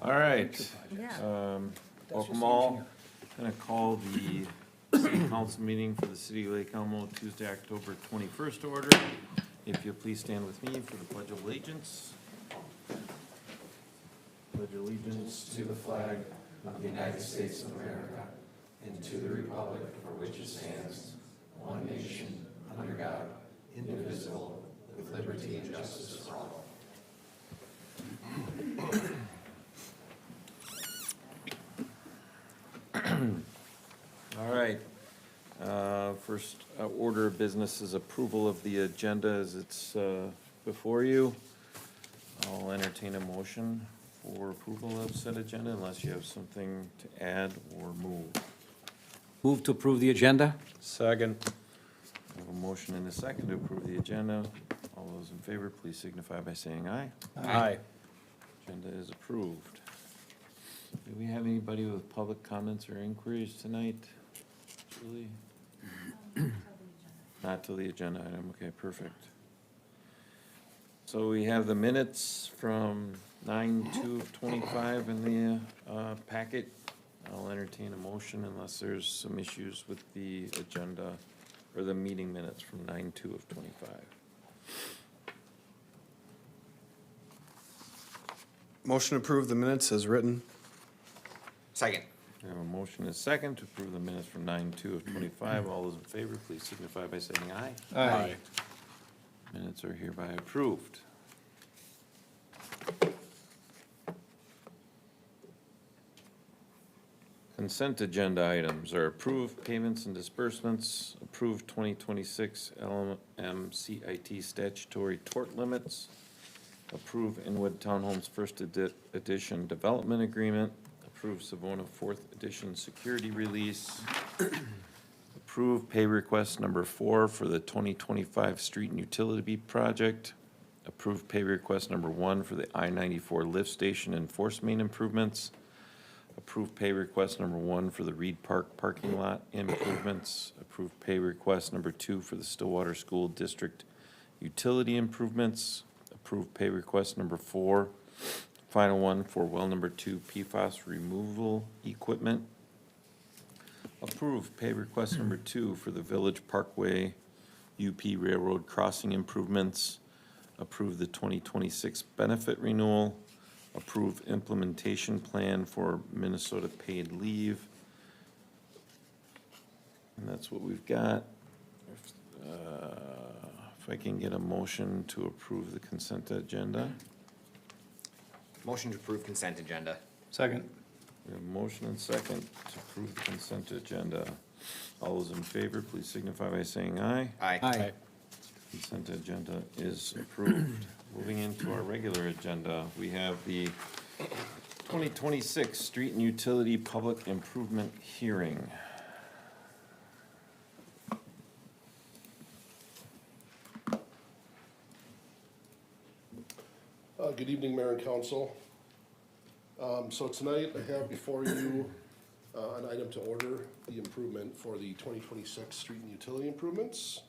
All right, Yeah. welcome all. I'm gonna call the city council meeting for the city of Lake Elmo Tuesday, October 21st to order. If you'll please stand with me for the pledge of allegiance. Pledge allegiance To the flag of the United States of America and to the republic for which it stands, one nation, under God, indivisible, with liberty and justice for all. All right. First order of business is approval of the agenda as it's before you. I'll entertain a motion for approval of said agenda unless you have something to add or move. Move to approve the agenda? Second. I have a motion and a second to approve the agenda. All those in favor, please signify by saying aye. Aye. Agenda is approved. Do we have anybody with public comments or inquiries tonight? Julie? Not till the agenda item, okay, perfect. So we have the minutes from 9/2/25 in the packet. I'll entertain a motion unless there's some issues with the agenda or the meeting minutes from 9/2/25. Motion to approve the minutes as written. Second. We have a motion and a second to approve the minutes from 9/2/25. All those in favor, please signify by saying aye. Aye. Minutes are hereby approved. Consent agenda items are approved payments and disbursements, approved 2026 LMCIT statutory tort limits, approved Inwood Townhomes First Edition Development Agreement, approved Savona Fourth Edition Security Release, approved pay request number 4 for the 2025 Street and Utility Project, approved pay request number 1 for the I-94 lift station and force main improvements, approved pay request number 1 for the Reed Park parking lot improvements, approved pay request number 2 for the Stillwater School District utility improvements, approved pay request number 4, final one for well number 2 PFAS removal equipment, approved pay request number 2 for the Village Parkway UP Railroad crossing improvements, approve the 2026 benefit renewal, approve implementation plan for Minnesota paid leave. And that's what we've got. If I can get a motion to approve the consent agenda. Motion to approve consent agenda. Second. We have a motion and second to approve the consent agenda. All those in favor, please signify by saying aye. Aye. Consent agenda is approved. Moving into our regular agenda, we have the 2026 Street and Utility Public Improvement Hearing. Good evening, Mayor and Council. So tonight I have before you an item to order the improvement for the 2026 street and utility improvements.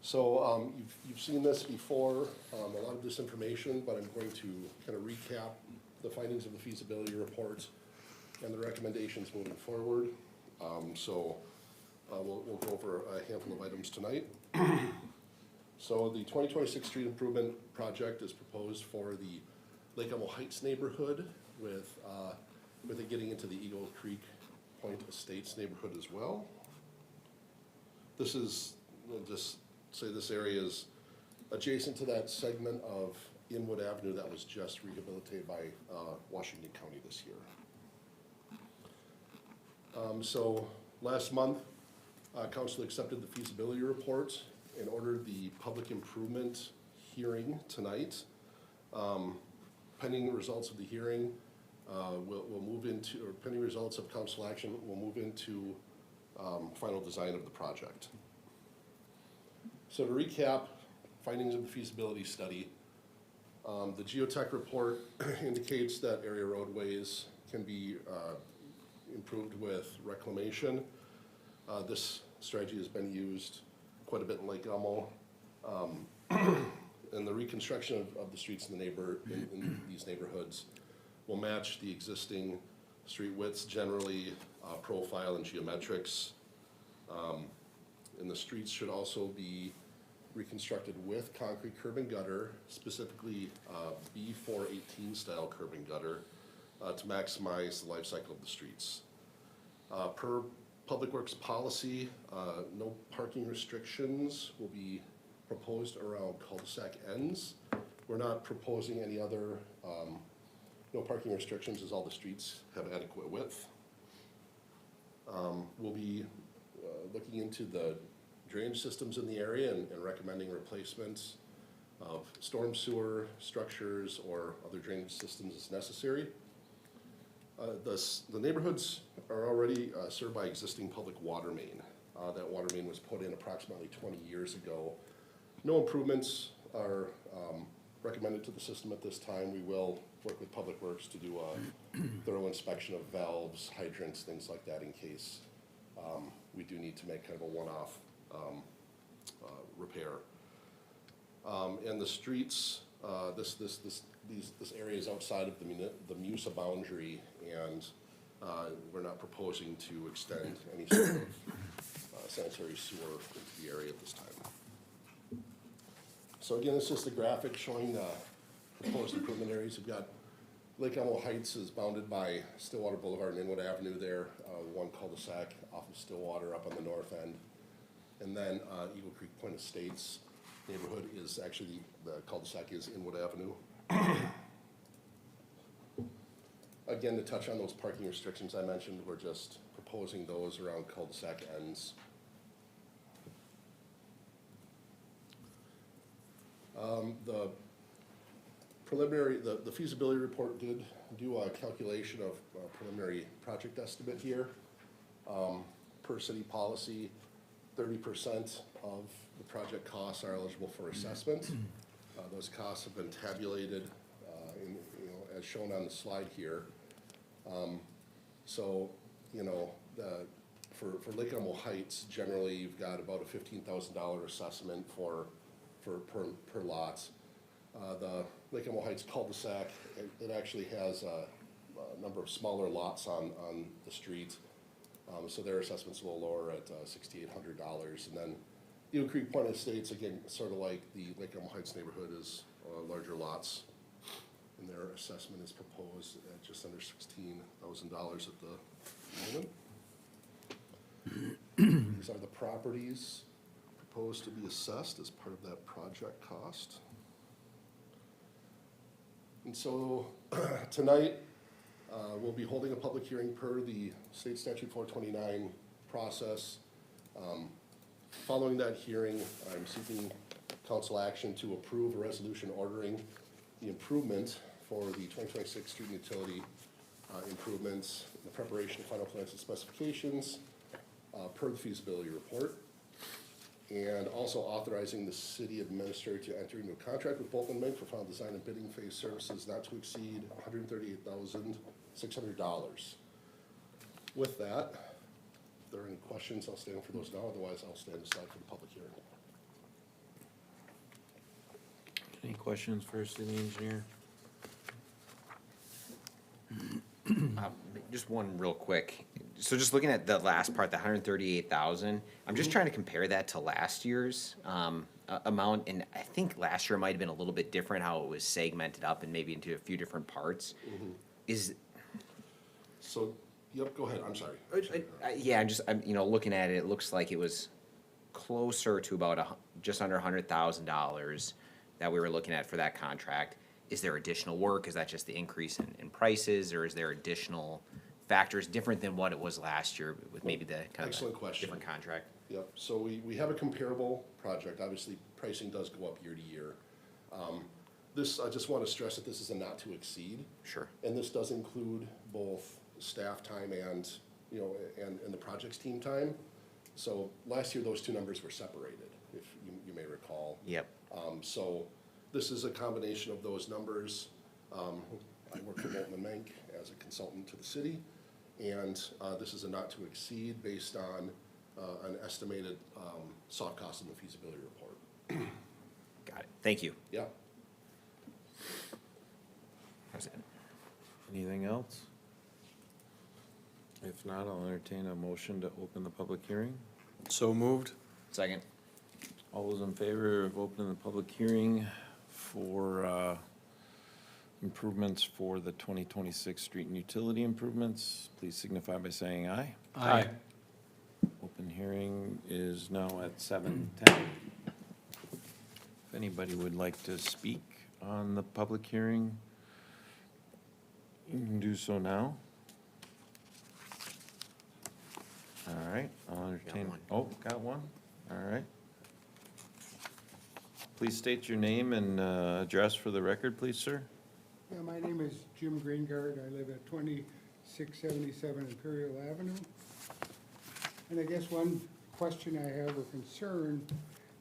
So you've seen this before, a lot of this information, but I'm going to kind of recap the findings of the feasibility report and the recommendations moving forward. We'll go over a handful of items tonight. So the 2026 street improvement project is proposed for the Lake Elmo Heights neighborhood with it getting into the Eagle Creek Point Estates neighborhood as well. This is, we'll just say this area is adjacent to that segment of Inwood Avenue that was just rehabilitated by Washington County this year. So last month, council accepted the feasibility report and ordered the public improvement hearing tonight. Pending the results of the hearing, we'll move into, or pending results of council action, we'll move into final design of the project. So to recap, findings of the feasibility study, the geotech report indicates that area roadways can be improved with reclamation. This strategy has been used quite a bit in Lake Elmo. and the reconstruction of the streets in in these neighborhoods will match the existing street widths, generally profile and geometrics. And the streets should also be reconstructed with concrete curb and gutter, specifically B418 style curb and gutter, to maximize the life cycle of the streets. Per Public Works policy, no parking restrictions will be proposed around cul-de-sac ends. We're not proposing any other, no parking restrictions as all the streets have adequate width. We'll be looking into the drainage systems in the area and recommending replacements of storm sewer structures or other drainage systems as necessary. The neighborhoods are already served by existing public water main. That water main was put in approximately 20 years ago. No improvements are recommended to the system at this time. We will work with Public Works to do a thorough inspection of valves, hydrants, things like that in case we do need to make kind of a one-off repair. And the streets, this area is outside of the MUSA boundary, and we're not proposing to extend any sort of sanitary sewer into the area at this time. So again, it's just a graphic showing the proposed improvement areas. We've got Lake Elmo Heights is bounded by Stillwater Boulevard and Inwood Avenue there, one cul-de-sac off of Stillwater up on the north end. And then Eagle Creek Point Estates neighborhood is actually, the cul-de-sac is Inwood Avenue. Again, to touch on those parking restrictions I mentioned, we're just proposing those around cul-de-sac ends. The preliminary, the feasibility report did do a calculation of preliminary project estimate here. Per city policy, 30% of the project costs are eligible for assessment. Those costs have been tabulated, as shown on the slide here. So, for Lake Elmo Heights, generally you've got about a $15,000 assessment per lot. The Lake Elmo Heights cul-de-sac, it actually has a number of smaller lots on the street. So their assessment's a little lower at $6,800. And then Eagle Creek Point Estates, again, sort of like the Lake Elmo Heights neighborhood, is larger lots. And their assessment is proposed at just under $16,000 at the moment. These are the properties proposed to be assessed as part of that project cost. And so tonight, we'll be holding a public hearing per the State Statute 429 process. Following that hearing, I'm seeking council action to approve a resolution ordering the improvement for the 2026 street and utility improvements, the preparation of final plans and specifications per the feasibility report, and also authorizing the city administrator to enter into a contract with Bolton Mink for final design and bidding phase services not to exceed $138,600. With that, if there are any questions, I'll stand for those now. Otherwise, I'll stand aside for the public hearing. Any questions for city engineer? Just one real quick. So just looking at the last part, the 138,000, I'm just trying to compare that to last year's amount, and I think last year might have been a little bit different, how it was segmented up and maybe into a few different parts. So, yep, go ahead, I'm sorry. Yeah, I'm looking at it, it looks like it was closer to about just under $100,000 that we were looking at for that contract. Is there additional work? Is that just the increase in prices, or is there additional factors different than what it was last year with maybe the kind of Excellent question. different contract? Yep, so we have a comparable project. Obviously, pricing does go up year to year. This, I just want to stress that this is a not to exceed. Sure. And this does include both staff time and the project's team time. So last year, those two numbers were separated, if you may recall. Yep. So this is a combination of those numbers. I work for Bolton & Mink as a consultant to the city, and this is a not to exceed based on an estimated soft cost in the feasibility report. Got it. Thank you. Yeah. That's it. Anything else? If not, I'll entertain a motion to open the public hearing. So moved. Second. All those in favor of opening the public hearing for improvements for the 2026 street and utility improvements, please signify by saying aye. Aye. Open hearing is now at 7:10. If anybody would like to speak on the public hearing, you can do so now. All right, I'll entertain. one. Oh, got one? All right. Please state your name and address for the record, please, sir. Yeah, my name is Jim Greengard. I live at 2677 Imperial Avenue. And I guess one question I have or concern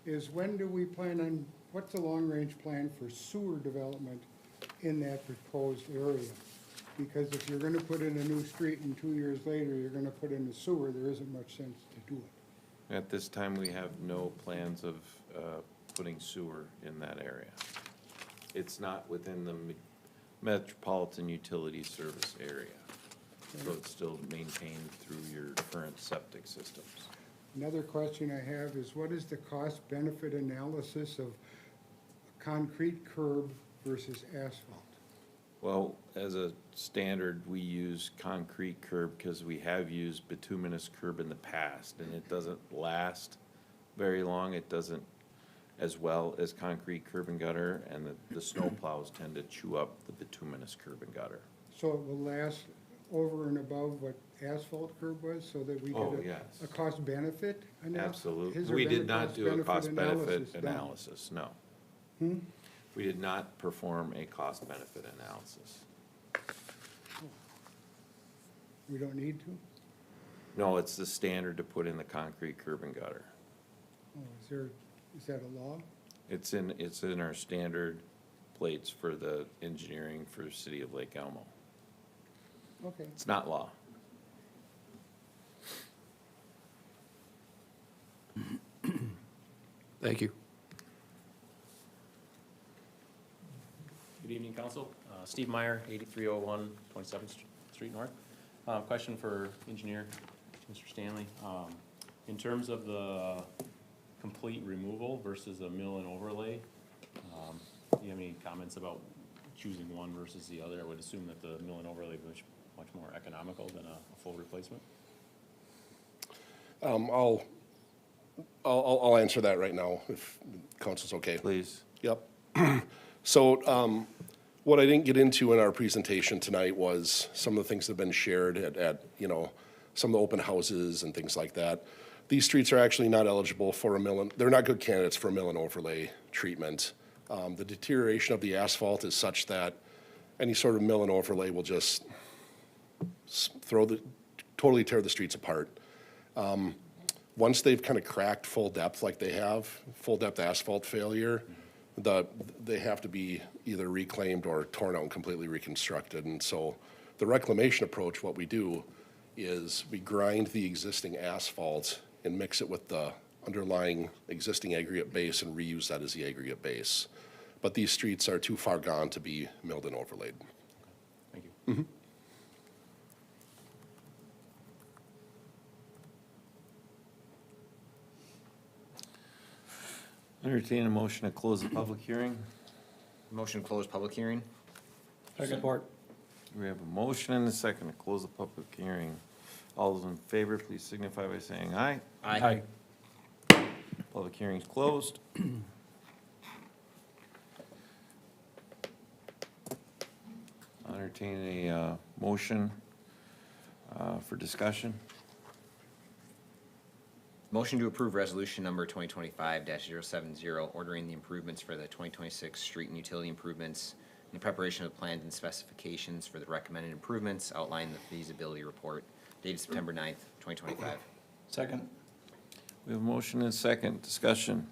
is when do we plan on, what's the long-range plan for sewer development in that proposed area? Because if you're gonna put in a new street and 2 years later, you're gonna put in a sewer, there isn't much sense to do it. At this time, we have no plans of putting sewer in that area. It's not within the metropolitan utility service area, so it's still maintained through your current septic systems. Another question I have is what is the cost-benefit analysis of concrete curb versus asphalt? Well, as a standard, we use concrete curb because we have used bituminous curb in the past, and it doesn't last very long. It doesn't as well as concrete curb and gutter, and the snow plows tend to chew up the bituminous curb and gutter. So it will last over and above what asphalt curb was, so that we Oh, get yes. a cost-benefit analysis? Absolutely. We did not do a cost-benefit analysis, no. We did not perform a cost-benefit analysis. We don't need to? No, it's the standard to put in the concrete curb and gutter. Oh, is that a law? It's in our standard plates for the engineering for the city of Lake Elmo. Okay. It's not law. Thank you. Good evening, council. Steve Meyer, 8301 27th Street North. Question for engineer, Mr. Stanley. In terms of the complete removal versus a mill and overlay, do you have any comments about choosing one versus the other? I would assume that the mill and overlay is much more economical than a full replacement. I'll answer that right now, if council's okay. Please. Yep. So, what I didn't get into in our presentation tonight was some of the things that have been shared at, some of the open houses and things like that. These streets are actually not eligible for a mill and, they're not good candidates for a mill and overlay treatment. The deterioration of the asphalt is such that any sort of mill and overlay will just totally tear the streets apart. Once they've kind of cracked full depth like they have, full depth asphalt failure, they have to be either reclaimed or torn out and completely reconstructed. And so the reclamation approach, what we do is we grind the existing asphalt and mix it with the underlying existing aggregate base and reuse that as the aggregate base. But these streets are too far gone to be milled and overlaid. Thank you. Entertain a motion to close the public hearing. Motion to close public hearing? Support. We have a motion and a second to close the public hearing. All those in favor, please signify by saying aye. Aye. Public hearing's closed. I'll entertain a motion for discussion. Motion to approve resolution number 2025-070, ordering the improvements for the 2026 street and utility improvements in preparation of plans and specifications for the recommended improvements outlined in the feasibility report dated September 9th, 2025. Second. We have a motion and a second. Discussion.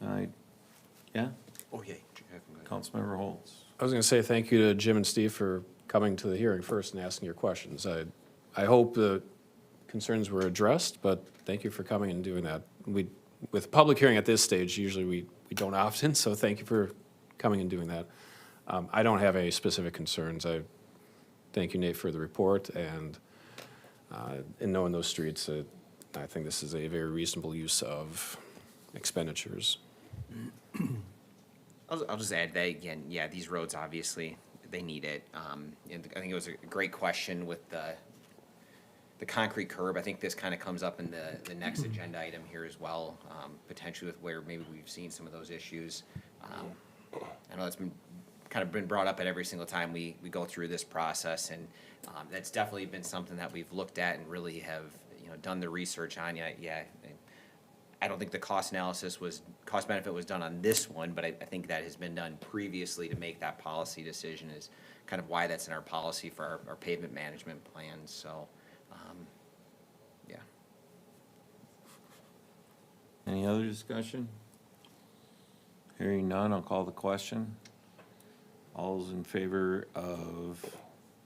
Yeah? Oh, yeah. Councilmember Holtz. I was going to say thank you to Jim and Steve for coming to the hearing first and asking your questions. I hope the concerns were addressed, but thank you for coming and doing that. We with public hearing at this stage, usually we don't often, so thank you for coming and doing that. I don't have any specific concerns. I thank you, Nate, for the report, and in knowing those streets, I think this is a very reasonable use of expenditures. I'll just add that again, yeah, these roads, obviously, they need it. And I think it was a great question with the concrete curb. I think this kind of comes up in the next agenda item here as well, potentially with where maybe we've seen some of those issues. I know that's been brought up at every single time we go through this process, and that's definitely been something that we've looked at and really have, done the research on. Yeah, I don't think the cost benefit was done on this one, but I think that has been done previously to make that policy decision, is kind of why that's in our policy for our pavement management plans, so, yeah. Any other discussion? Hearing none, I'll call the question. All those in favor of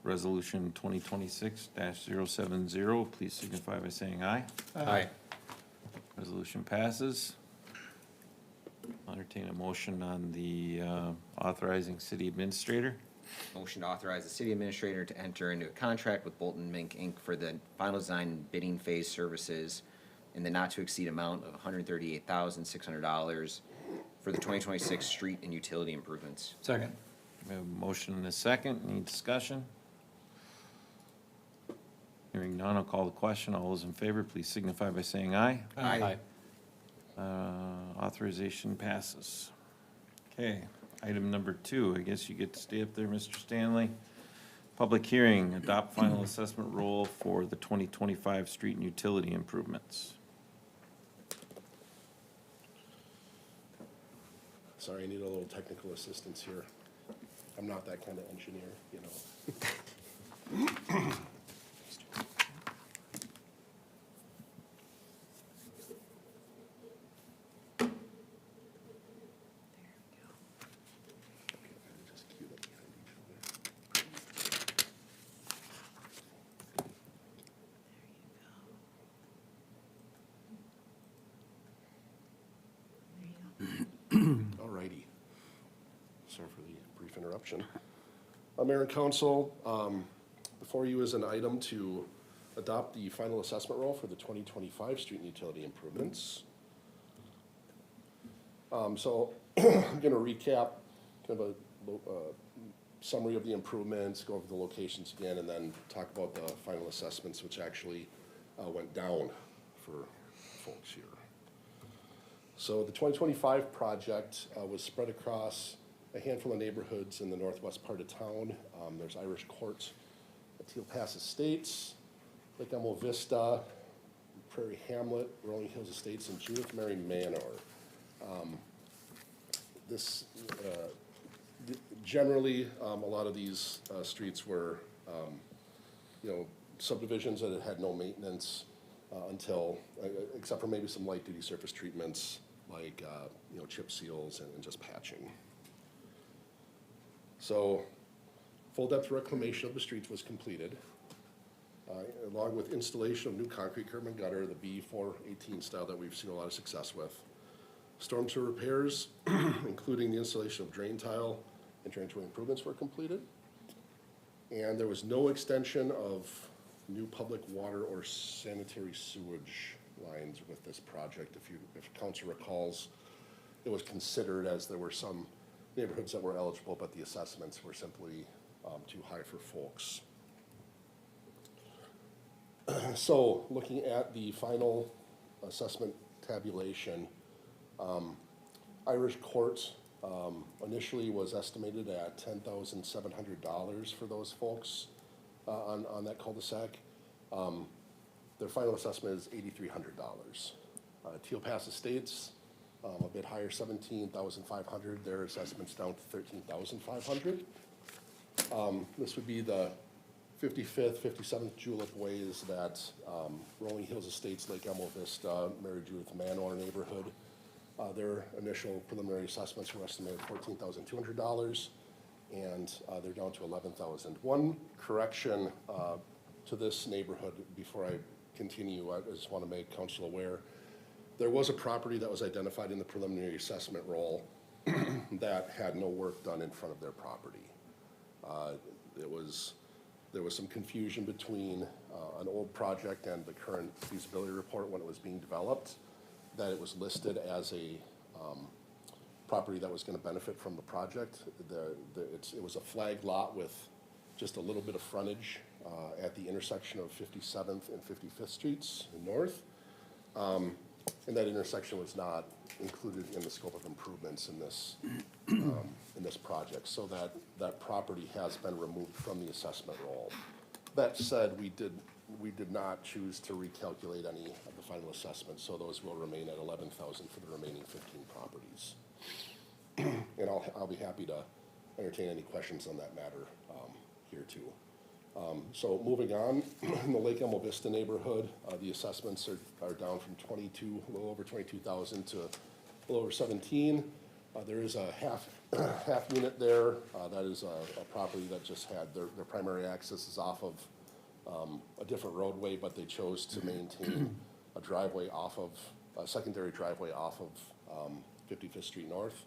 Resolution 2026-070, please signify by saying aye. Aye. Resolution passes. I'll entertain a motion on the authorizing city administrator. Motion to authorize the city administrator to enter into a contract with Bolton Mink Inc. for the final design and bidding phase services in the not-to-exceed amount of $138,600 for the 2026 street and utility improvements. Second. We have a motion and a second. Any discussion? Hearing none, I'll call the question. All those in favor, please signify by saying aye. Aye. Authorization passes. Okay, item number 2, I guess you get to stay up there, Mr. Stanley. Public hearing, adopt final assessment role for the 2025 street and utility improvements. Sorry, I need a little technical assistance here. I'm not that kind of engineer, Just cue them behind each other. All righty. Sorry for the brief interruption. Mayor and Council, before you is an item to adopt the final assessment roll for the 2025 street and utility improvements. So I'm going to recap kind of a summary of the improvements, go over the locations again, and then talk about the final assessments, which actually went down for folks here. So the 2025 project was spread across a handful of neighborhoods in the northwest part of town. There's Irish Court, Teal Pass Estates, Lake Elmo Vista, Prairie Hamlet, Rolling Hills Estates, and Judith Mary Manor. Generally, a lot of these streets were, subdivisions that had no maintenance until, except for maybe some light-duty surface treatments like, chip seals and just patching. So, full depth reclamation of the streets was completed, along with installation of new concrete curb and gutter, the B418 style that we've seen a lot of success with. Storm sewer repairs, including the installation of drain tile and drainage improvements, were completed. And there was no extension of new public water or sanitary sewage lines with this project. If council recalls, it was considered, as there were some neighborhoods that were eligible, but the assessments were simply too high for folks. So, looking at the final assessment tabulation, Irish Court initially was estimated at $10,700 for those folks on that cul-de-sac. Their final assessment is $8,300. Teal Pass Estates, a bit higher, $17,500. Their assessment's down to $13,500. This would be the 55th, 57th Julep Ways that Rolling Hills Estates, Lake Elmo Vista, Mary Judith Manor neighborhood. Their initial preliminary assessments were estimated $14,200, and they're down to $11,000. One correction to this neighborhood before I continue, I just want to make council aware. There was a property that was identified in the preliminary assessment roll that had no work done in front of their property. There was some confusion between an old project and the current feasibility report when it was being developed, that it was listed as a property that was gonna benefit from the project. It was a flagged lot with just a little bit of frontage at the intersection of 57th and 55th Streets North. And that intersection was not included in the scope of improvements in this project, so that property has been removed from the assessment roll. That said, we did not choose to recalculate any of the final assessments, so those will remain at 11,000 for the remaining 15 properties. And I'll be happy to entertain any questions on that matter here too. So moving on, in the Lake Elmo Vista neighborhood, the assessments are down from a little over 22,000 to a little over 17. There is a half unit there. That is a property that just had their primary access is off of a different roadway, but they chose to maintain a driveway a secondary driveway off of 55th Street North.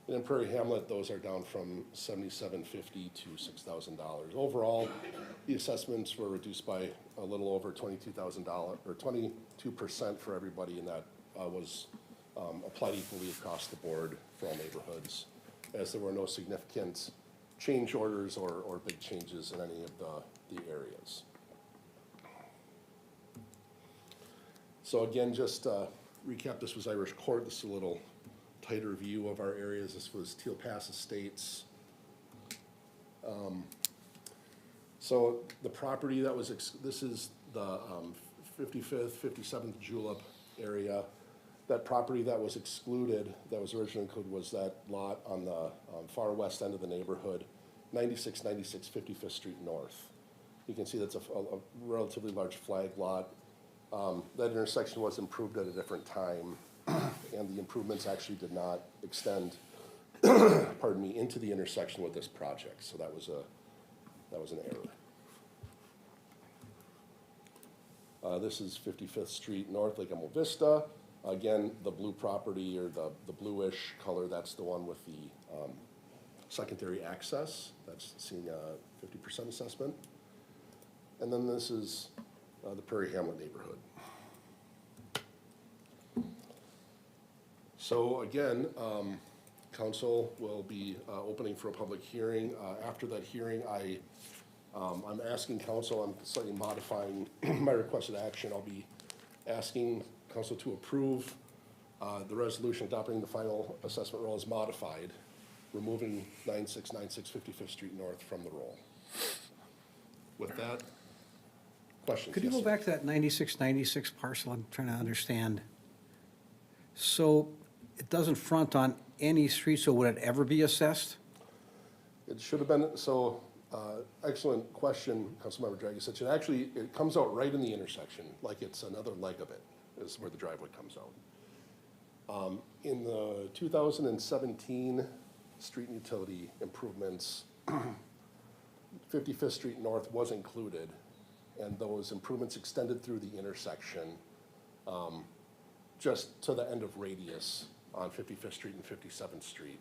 And in Prairie Hamlet, those are down from $7,750 to $6,000. Overall, the assessments were reduced by a little over $22,000, or 22% for everybody, and that was applied equally across the board for all neighborhoods, as there were no significant change orders or big changes in any of the areas. So again, just recap, this was Irish Court. This is a little tighter view of our areas. This was Teal Pass Estates. So the property that was, this is the 55th, 57th Julep area. That property that was excluded, that was originally included, was that lot on the far west end of the neighborhood, 9696 55th Street North. You can see that's a relatively large flag lot. That intersection was improved at a different time, and the improvements actually did not extend, pardon me, into the intersection with this project. So that was an error. This is 55th Street North, Lake Elmo Vista. Again, the blue property, or the bluish color, that's the one with the secondary access. That's seeing a 50% assessment. And then this is the Prairie Hamlet neighborhood. So again, council will be opening for a public hearing. After that hearing, I'm asking council, I'm slightly modifying my requested action. I'll be asking council to approve the resolution adopting the final assessment roll as modified, removing 9696 55th Street North from the roll. With that, questions? Could you Yes, go sir. back to that 9696 parcel? I'm trying to understand. So it doesn't front on any street, so would it ever be assessed? It should have been, so, excellent question, Councilmember Dragisich. It comes out right in the intersection, like it's another leg of it, is where the driveway comes out. In the 2017 street and utility improvements, 55th Street North was included, and those improvements extended through the intersection, just to the end of radius on 55th Street and 57th Street.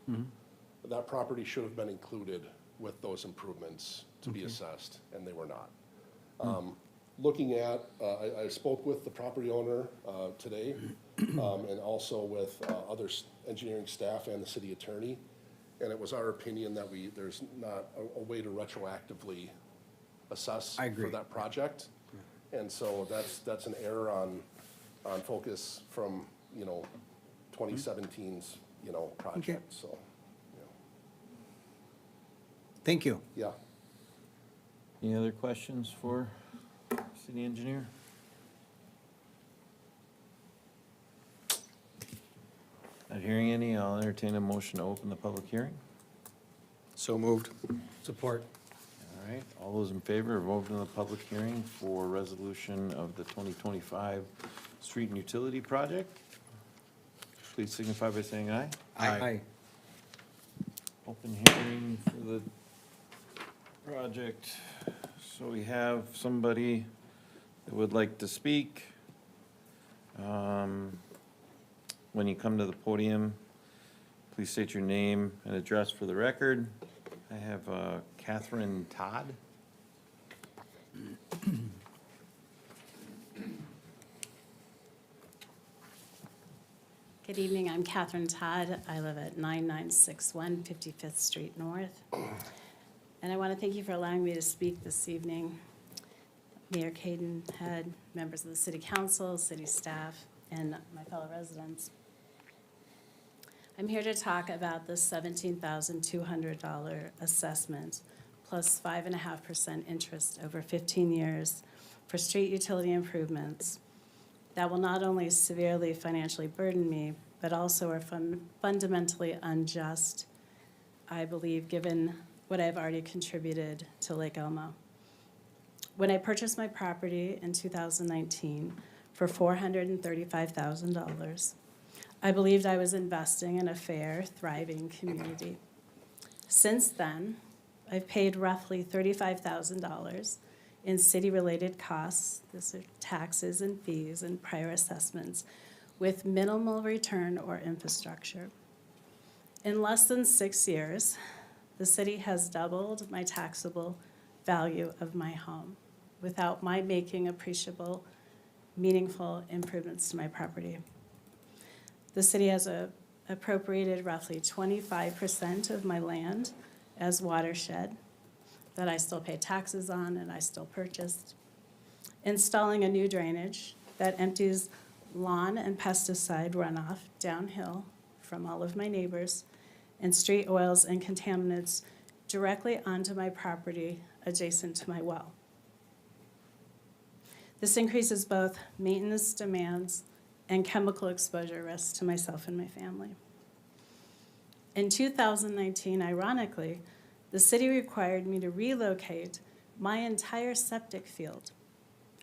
That property should have been included with those improvements to be assessed, and they were not. Looking at, I spoke with the property owner today, and also with other engineering staff and the city attorney, and it was our opinion that there's not a way to retroactively assess I agree. for that project. And so that's an error on focus from, 2017's, project, so, Thank you. yeah. Any other questions for city engineer? Not hearing any, I'll entertain a motion to open the public hearing. So moved. Support. All right, all those in favor of opening the public hearing for resolution of the 2025 street and utility project, please signify by saying aye. Aye. Open hearing for the project. So we have somebody that would like to speak. When you come to the podium, please state your name and address for the record. I have Catherine Todd. Good evening, I'm Catherine Todd. I live at 9961 55th Street North. And I want to thank you for allowing me to speak this evening. Mayor Caden, Head, members of the City Council, city staff, and my fellow residents. I'm here to talk about the $17,200 assessment plus 5.5% interest over 15 years for street utility improvements that will not only severely financially burden me, but also are fundamentally unjust, I believe, given what I've already contributed to Lake Elmo. When I purchased my property in 2019 for $435,000, I believed I was investing in a fair, thriving community. Since then, I've paid roughly $35,000 in city-related costs, this are taxes and fees and prior assessments, with minimal return or infrastructure. In less than 6 years, the city has doubled my taxable value of my home without my making appreciable, meaningful improvements to my property. The city has appropriated roughly 25% of my land as watershed that I still pay taxes on and I still purchased. Installing a new drainage that empties lawn and pesticide runoff downhill from all of my neighbors and street oils and contaminants directly onto my property adjacent to my well. This increases both maintenance demands and chemical exposure risks to myself and my family. In 2019, ironically, the city required me to relocate my entire septic field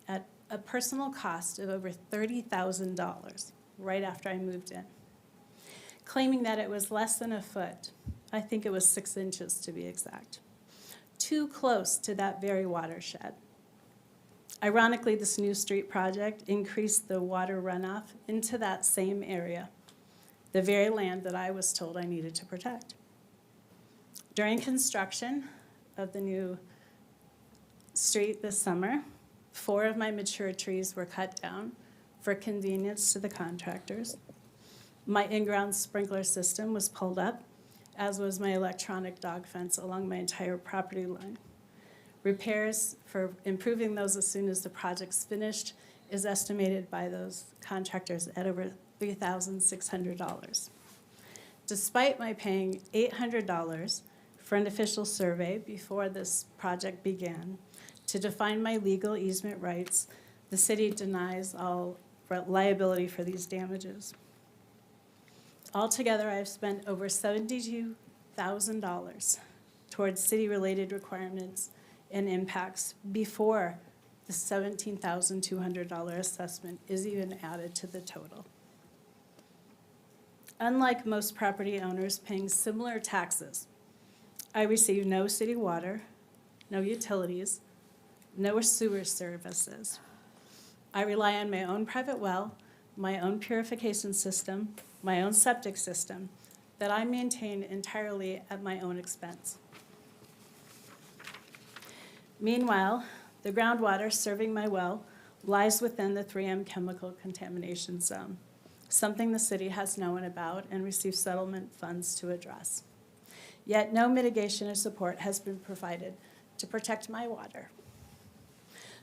at a personal cost of over $30,000 right after I moved in, claiming that it was less than a foot. I think it was 6 inches to be exact, too close to that very watershed. Ironically, this new street project increased the water runoff into that same area, the very land that I was told I needed to protect. During construction of the new street this summer, 4 of my mature trees were cut down for convenience to the contractors. My in-ground sprinkler system was pulled up, as was my electronic dog fence along my entire property line. Repairs for improving those as soon as the project's finished is estimated by those contractors at over $3,600. Despite my paying $800 for an official survey before this project began to define my legal easement rights, the city denies all liability for these damages. Altogether, I've spent over $72,000 towards city-related requirements and impacts before the $17,200 assessment is even added to the total. Unlike most property owners paying similar taxes, I receive no city water, no utilities, no sewer services. I rely on my own private well, my own purification system, my own septic system that I maintain entirely at my own expense. Meanwhile, the groundwater serving my well lies within the 3M chemical contamination zone, something the city has known about and received settlement funds to address. Yet no mitigation or support has been provided to protect my water.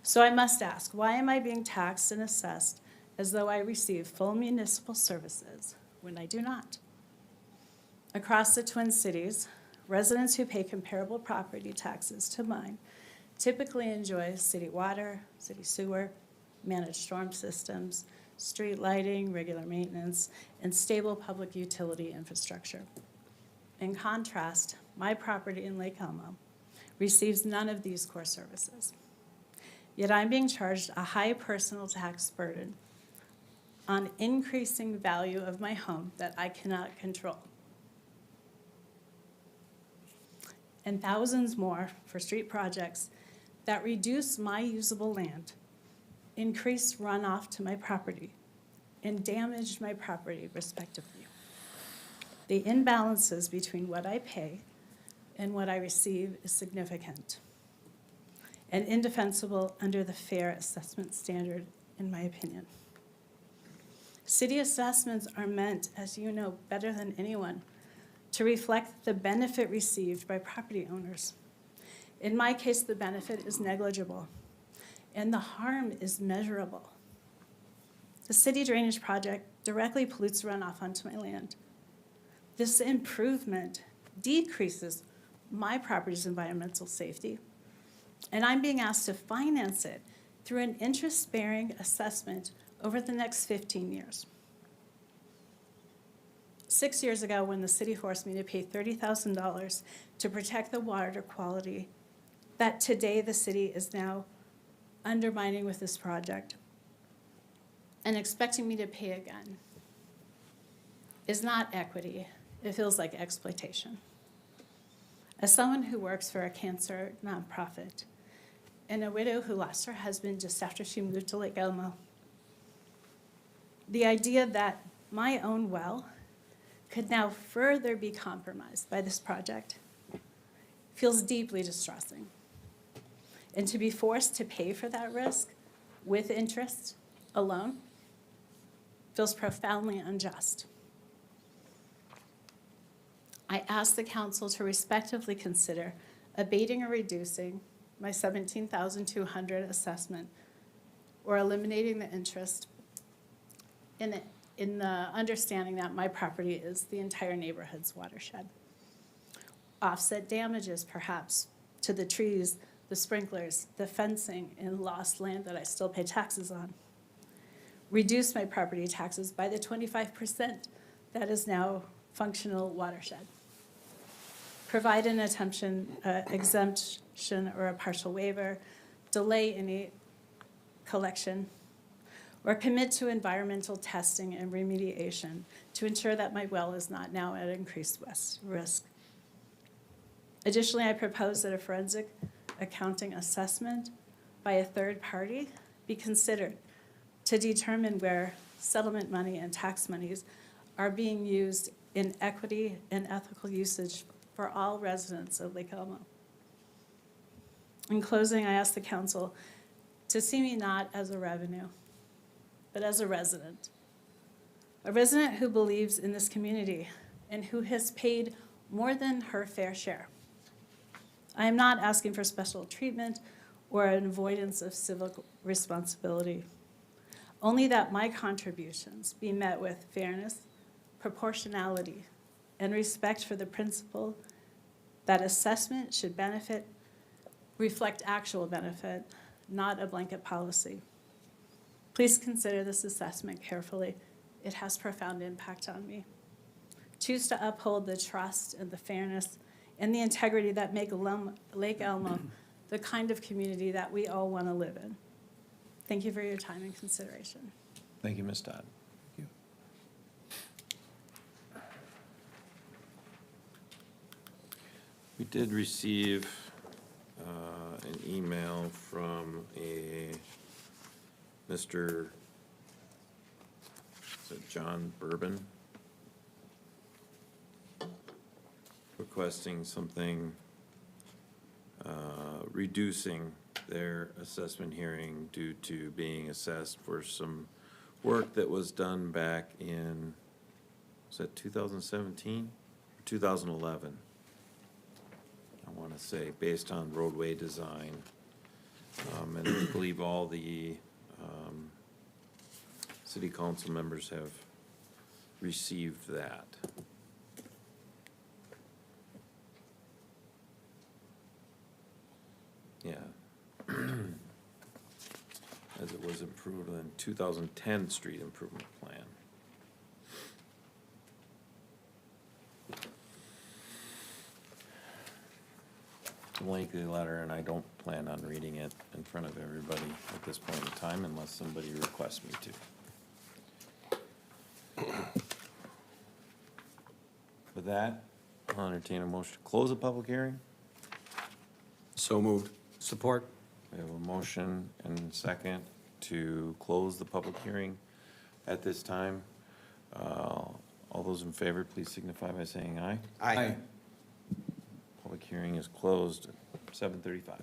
So I must ask, why am I being taxed and assessed as though I receive full municipal services when I do not? Across the Twin Cities, residents who pay comparable property taxes to mine typically enjoy city water, city sewer, managed storm systems, street lighting, regular maintenance, and stable public utility infrastructure. In contrast, my property in Lake Elmo receives none of these core services. Yet I'm being charged a high personal tax burden on increasing value of my home that I cannot control. And thousands more for street projects that reduce my usable land, increase runoff to my property, and damaged my property respectively. The imbalances between what I pay and what I receive is significant and indefensible under the fair assessment standard, in my opinion. City assessments are meant, as you know better than anyone, to reflect the benefit received by property owners. In my case, the benefit is negligible, and the harm is measurable. The city drainage project directly pollutes runoff onto my land. This improvement decreases my property's environmental safety, and I'm being asked to finance it through an interest-bearing assessment over the next 15 years. 6 years ago, when the city forced me to pay $30,000 to protect the water quality that today the city is now undermining with this project and expecting me to pay again, is not equity. It feels like exploitation. As someone who works for a cancer nonprofit and a widow who lost her husband just after she moved to Lake Elmo, the idea that my own well could now further be compromised by this project feels deeply distressing. And to be forced to pay for that risk with interest alone feels profoundly unjust. I ask the council to respectively consider abating or reducing my $17,200 assessment or eliminating the interest in the understanding that my property is the entire neighborhood's watershed. Offset damages, perhaps, to the trees, the sprinklers, the fencing, and lost land that I still pay taxes on. Reduce my property taxes by the 25% that is now functional watershed. Provide an exemption or a partial waiver, delay any collection, or commit to environmental testing and remediation to ensure that my well is not now at increased risk. Additionally, I propose that a forensic accounting assessment by a third party be considered to determine where settlement money and tax monies are being used in equity and ethical usage for all residents of Lake Elmo. In closing, I ask the council to see me not as a revenue, but as a resident who believes in this community and who has paid more than her fair share. I am not asking for special treatment or an avoidance of civic responsibility, only that my contributions be met with fairness, proportionality, and respect for the principle that assessment should reflect actual benefit, not a blanket policy. Please consider this assessment carefully. It has profound impact on me. Choose to uphold the trust and the fairness and the integrity that make Lake Elmo the kind of community that we all want to live in. Thank you for your time and consideration. Thank you, Ms. Todd. We did receive an email from Mr. Is it John Bourbon? Requesting something, reducing their assessment hearing due to being assessed for some work that was done back in, was that 2017 or 2011? I want to say, based on roadway design. And I believe all the city council members have received that. Yeah. As it was approved in 2010 street improvement plan. Lengthy letter, and I don't plan on reading it in front of everybody at this point in time unless somebody requests me to. With that, I'll entertain a motion to close the public hearing. So moved. Support. We have a motion and second to close the public hearing at this time. All those in favor, please signify by saying aye. Aye. Public hearing is closed at 7:35.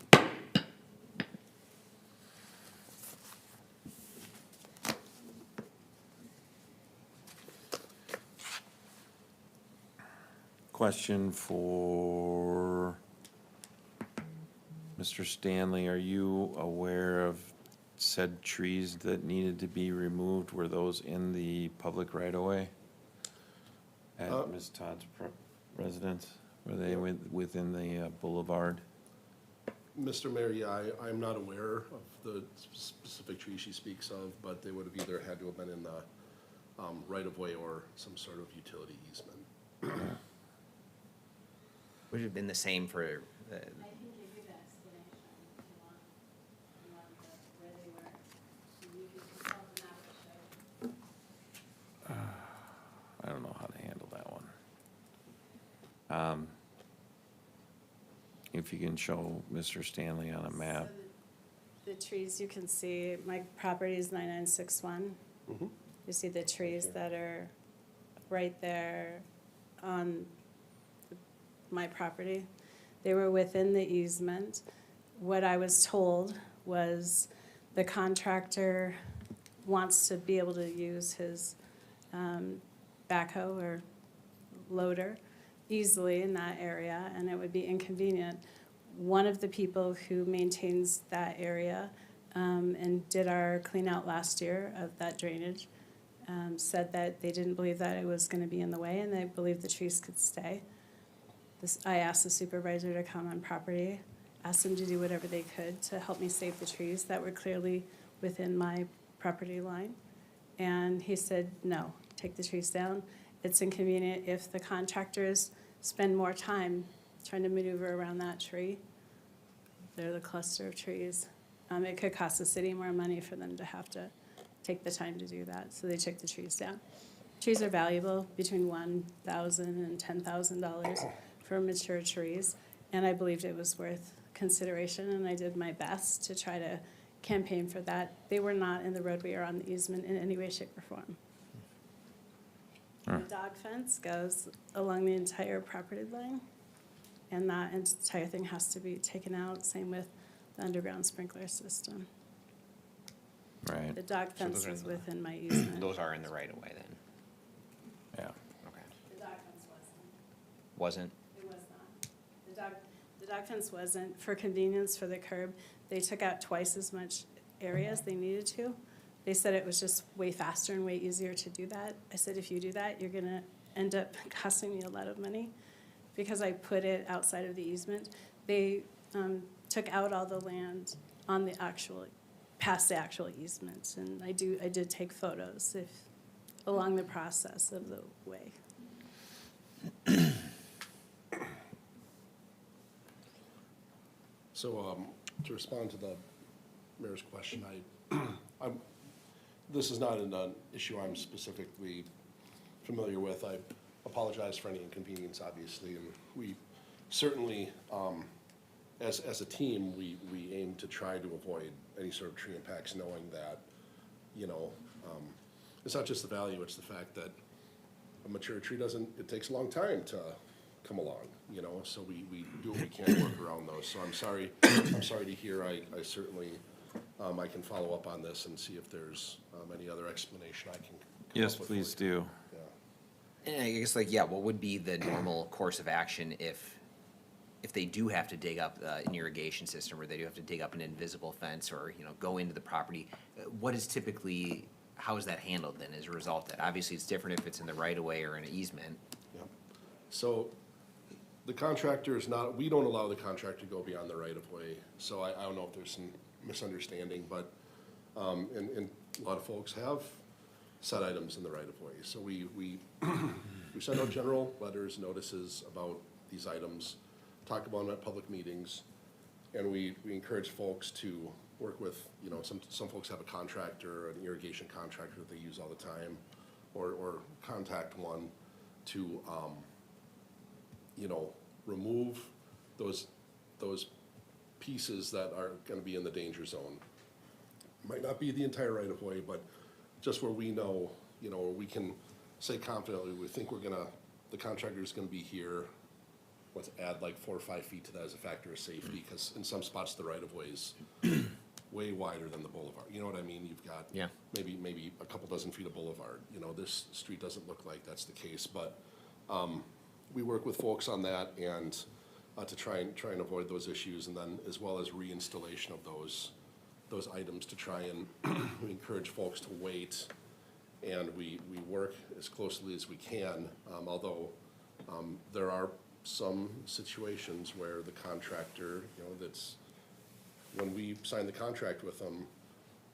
Question for Mr. Stanley. Are you aware of said trees that needed to be removed? Were those in the public right-of-way at Ms. Todd's residence? Were they within the boulevard? Mr. Mayor, yeah, I'm not aware of the specific tree she speaks of, but they would have either had to have been in the right-of-way or some sort of utility easement. Would it have been the same for, I can give you the explanation if you want. You want where they were. You can consult the map to show you. I don't know how to handle that one. If you can show Mr. Stanley on a map. So the trees you can see, my property is 9961. You see the trees that are right there on my property. They were within the easement. What I was told was the contractor wants to be able to use his backhoe or loader easily in that area, and it would be inconvenient. One of the people who maintains that area and did our clean out last year of that drainage said that they didn't believe that it was going to be in the way, and they believed the trees could stay. I asked the supervisor to come on property, asked them to do whatever they could to help me save the trees that were clearly within my property line. And he said, no, take the trees down. It's inconvenient if the contractors spend more time trying to maneuver around that tree. They're the cluster of trees. It could cost the city more money for them to have to take the time to do that, so they took the trees down. Trees are valuable, between $1,000 and $10,000 for mature trees, and I believed it was worth consideration, and I did my best to try to campaign for that. They were not in the roadway or on the easement in any way, shape, or form. The dog fence goes along the entire property line, and that entire thing has to be taken out, same with the underground sprinkler system. Right, The dog So fence those are is in the- within my easement. those are in the right-of-way then? yeah. Okay. The dog fence wasn't. Wasn't? It was not. The dog fence wasn't. For convenience for the curb, they took out twice as much area as they needed to. They said it was just way faster and way easier to do that. I said, if you do that, you're gonna end up costing me a lot of money because I put it outside of the easement. They took out all the land on the actual, past the actual easement, and I did take photos along the process of the way. So, to respond to the mayor's question, this is not an issue I'm specifically familiar with. I apologize for any inconvenience, obviously, and we certainly, as a team, we aim to try to avoid any sort of tree impacts, knowing that, it's not just the value, it's the fact that a mature tree it takes a long time to come along, so we do what we can to work around those. So I'm sorry to hear. I certainly, I can follow up on this and see if there's any other explanation I can come Yes, up with please for you. do. Yeah. And I guess what would be the normal course of action if they do have to dig up an irrigation system, or they do have to dig up an invisible fence, or, go into the property? What is typically, how is that handled then as a result of that? Obviously, it's different if it's in the right-of-way or an easement. Yep. So the contractor we don't allow the contractor to go beyond the right-of-way. So I don't know if there's some misunderstanding, but, and a lot of folks have set items in the right-of-way. So we send out general letters, notices about these items, talk about them at public meetings, and we encourage folks to work with, some folks have a contractor, an irrigation contractor that they use all the time, or contact one to, remove those pieces that are gonna be in the danger zone. Might not be the entire right-of-way, but just where we know, where we can say confidently, we think the contractor's gonna be here. Let's add like 4 or 5 feet to that as a factor of safety, because in some spots, the right-of-way's way wider than the boulevard. You know what I mean? You've got Yeah. maybe a couple dozen feet of boulevard. This street doesn't look like that's the case, but we work with folks on that and to try and avoid those issues, and then as well as reinstallation of those items to try and encourage folks to wait. And we work as closely as we can, although there are some situations where the contractor, that's, when we sign the contract with them,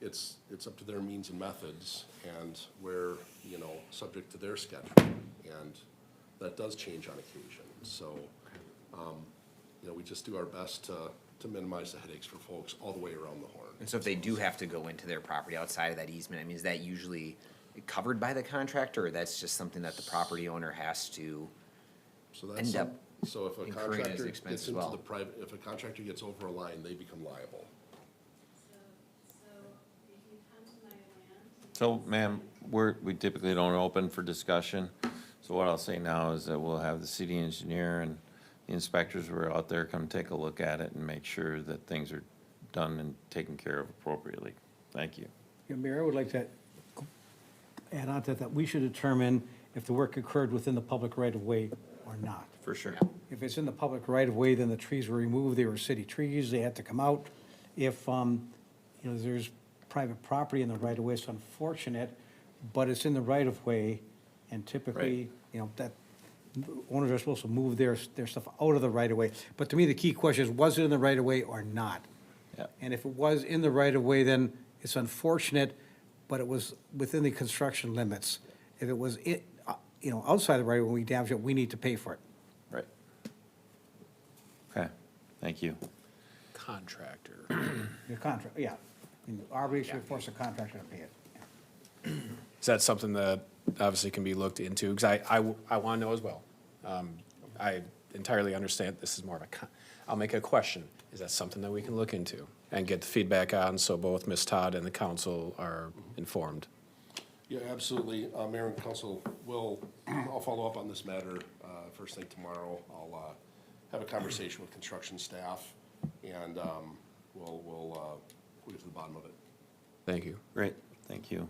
it's up to their means and methods, and we're, subject to their schedule, and that does change on occasion. So, we just do our best to minimize the headaches for folks all the way around the horn. And so if they do have to go into their property outside of that easement, I mean, is that usually covered by the contractor, or that's just something that the property owner has to So that's end up so if a incurring as contractor an expense gets as into well? the private, if a contractor gets over a line, they become liable. So, ma'am, we typically don't open for discussion. So what I'll say now is that we'll have the city engineer and the inspectors who are out there come take a look at it and make sure that things are done and taken care of appropriately. Thank you. Yeah, Mayor, I would like to add on to that, we should determine if the work occurred within the public right-of-way or not. For sure. If it's in the public right-of-way, then the trees were removed, they were city trees, they had to come out. If, there's private property in the right-of-way, it's unfortunate, but it's in the right-of-way, and typically, that owners are supposed to move their stuff out of the right-of-way. But to me, the key question is, was it in the right-of-way or not? Yeah. And if it was in the right-of-way, then it's unfortunate, but it was within the construction limits. If it was, outside the right-of-way, we damage it, we need to pay for it. Right. Okay, thank you. Contractor. The contract, yeah. Arbitrary should force a contractor to pay it. Is that something that obviously can be looked into? Because I want to know as well. I entirely understand this is more of I'll make a question. Is that something that we can look into and get the feedback on, so both Ms. Todd and the council are informed? Yeah, absolutely. Mayor and council I'll follow up on this matter first thing tomorrow. I'll have a conversation with construction staff, and we'll get to the bottom of it. Thank you. Great, thank you.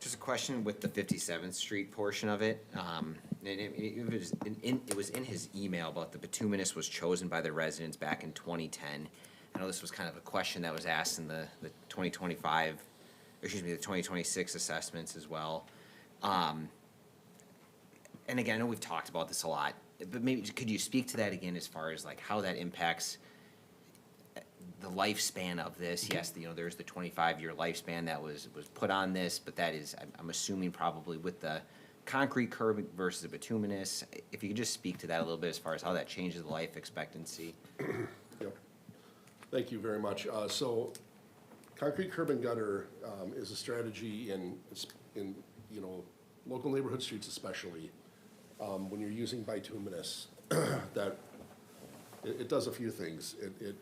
Just a question with the 57th Street portion of it. And it was in his email about the bituminous was chosen by the residents back in 2010. I know this was kind of a question that was asked in the 2026 assessments as well. And again, I know we've talked about this a lot, but maybe could you speak to that again as far as like how that impacts the lifespan of this? Yes, there's the 25-year lifespan that was put on this, but that is, I'm assuming probably with the concrete curb versus the bituminous. If you could just speak to that a little bit as far as how that changes the life expectancy. Yep. Thank you very much. So concrete curb and gutter is a strategy in local neighborhood streets especially, when you're using bituminous, that it does a few things. It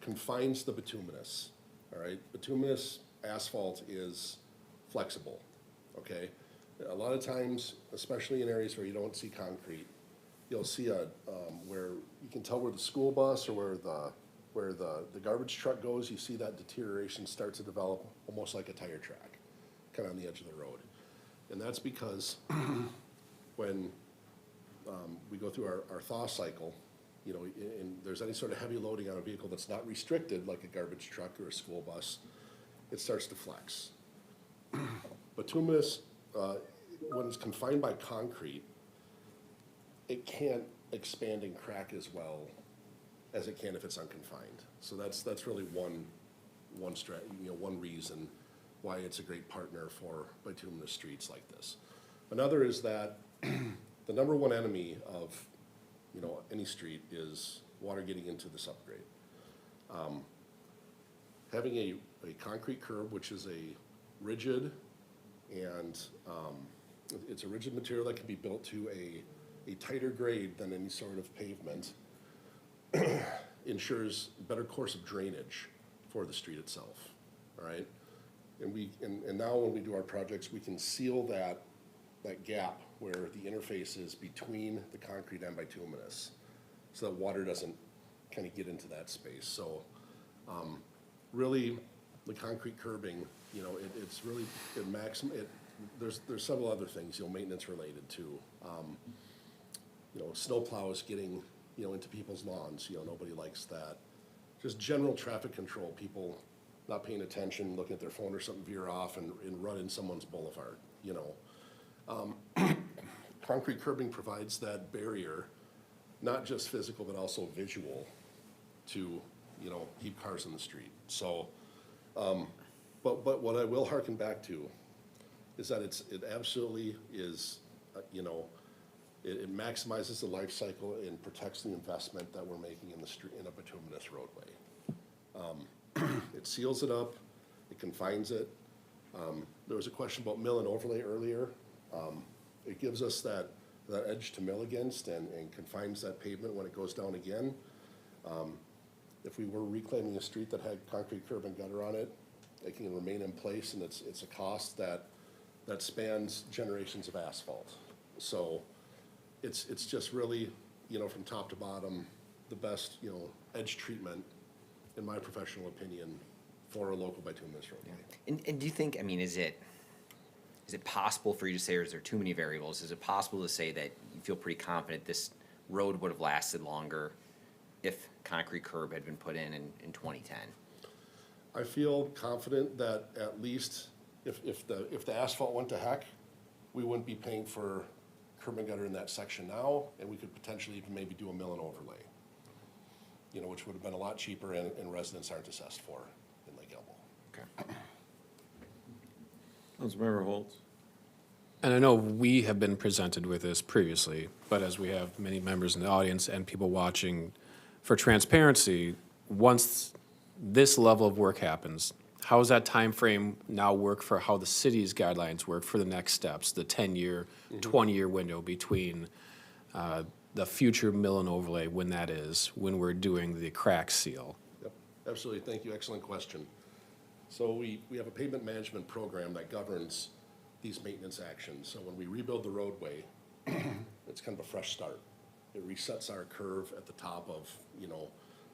confines the bituminous, all right? Bituminous asphalt is flexible, okay? A lot of times, especially in areas where you don't see concrete, you'll see where you can tell where the school bus or where the garbage truck goes, you see that deterioration start to develop almost like a tire track, kind of on the edge of the road. And that's because when we go through our thaw cycle, and there's any sort of heavy loading on a vehicle that's not restricted, like a garbage truck or a school bus, it starts to flex. Bituminous, when it's confined by concrete, it can't expand and crack as well as it can if it's unconfined. So that's really one reason why it's a great partner for bituminous streets like this. Another is that the number one enemy of any street is water getting into the subgrade. Having a concrete curb, which is a rigid and it's a rigid material that can be built to a tighter grade than any sort of pavement, ensures better course of drainage for the street itself, all right? And now when we do our projects, we can seal that gap where the interface is between the concrete and bituminous, so that water doesn't kind of get into that space. So, really, the concrete curbing, it's really, there's several other things, maintenance related too. Snow plows getting, into people's lawns, nobody likes that. Just general traffic control, people not paying attention, looking at their phone or something, veer off and run in someone's boulevard, Concrete curbing provides that barrier, not just physical, but also visual to, keep cars in the street. So, but what I will harken back to is that it absolutely is, it maximizes the life cycle and protects the investment that we're making in the street, in a bituminous roadway. It seals it up, it confines it. There was a question about mill and overlay earlier. It gives us that edge to mill against and confines that pavement when it goes down again. If we were reclaiming a street that had concrete curb and gutter on it, it can remain in place, and it's a cost that spans generations of asphalt. So it's just really, from top to bottom, the best, edge treatment, in my professional opinion, for a local bituminous roadway. And do you think, is it possible for you to say, or is there too many variables? Is it possible to say that you feel pretty confident this road would have lasted longer if concrete curb had been put in 2010? I feel confident that at least if the asphalt went to heck, we wouldn't be paying for curb and gutter in that section now, and we could potentially even maybe do a mill and overlay, which would have been a lot cheaper and residents aren't assessed for in Lake Elmo. Okay. Councilmember Holtz? And I know we have been presented with this previously, but as we have many members in the audience and people watching, for transparency, once this level of work happens, how does that time frame now work for how the city's guidelines work for the next steps, the 10-year, 20-year window between the future mill and overlay, when that is, when we're doing the crack seal? Yep, absolutely. Thank you. Excellent question. So we have a pavement management program that governs these maintenance actions. So when we rebuild the roadway, it's kind of a fresh start. It resets our curve at the top of,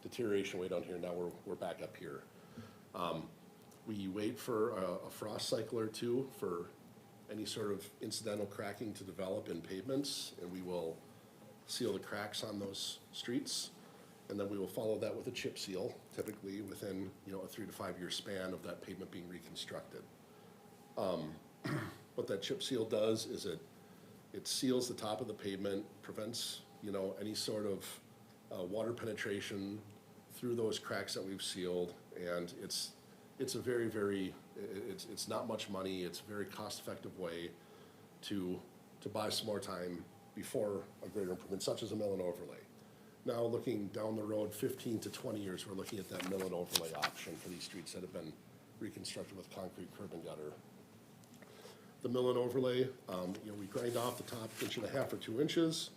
deterioration way down here. Now we're back up here. We wait for a frost cycle or two for any sort of incidental cracking to develop in pavements, and we will seal the cracks on those streets. And then we will follow that with a chip seal, typically within, a 3 to 5 year span of that pavement being reconstructed. What that chip seal does is it seals the top of the pavement, prevents, any sort of water penetration through those cracks that we've sealed, and it's a very, very, it's not much money. It's a very cost-effective way to buy some more time before a greater improvement, such as a mill and overlay. Now, looking down the road 15 to 20 years, we're looking at that mill and overlay option for these streets that have been reconstructed with concrete curb and gutter. The mill and overlay, we grind off the top 1.5 or 2 inches.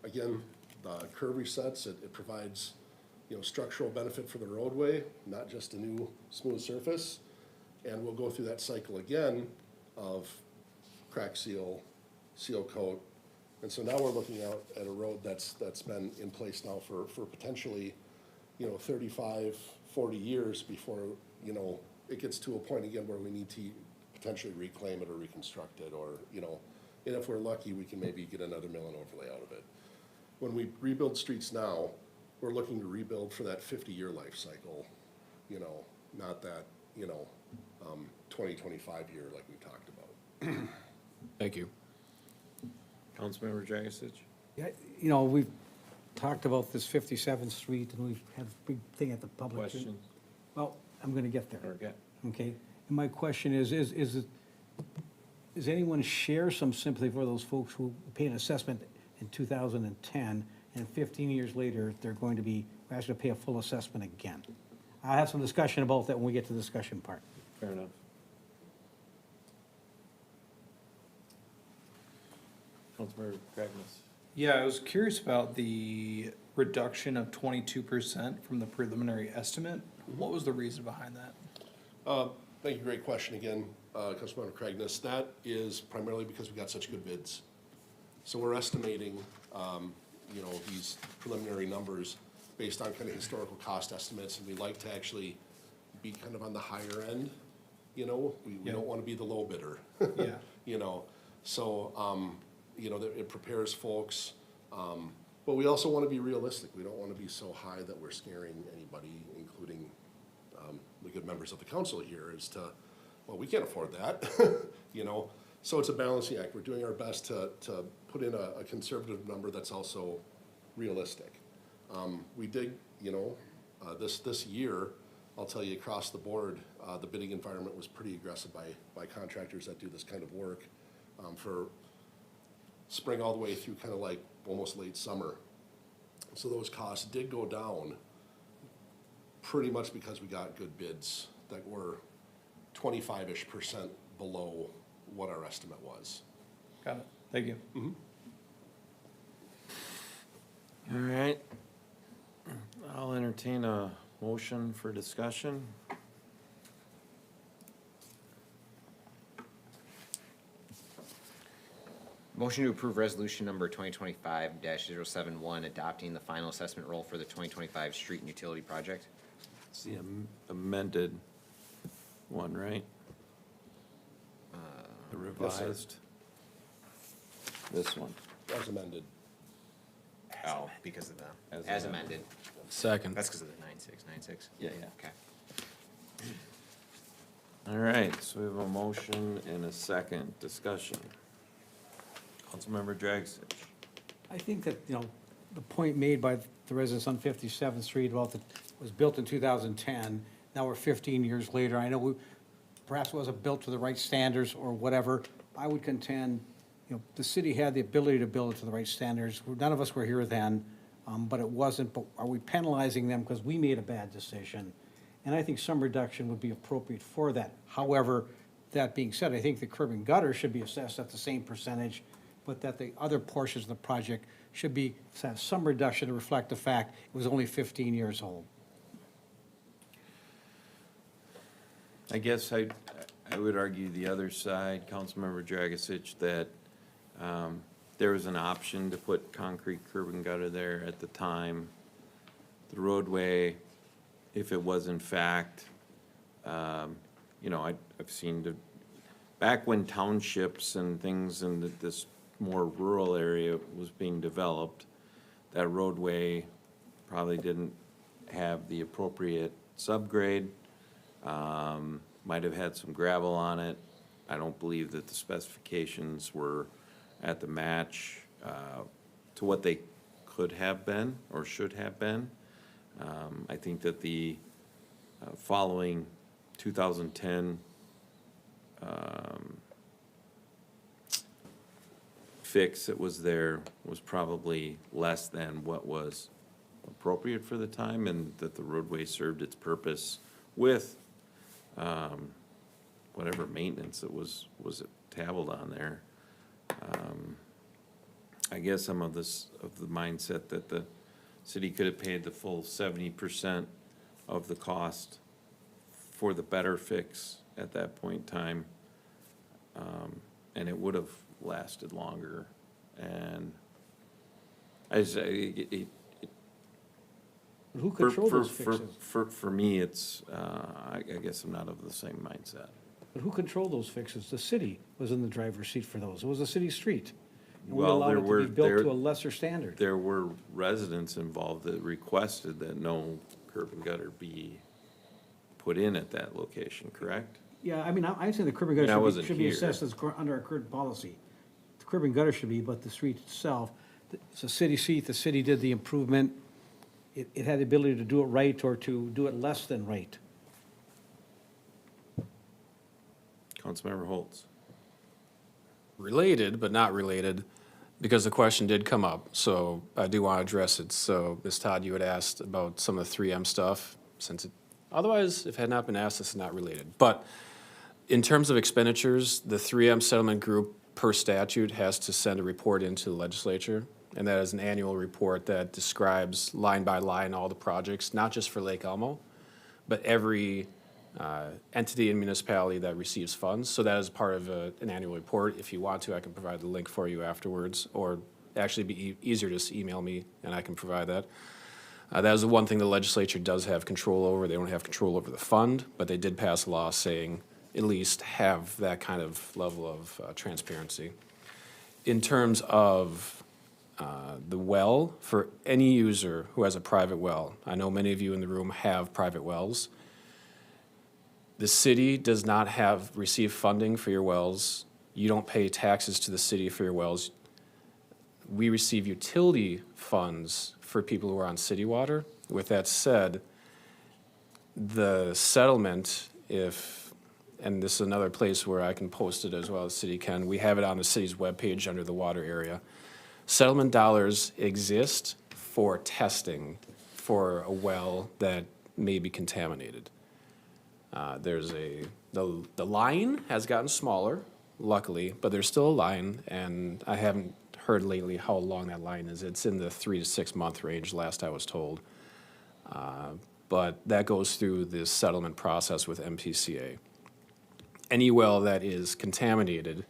Again, the curve resets. It provides, structural benefit for the roadway, not just a new smooth surface. And we'll go through that cycle again of crack seal, seal coat. And so now we're looking out at a road that's been in place now for potentially, 35, 40 years before, it gets to a point again where we need to potentially reclaim it or reconstruct it, or, and if we're lucky, we can maybe get another mill and overlay out of it. When we rebuild streets now, we're looking to rebuild for that 50-year life cycle, not that, 20, 25 year like we talked about. Thank you. Councilmember Dragisich? Yeah, we've talked about this 57th Street, and we've had a big thing at the public. Questions? Well, I'm gonna get there. Okay. Okay, and my question is anyone share some sympathy for those folks who paid an assessment in 2010, and 15 years later, they're going to be asked to pay a full assessment again? I'll have some discussion about that when we get to the discussion part. Fair enough. Councilmember Cragness? Yeah, I was curious about the reduction of 22% from the preliminary estimate. What was the reason behind that? Thank you, great question again, Councilmember Cragness. That is primarily because we got such good bids. So we're estimating, these preliminary numbers based on kind of historical cost estimates, and we like to actually be kind of on the higher end, We don't want to be the low bidder. Yeah. So, that it prepares folks, but we also want to be realistic. We don't want to be so high that we're scaring anybody, including the good members of the council here, as to, well, we can't afford that, So it's a balancing act. We're doing our best to put in a conservative number that's also realistic. We did, this year, I'll tell you, across the board, the bidding environment was pretty aggressive by contractors that do this kind of work for spring all the way through kind of like almost late summer. So those costs did go down pretty much because we got good bids that were 25-ish% below what our estimate was. Got it. Thank you. All right. I'll entertain a motion for discussion. Motion to approve resolution number 2025-071, adopting the final assessment roll for the 2025 street and utility project. It's the amended one, right? The Yes, sir. revised. This one. As amended. Oh, because of the, As as amended. amended. Second. That's because of the 9696. Yeah, yeah. Okay. All right, so we have a motion and a second discussion. Councilmember Dragisich. I think that, the point made by the residents on 57th Street about the, was built in 2010, now we're 15 years later. I know perhaps it wasn't built to the right standards or whatever. I would contend, the city had the ability to build it to the right standards. None of us were here then, but it wasn't. But are we penalizing them because we made a bad decision? And I think some reduction would be appropriate for that. However, that being said, I think the curb and gutter should be assessed at the same percentage, but that the other portions of the project should be some reduction to reflect the fact it was only 15 years old. I guess I would argue the other side, Councilmember Dragisich, that there was an option to put concrete curb and gutter there at the time. The roadway, if it was in fact, I've seen back when townships and things in this more rural area was being developed, that roadway probably didn't have the appropriate subgrade. Might have had some gravel on it. I don't believe that the specifications were at the match to what they could have been or should have been. I think that the following 2010 fix that was there was probably less than what was appropriate for the time, and that the roadway served its purpose with whatever maintenance it was tabled on there. I guess I'm of the mindset that the city could have paid the full 70% of the cost for the better fix at that point in time, and it would have lasted longer. And I say, But who controlled those fixes? for me, it's, I guess I'm not of the same mindset. But who controlled those fixes? The city was in the driver's seat for those. It was a city street. And we Well, allowed there it to were- be built there- to a lesser standard. There were residents involved that requested that no curb and gutter be put in at that location, correct? Yeah, I'd say the curb and I gutter wasn't should be here. assessed as under our current policy. The curb and gutter should be, but the street itself, it's a city seat, the city did the improvement. It had the ability to do it right or to do it less than right. Councilmember Holtz. Related, but not related, because the question did come up, so I do want to address it. So, Ms. Todd, you had asked about some of the 3M stuff, otherwise, if it had not been asked, it's not related. But in terms of expenditures, the 3M settlement group, per statute, has to send a report into the legislature, and that is an annual report that describes line by line all the projects, not just for Lake Elmo, but every entity and municipality that receives funds. So that is part of an annual report. If you want to, I can provide the link for you afterwards, or actually be easier to just email me and I can provide that. That is the one thing the legislature does have control over. They don't have control over the fund, but they did pass a law saying at least have that kind of level of transparency. In terms of the well, for any user who has a private well, I know many of you in the room have private wells. The city does not receive funding for your wells. You don't pay taxes to the city for your wells. We receive utility funds for people who are on city water. With that said, the settlement, and this is another place where I can post it as well as city can, we have it on the city's webpage under the water area. Settlement dollars exist for testing for a well that may be contaminated. The line has gotten smaller, luckily, but there's still a line, and I haven't heard lately how long that line is. It's in the 3 to 6 month range, last I was told. But that goes through this settlement process with MPCA. Any well that is contaminated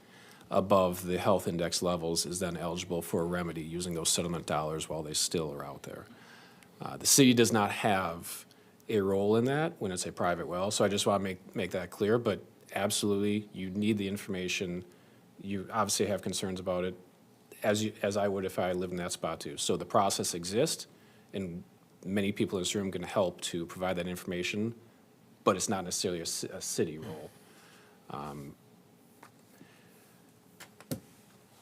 above the health index levels is then eligible for a remedy using those settlement dollars while they still are out there. The city does not have a role in that when it's a private well, so I just want to make that clear, but absolutely, you need the information. You obviously have concerns about it, as I would if I lived in that spot too. So the process exists, and many people in this room can help to provide that information, but it's not necessarily a city role.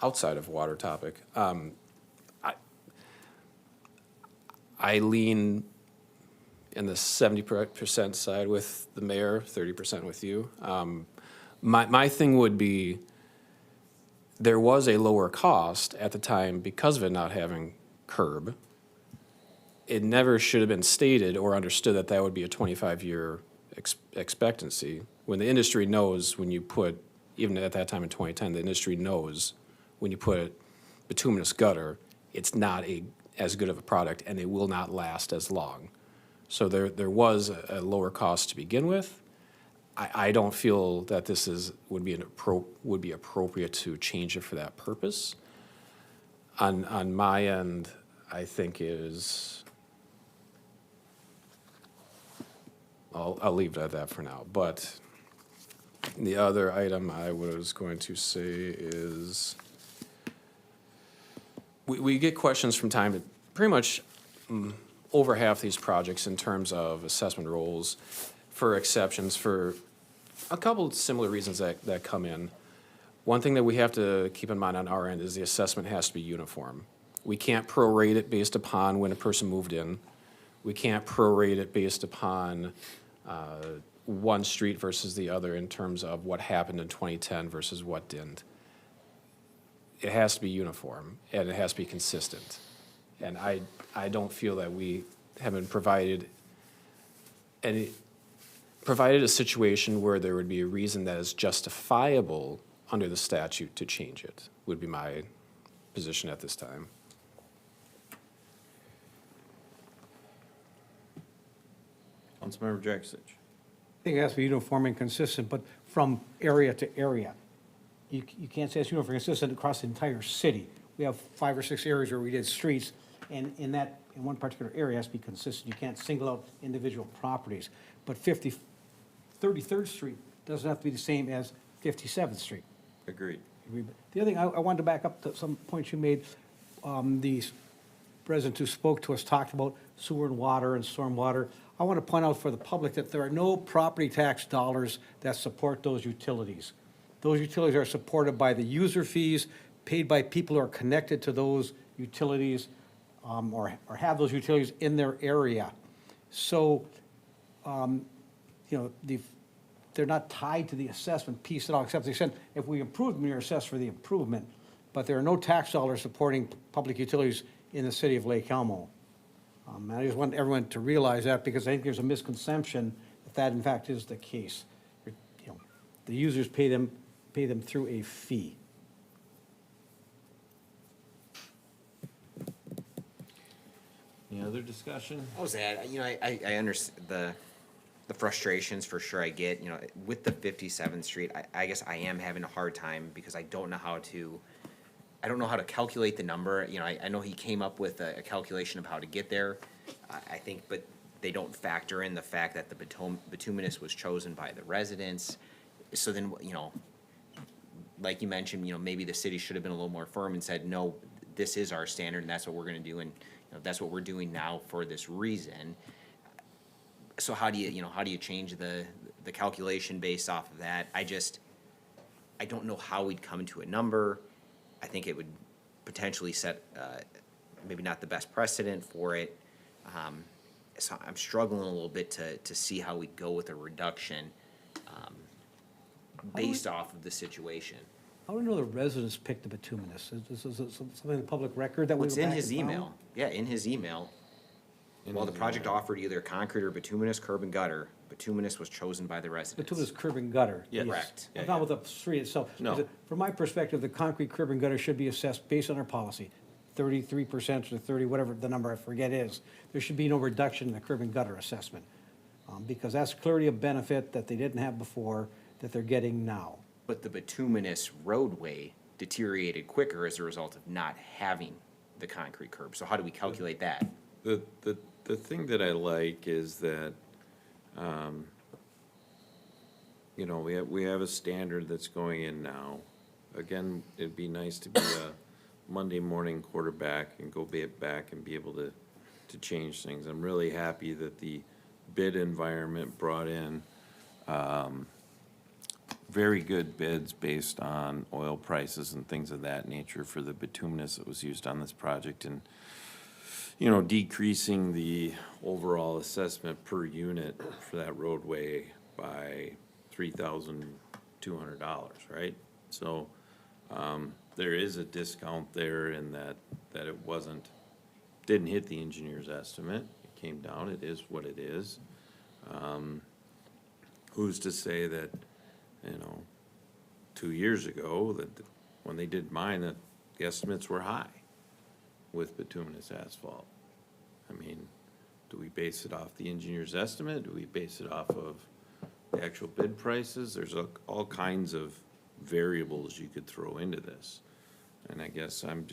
Outside of water topic, I lean in the 70% side with the mayor, 30% with you. My thing would be, there was a lower cost at the time because of it not having curb. It never should have been stated or understood that that would be a 25-year expectancy. When the industry knows, when you put, even at that time in 2010, the industry knows when you put bituminous gutter, it's not as good of a product and it will not last as long. So there was a lower cost to begin with. I don't feel that this would be appropriate to change it for that purpose. On my end, I think I'll leave it at that for now. But the other item I was going to say is, we get questions from time to pretty much over half these projects in terms of assessment roles for exceptions for a couple of similar reasons that come in. One thing that we have to keep in mind on our end is the assessment has to be uniform. We can't prorate it based upon when a person moved in. We can't prorate it based upon one street versus the other in terms of what happened in 2010 versus what didn't. It has to be uniform and it has to be consistent. And I don't feel that we haven't provided a situation where there would be a reason that is justifiable under the statute to change it, would be my position at this time. Councilmember Jacksich. I think it has to be uniform and consistent, but from area to area. You can't say it's uniform and consistent across the entire city. We have 5 or 6 areas where we did streets, and in one particular area, it has to be consistent. You can't single out individual properties. But 33rd Street doesn't have to be the same as 57th Street. Agreed. The other thing, I wanted to back up to some points you made. The resident who spoke to us talked about sewer and water and storm water. I want to point out for the public that there are no property tax dollars that support those utilities. Those utilities are supported by the user fees paid by people who are connected to those utilities or have those utilities in their area. So, they're not tied to the assessment piece at all, except to the extent if we improve them, you're assessed for the improvement. But there are no tax dollars supporting public utilities in the city of Lake Elmo. I just want everyone to realize that because I think there's a misconception that in fact is the case. The users pay them through a fee. Any other discussion? What was that? I understand the the frustrations for sure I get, you know, with the 57th Street, I guess I am having a hard time because I don't know how to calculate the number. You know, I know he came up with a calculation of how to get there. I think, but they don't factor in the fact that the bituminous was chosen by the residents. So then, you know, like you mentioned, you know, maybe the city should have been a little more firm and said, no, this is our standard and that's what we're gonna do, and, you know, that's what we're doing now for this reason. So how do you change the calculation based off of that? I don't know how we'd come to a number. I think it would potentially set, maybe not the best precedent for it. So I'm struggling a little bit to see how we'd go with a reduction, based off of the situation. How do we know the residents picked the bituminous? Is this something in the public record that we What's go in back his and found? email? Yeah, in his email. In Well, the his project email. offered either concrete or bituminous curb and gutter. Bituminous was chosen by the residents. Bituminous curb and gutter. Yes. Correct. Yeah, Not with the street itself. No. Because from my perspective, the concrete curb and gutter should be assessed based on our policy. 33% or 30, whatever the number I forget is. There should be no reduction in the curb and gutter assessment. Because that's clearly a benefit that they didn't have before, that they're getting now. But the bituminous roadway deteriorated quicker as a result of not having the concrete curb. So how do we calculate that? The thing that I like is that, you know, we have a standard that's going in now. Again, it'd be nice to be a Monday morning quarterback and go back and be able to change things. I'm really happy that the bid environment brought in, very good bids based on oil prices and things of that nature for the bituminous that was used on this project, and, you know, decreasing the overall assessment per unit for that roadway by $3,200, right? So, there is a discount there in that it didn't hit the engineer's estimate. It came down, it is what it is. Who's to say that, you know, 2 years ago, that when they did mine, that the estimates were high with bituminous asphalt? I mean, do we base it off the engineer's estimate? Do we base it off of the actual bid prices? There's all kinds of variables you could throw into this. And I guess I'm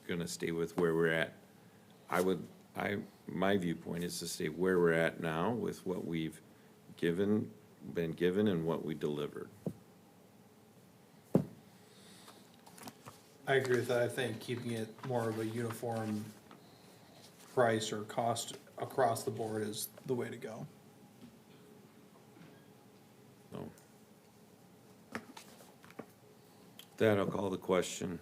gonna stay with where we're at. My viewpoint is to stay where we're at now with what we've been given and what we delivered. I agree with that. I think keeping it more of a uniform price or cost across the board is the way to go. So. That, I'll call the question.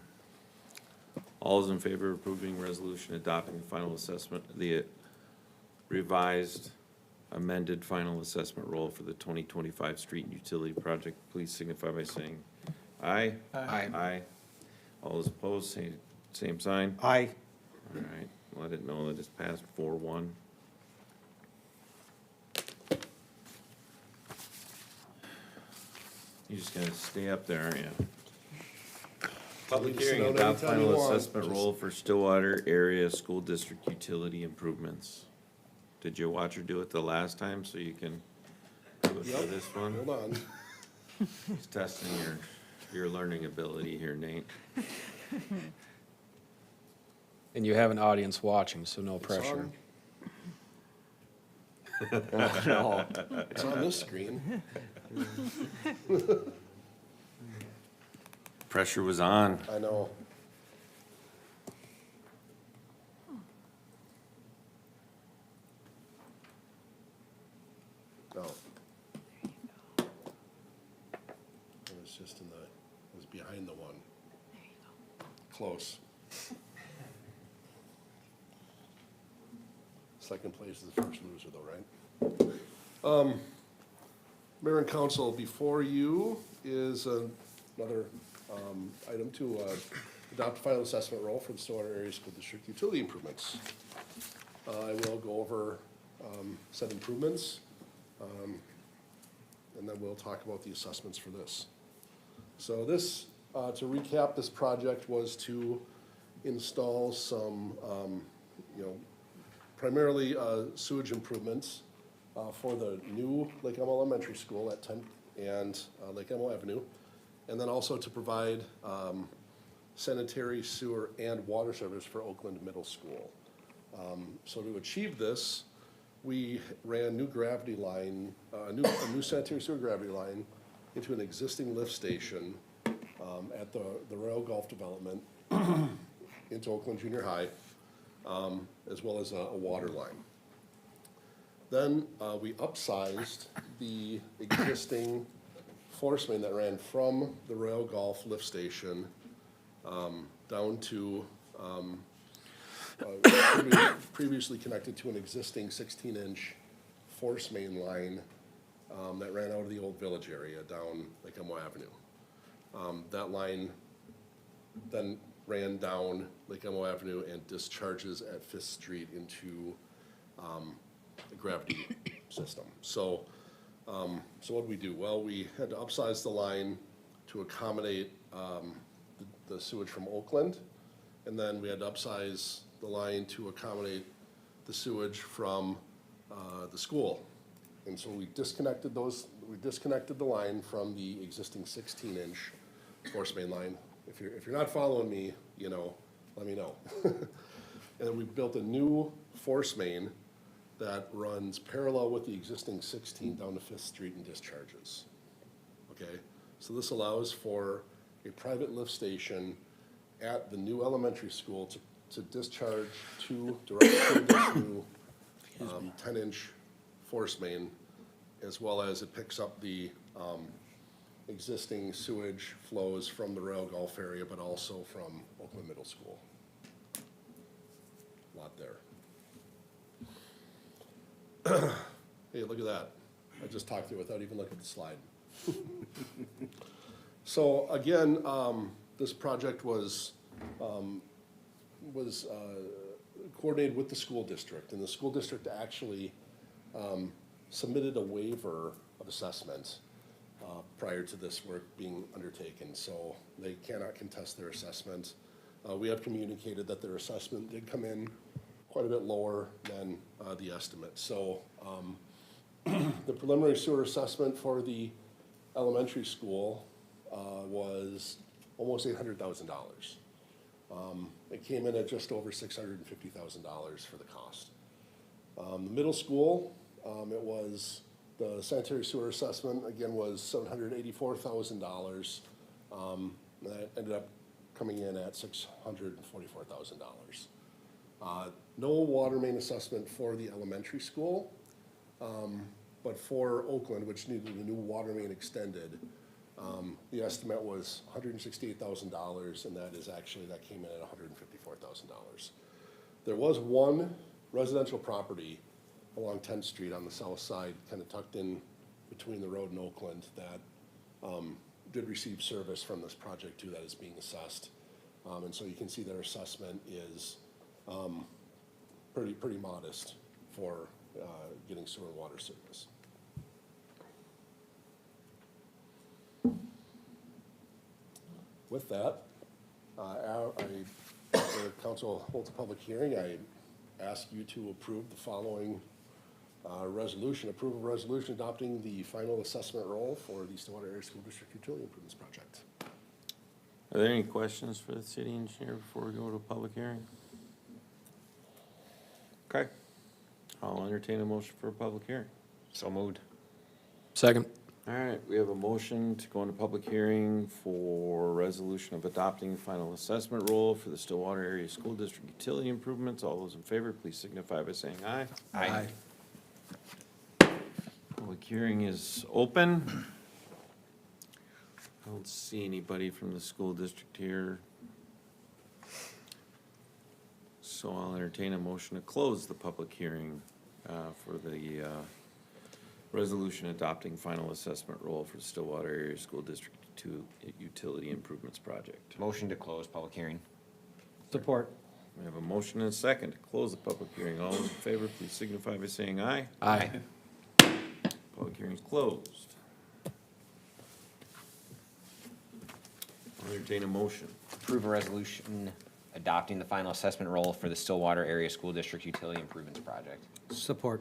All is in favor of approving resolution adopting the final assessment, the revised amended final assessment roll for the 2025 street and utility project, please signify by saying aye. Aye. Aye. All those opposed, say same sign. Aye. All right, let it know that it's passed 4-1. You're just gonna stay up there, aren't you? Public You can sit hearing, down adopt anytime you final want. assessment roll for Stillwater area school district utility improvements. Did you watch her do it the last time, so you can do it for Yep. this one? Hold on. He's testing your learning ability here, Nate. And you have an audience watching, so no It's pressure. No. It's on this screen. Pressure was on. I know. No. It was just it was behind the one. There you go. Close. Second place is the first loser though, right? Mayor and council, before you is another item to adopt final assessment roll for the Stillwater Area School District utility improvements. I will go over said improvements, and then we'll talk about the assessments for this. So this, to recap, this project was to install some, primarily sewage improvements for the new Lake Elmo Elementary School at 10th and Lake Elmo Avenue, and then also to provide sanitary, sewer, and water service for Oakland Middle School. So to achieve this, we ran new gravity line, a new sanitary sewer gravity line into an existing lift station at the Royal Golf Development into Oakland Junior High, as well as a water line. Then we upsized the existing force main that ran from the Royal Golf lift station down to previously connected to an existing 16-inch force main line that ran out of the old village area down Lake Elmo Avenue. That line then ran down Lake Elmo Avenue and discharges at Fifth Street into the gravity system. So what did we do? Well, we had to upsize the line to accommodate the sewage from Oakland, and then we had to upsize the line to accommodate the sewage from the school. And so we disconnected the line from the existing 16-inch force main line. If you're not following me, let me know. And then we built a new force main that runs parallel with the existing 16 down to Fifth Street and discharges. Okay, so this allows for a private lift station at the new elementary school to discharge directly to this new 10-inch force main, as well as it picks up the existing sewage flows from the Royal Golf area, but also from Oakland Middle School. A lot there. Hey, look at that. I just talked through it without even looking at the slide. So again, this project was coordinated with the school district, and the school district actually submitted a waiver of assessment prior to this work being undertaken, so they cannot contest their assessment. We have communicated that their assessment did come in quite a bit lower than the estimate. So the preliminary sewer assessment for the elementary school was almost $800,000. It came in at just over $650,000 for the cost. The middle school, the sanitary sewer assessment, again, was $784,000. That ended up coming in at $644,000. No water main assessment for the elementary school, but for Oakland, which needed a new water main extended, the estimate was $168,000, and that came in at $154,000. There was one residential property along 10th Street on the south side, kind of tucked in between the road and Oakland, that did receive service from this project too, that is being assessed. And so you can see their assessment is pretty modest for getting sewer and water service. With that, the council holds a public hearing. I ask you to approve the following resolution. Approve a resolution adopting the final assessment roll for the Stillwater Area School District Utility Improvements Project. Are there any questions for the city engineer before we go to a public hearing? Okay, I'll entertain a motion for a public hearing. So moved. Second. All right, we have a motion to go into public hearing for resolution of adopting the final assessment roll for the Stillwater Area School District Utility Improvements. All those in favor, please signify by saying aye. Aye. Public hearing is open. I don't see anybody from the school district here. So I'll entertain a motion to close the public hearing for the resolution adopting final assessment roll for the Stillwater Area School District 2 Utility Improvements Project. Motion to close public hearing. Support. We have a motion and a second to close the public hearing. All those in favor, please signify by saying aye. Aye. Public hearing is closed. I'll entertain a motion. Approve a resolution adopting the final assessment roll for the Stillwater Area School District Utility Improvements Project. Support.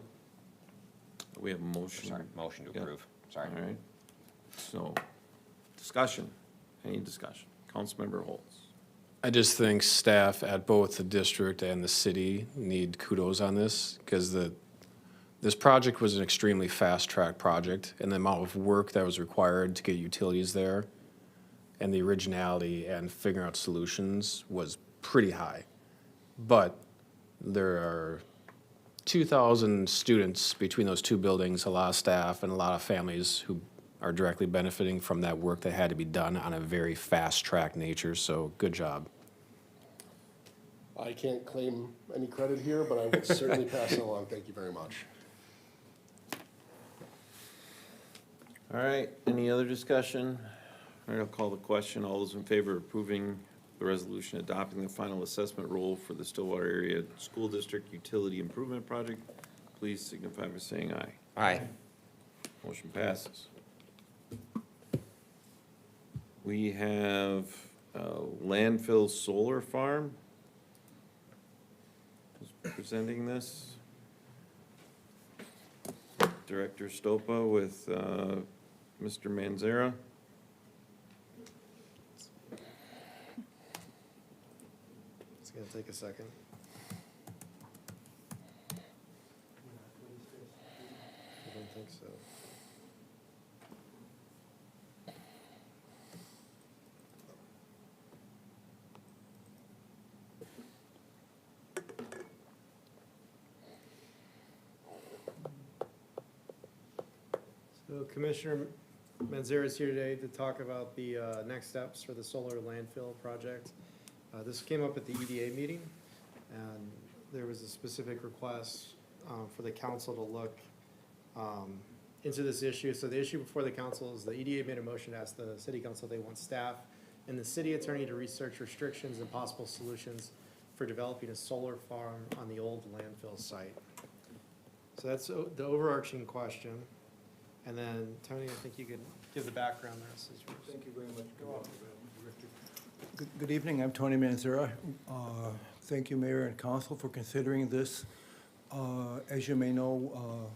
We have a motion. Sorry, motion to Yeah. approve, sorry. All right. So, discussion, any discussion? Councilmember Holtz. I just think staff at both the district and the city need kudos on this, because this project was an extremely fast-track project, and the amount of work that was required to get utilities there and the originality and figuring out solutions was pretty high. But there are 2,000 students between those two buildings, a lot of staff, and a lot of families who are directly benefiting from that work that had to be done on a very fast-track nature, so good job. I can't claim any credit here, but I would certainly pass it along. Thank you very much. All right, any other discussion? All right, I'll call the question. All those in favor of approving the resolution adopting the final assessment rule for the Stillwater Area School District Utility Improvement Project, please signify by saying aye. Aye. Motion passes. We have Landfill Solar Farm. Who's presenting this? Director Stopa with Mr. Manzara. It's gonna take a second. I don't think so. So Commissioner Manzara is here today to talk about the next steps for the solar landfill project. This came up at the EDA meeting, and there was a specific request for the council to look into this issue. So the issue before the council is the EDA made a motion to ask the city council if they want staff and the city attorney to research restrictions and possible solutions for developing a solar farm on the old landfill site. So that's the overarching question. And then, Tony, I think you could give the background there. Thank you very much. Good evening, I'm Tony Manzara. Thank you, Mayor and Council, for considering this. As you may know,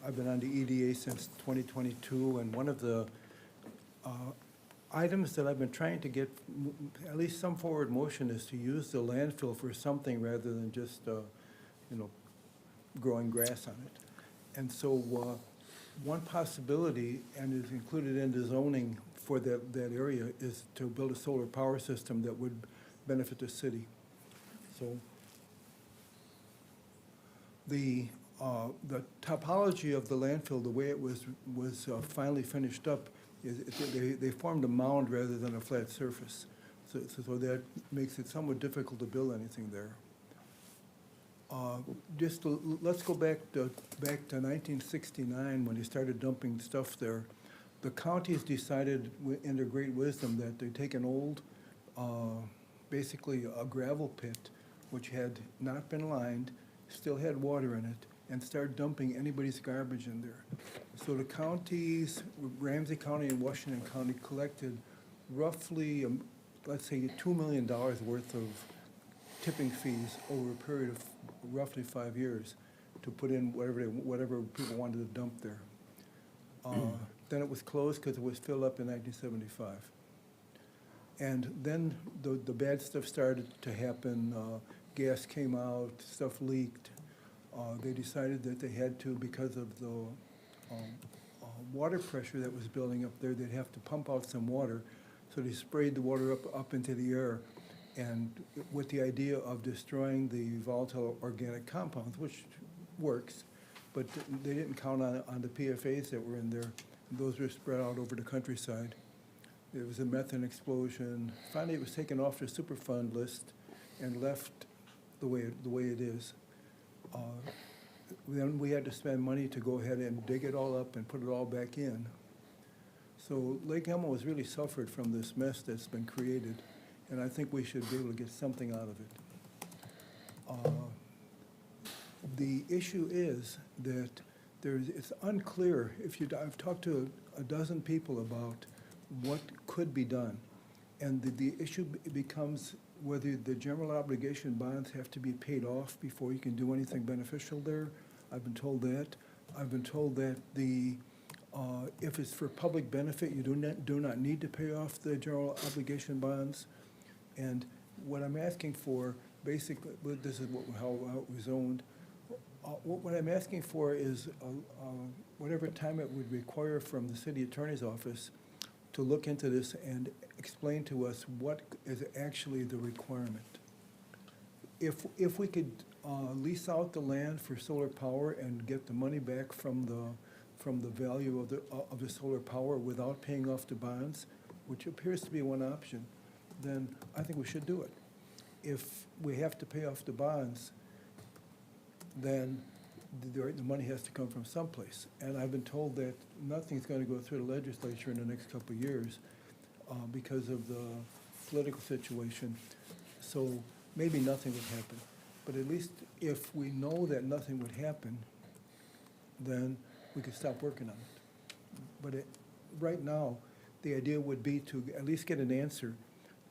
I've been on the EDA since 2022, and one of the items that I've been trying to get at least some forward motion is to use the landfill for something rather than just, growing grass on it. And so one possibility, and is included in the zoning for that area, is to build a solar power system that would benefit the city. So the topology of the landfill, the way it was finally finished up, is they formed a mound rather than a flat surface. So that makes it somewhat difficult to build anything there. Let's go back to 1969 when they started dumping stuff there. The counties decided in their great wisdom that they'd take an old, basically a gravel pit, which had not been lined, still had water in it, and start dumping anybody's garbage in there. So the counties, Ramsey County and Washington County, collected roughly, let's say, $2 million worth of tipping fees over a period of roughly 5 years to put in whatever people wanted to dump there. Then it was closed because it was filled up in 1975. And then the bad stuff started to happen. Gas came out, stuff leaked. They decided that they had to, because of the water pressure that was building up there, they'd have to pump out some water. So they sprayed the water up into the air, and with the idea of destroying the volatile organic compounds, which works, but they didn't count on the PFAs that were in there. Those were spread out over the countryside. There was a methane explosion. Finally, it was taken off the Superfund list and left the way it is. Then we had to spend money to go ahead and dig it all up and put it all back in. So Lake Elmo has really suffered from this mess that's been created, and I think we should be able to get something out of it. The issue is that it's unclear. I've talked to a dozen people about what could be done, and the issue becomes whether the general obligation bonds have to be paid off before you can do anything beneficial there. I've been told that. I've been told that if it's for public benefit, you do not need to pay off the general obligation bonds. And what I'm asking for, basically, this is how it was owned. What I'm asking for is whatever time it would require from the city attorney's office to look into this and explain to us what is actually the requirement. If we could lease out the land for solar power and get the money back from the value of the solar power without paying off the bonds, which appears to be one option, then I think we should do it. If we have to pay off the bonds, then the money has to come from someplace. And I've been told that nothing's going to go through the legislature in the next couple of years because of the political situation. So maybe nothing would happen. But at least if we know that nothing would happen, then we could stop working on it. But right now, the idea would be to at least get an answer.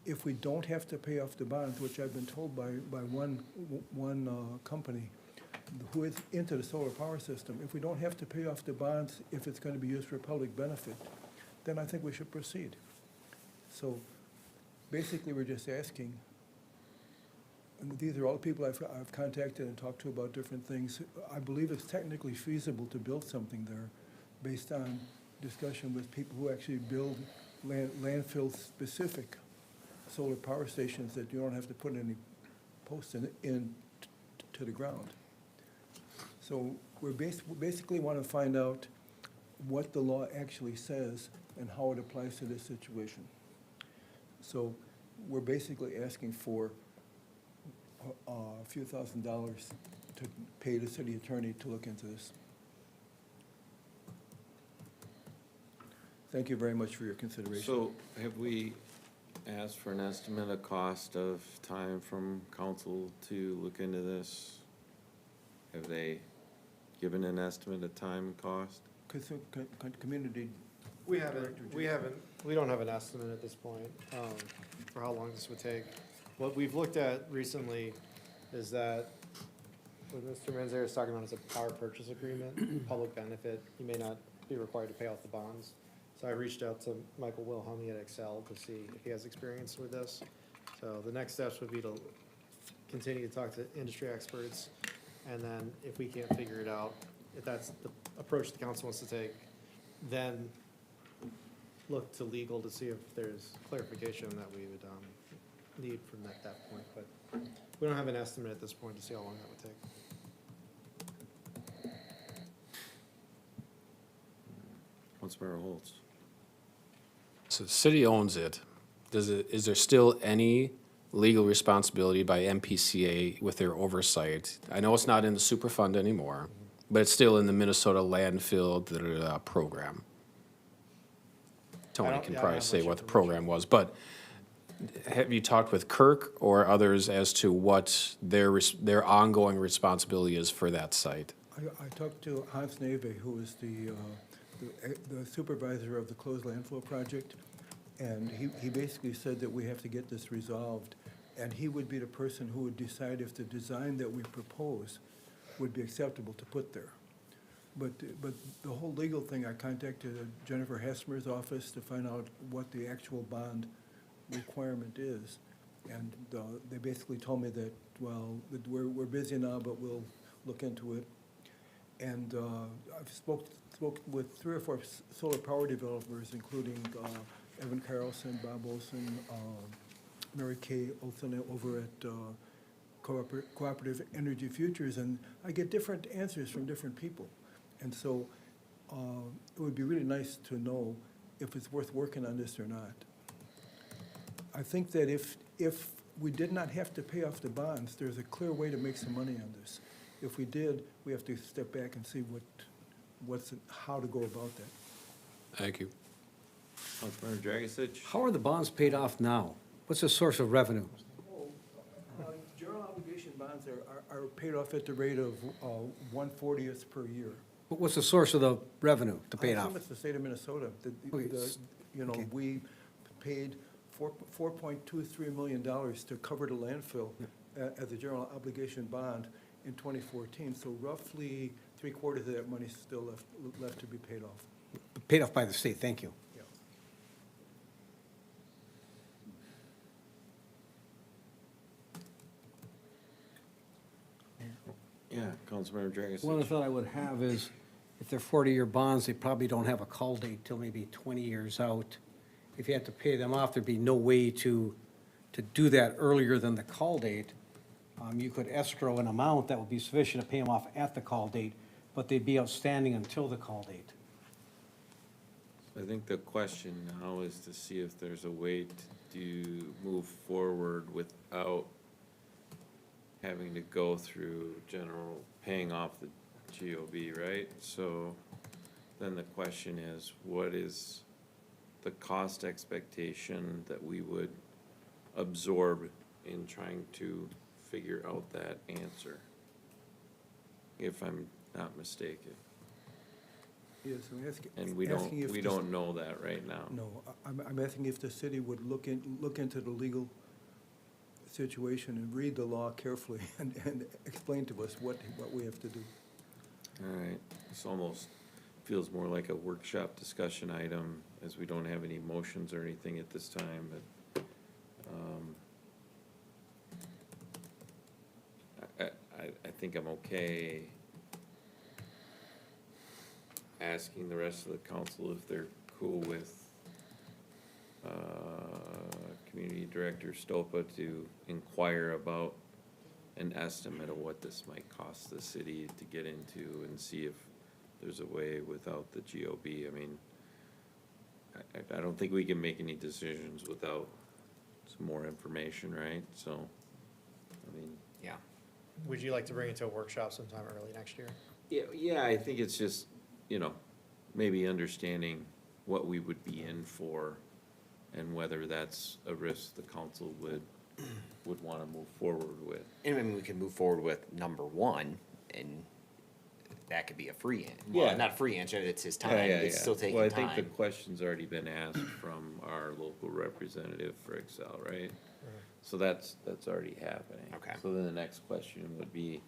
If we don't have to pay off the bonds, which I've been told by one company who is into the solar power system, if we don't have to pay off the bonds, if it's going to be used for public benefit, then I think we should proceed. So basically, we're just asking, and these are all the people I've contacted and talked to about different things. I believe it's technically feasible to build something there based on discussion with people who actually build landfill-specific solar power stations that you don't have to put any posts in to the ground. So we're basically want to find out what the law actually says and how it applies to this situation. So we're basically asking for a few $1,000s to pay the city attorney to look into this. Thank you very much for your consideration. So have we asked for an estimate of cost of time from council to look into this? Have they given an estimate of time and cost? Community. We don't have an estimate at this point, for how long this would take. What we've looked at recently is that what Mr. Manzara is talking about is a power purchase agreement, public benefit. You may not be required to pay off the bonds. So I reached out to Michael Wilhelmi at Excel to see if he has experience with this. So the next steps would be to continue to talk to industry experts. And then if we can't figure it out, if that's the approach the council wants to take, then look to legal to see if there's clarification that we would need from that point. But we don't have an estimate at this point to see how long that would take. Councilmember Holtz. So the city owns it. Is there still any legal responsibility by MPCA with their oversight? I know it's not in the Superfund anymore, but it's still in the Minnesota Landfill program. Tony can probably say what the program was, but have you talked with Kirk or others as to what their ongoing responsibility is for that site? I talked to Hans Neve, who is the supervisor of the closed landfill project, and he basically said that we have to get this resolved, and he would be the person who would decide if the design that we propose would be acceptable to put there. But the whole legal thing, I contacted Jennifer Hessmer's office to find out what the actual bond requirement is, and they basically told me that, well, that we're busy now, but we'll look into it. And I've spoke with 3 or 4 solar power developers, including Evan Carlson, Bob Olson, Mary Kay Olson over at Cooperative Energy Futures, and I get different answers from different people. And so it would be really nice to know if it's worth working on this or not. I think that if we did not have to pay off the bonds, there's a clear way to make some money on this. If we did, we have to step back and see how to go about that. Thank you. Councilmember Dragisich. How are the bonds paid off now? What's the source of revenue? General obligation bonds are paid off at the rate of 1/40th per year. What's the source of the revenue to pay it I off? assume it's the state of Minnesota. Okay. We paid $4.23 million to cover the landfill as a general obligation bond in 2014. So roughly 3/4 of that money's still left to be paid off. Paid off by the state, thank you. Yeah. Yeah, Councilmember Dragic. One thought I would have is, if they're 40-year bonds, they probably don't have a call date till maybe 20 years out. If you had to pay them off, there'd be no way to do that earlier than the call date. You could escrow an amount that would be sufficient to pay them off at the call date, but they'd be outstanding until the call date. I think the question now is to see if there's a way to move forward without having to go through paying off the GOB, right? So then the question is, what is the cost expectation that we would absorb in trying to figure out that answer? If I'm not mistaken. Yes, I'm asking. And we don't know that right now. No, I'm asking if the city would look into the legal situation and read the law carefully and explain to us what we have to do. All right, this almost feels more like a workshop discussion item, as we don't have any motions or anything at this time, but, I think I'm okay asking the rest of the council if they're cool with, Community Director Stopa to inquire about an estimate of what this might cost the city to get into and see if there's a way without the GOB. I mean, I don't think we can make any decisions without some more information, right? So, I mean. Yeah. Would you like to bring it to a workshop sometime early next year? Yeah, I think it's just, maybe understanding what we would be in for and whether that's a risk the council would wanna move forward with. And I mean, we could move forward with number one, and that could be a free answer. Yeah. Well, not a free answer, it's his time, Yeah, it's still taking Well, I time. think the question's already been asked from our local representative for Excel, right? So that's already happening. Okay. So then the next question would be,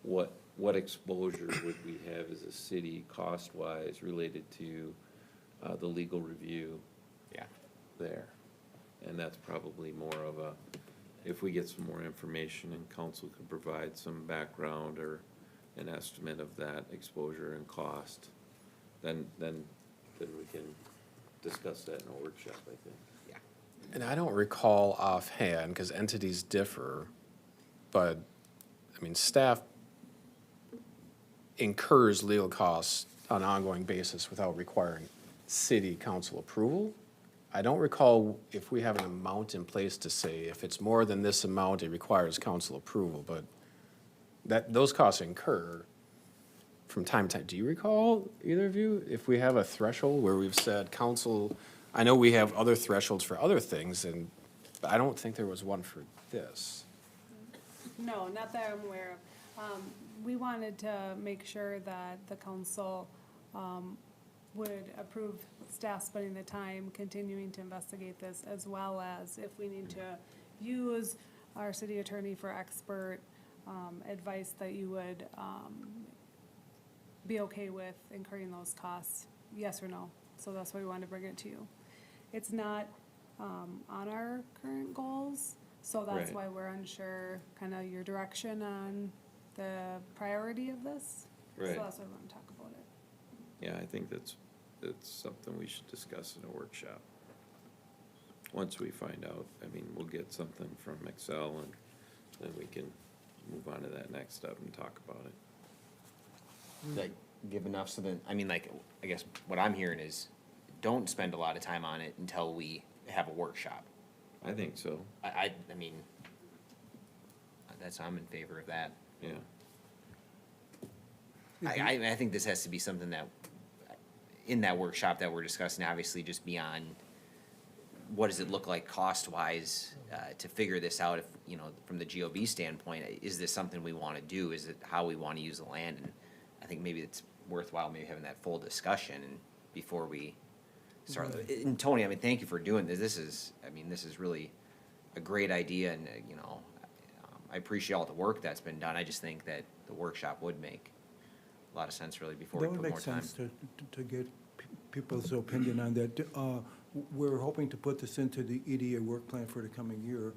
what exposure would we have as a city cost-wise related to, the legal review Yeah. there? And that's probably more of a, if we get some more information and council could provide some background or an estimate of that exposure and cost, then we can discuss that in a workshop, I think. Yeah. And I don't recall offhand, because entities differ, but, I mean, staff incurs legal costs on an ongoing basis without requiring city council approval. I don't recall if we have an amount in place to say if it's more than this amount, it requires council approval, but those costs incur from time to time. Do you recall, either of you, if we have a threshold where we've said council, I know we have other thresholds for other things, but I don't think there was one for this. No, not that I'm aware of. We wanted to make sure that the council would approve staff spending the time continuing to investigate this, as well as if we need to use our city attorney for expert advice, that you would be okay with incurring those costs, yes or no. So that's why we wanted to bring it to you. It's not on our current goals, so that's Right. why we're unsure kind of your direction on the priority of this. Right. So that's why we want to talk about it. Yeah, I think that's something we should discuss in a workshop. Once we find out, I mean, we'll get something from Excel and then we can move on to that next step and talk about it. Like, give enough so that, I mean, like, I guess what I'm hearing is, don't spend a lot of time on it until we have a workshop. I think so, I mean, I'm in favor of that. yeah. I think this has to be something that, in that workshop that we're discussing, obviously just beyond, what does it look like cost-wise, to figure this out, if, from the GOB standpoint, is this something we wanna do, is it how we wanna use the land? And I think maybe it's worthwhile maybe having that full discussion and before we start. And Tony, I mean, thank you for doing this, this is really a great idea, and, I appreciate all the work that's been done, I just think that the workshop would make a lot of sense really before we That put would more make time. sense to get people's opinion on that. We're hoping to put this into the EDA work plan for the coming year.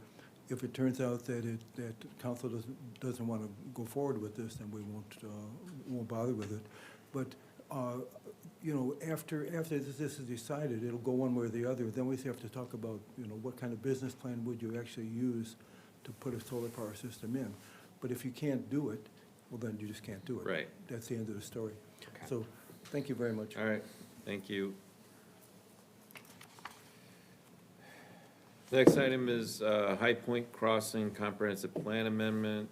If it turns out that council doesn't want to go forward with this, then we won't bother with it. But, you know, after this is decided, it'll go one way or the other. Then we have to talk about, you know, what kind of business plan would you actually use to put a solar power system in. But if you can't do it, well, then you just can't do it. Right. That's the end of the story. Okay. So, thank you very much. All right, thank you. Next item is Highpointe Crossing Comprehensive Plan Amendment.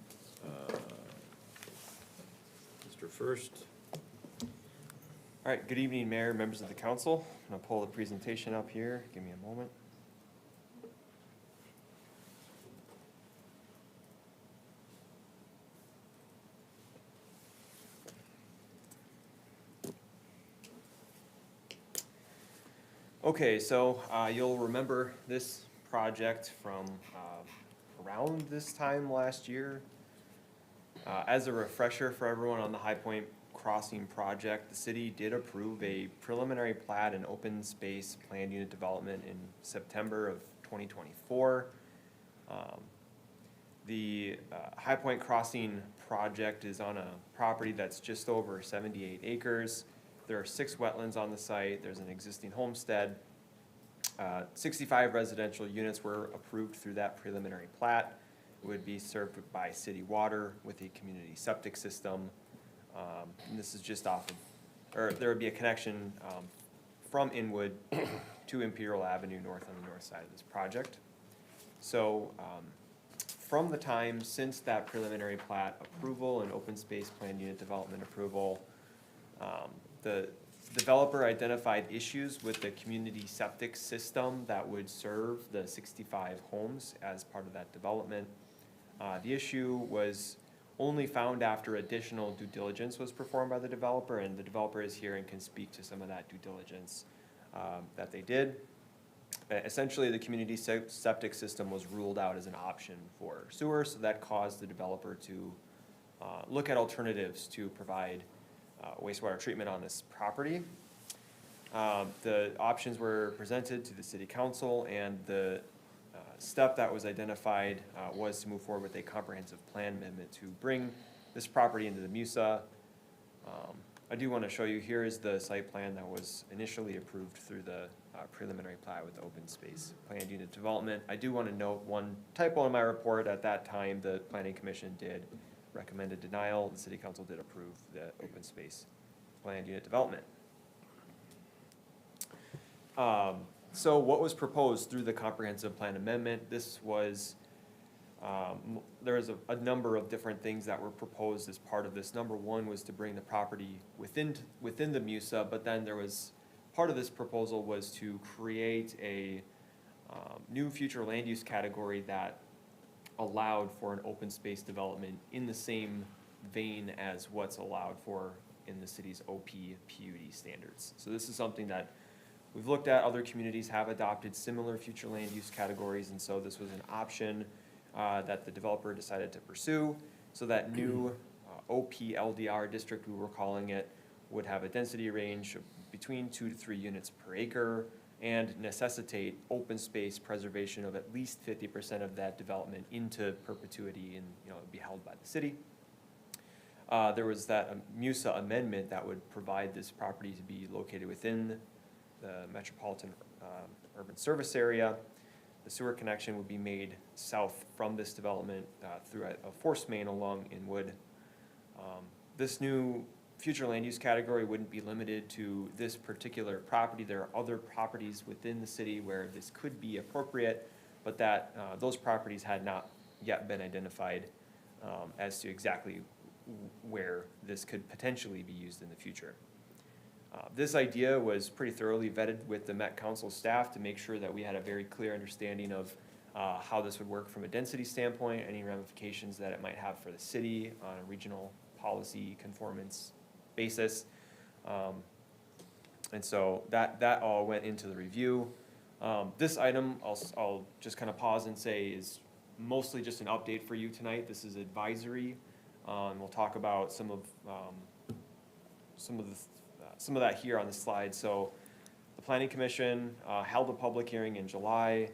Mr. Fuerst. All right, good evening, Mayor, members of the council. I'm gonna pull the presentation up here. Give me a moment. Okay, so you'll remember this project from around this time last year. As a refresher for everyone on the Highpointe Crossing project, the city did approve a preliminary plat and open space planned unit development in September of 2024. The Highpointe Crossing project is on a property that's just over 78 acres. There are 6 wetlands on the site. There's an existing homestead. 65 residential units were approved through that preliminary plat. It would be served by city water with a community septic system. And this is just off of, or there would be a connection from Inwood to Imperial Avenue North on the north side of this project. So from the time since that preliminary plat approval and open space plan unit development approval, the developer identified issues with the community septic system that would serve the 65 homes as part of that development. The issue was only found after additional due diligence was performed by the developer, and the developer is here and can speak to some of that due diligence that they did. Essentially, the community septic system was ruled out as an option for sewer, so that caused the developer to look at alternatives to provide wastewater treatment on this property. The options were presented to the city council, and the step that was identified was to move forward with a comprehensive plan amendment to bring this property into the MUSA. I do want to show you, here is the site plan that was initially approved through the preliminary plat with the open space planned unit development. I do want to note one typo in my report. At that time, the planning commission did recommend a denial. The city council did approve the open space planned unit development. So what was proposed through the comprehensive plan amendment? This was, there was a number of different things that were proposed as part of this. Number one was to bring the property within the MUSA, but then there was, part of this proposal was to create a new future land use category that allowed for an open space development in the same vein as what's allowed for in the city's OP PUD standards. So this is something that we've looked at. Other communities have adopted similar future land use categories, and so this was an option that the developer decided to pursue. So that new OP LDR district, we were calling it, would have a density range of between 2 to 3 units per acre and necessitate open space preservation of at least 50% of that development into perpetuity, and be held by the city. There was that MUSA amendment that would provide this property to be located within the metropolitan urban service area. The sewer connection would be made south from this development through a force main along Inwood. This new future land use category wouldn't be limited to this particular property. There are other properties within the city where this could be appropriate, but that those properties had not yet been identified as to exactly where this could potentially be used in the future. This idea was pretty thoroughly vetted with the Met Council staff to make sure that we had a very clear understanding of how this would work from a density standpoint, any ramifications that it might have for the city on a regional policy conformance basis. And so that all went into the review. This item, I'll just kind of pause and say, is mostly just an update for you tonight. This is advisory. We'll talk about some of some of that here on the slide. So the Planning Commission held a public hearing in July.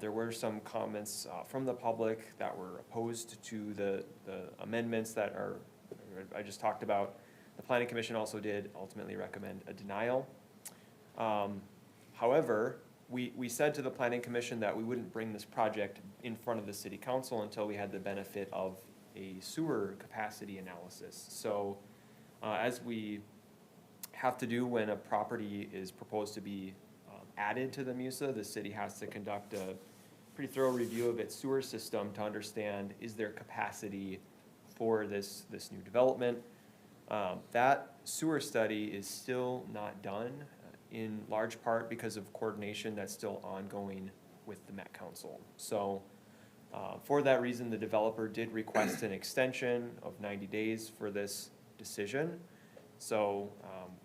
There were some comments from the public that were opposed to the amendments that I just talked about. The Planning Commission also did ultimately recommend a denial. However, we said to the Planning Commission that we wouldn't bring this project in front of the City Council until we had the benefit of a sewer capacity analysis. So as we have to do when a property is proposed to be added to the MUSA, the city has to conduct a pretty thorough review of its sewer system to understand, is there capacity for this new development? That sewer study is still not done, in large part because of coordination that's still ongoing with the Met Council. So for that reason, the developer did request an extension of 90 days for this decision. So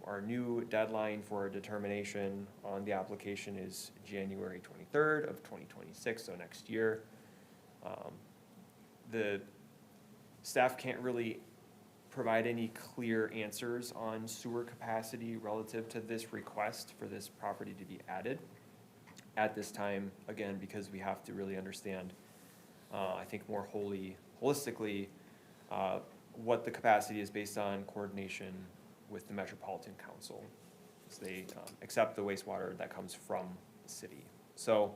our new deadline for a determination on the application is January 23rd of 2026, so next year. The staff can't really provide any clear answers on sewer capacity relative to this request for this property to be added at this time, again, because we have to really understand, I think more holistically, what the capacity is based on coordination with the Metropolitan Council. So they accept the wastewater that comes from the city. So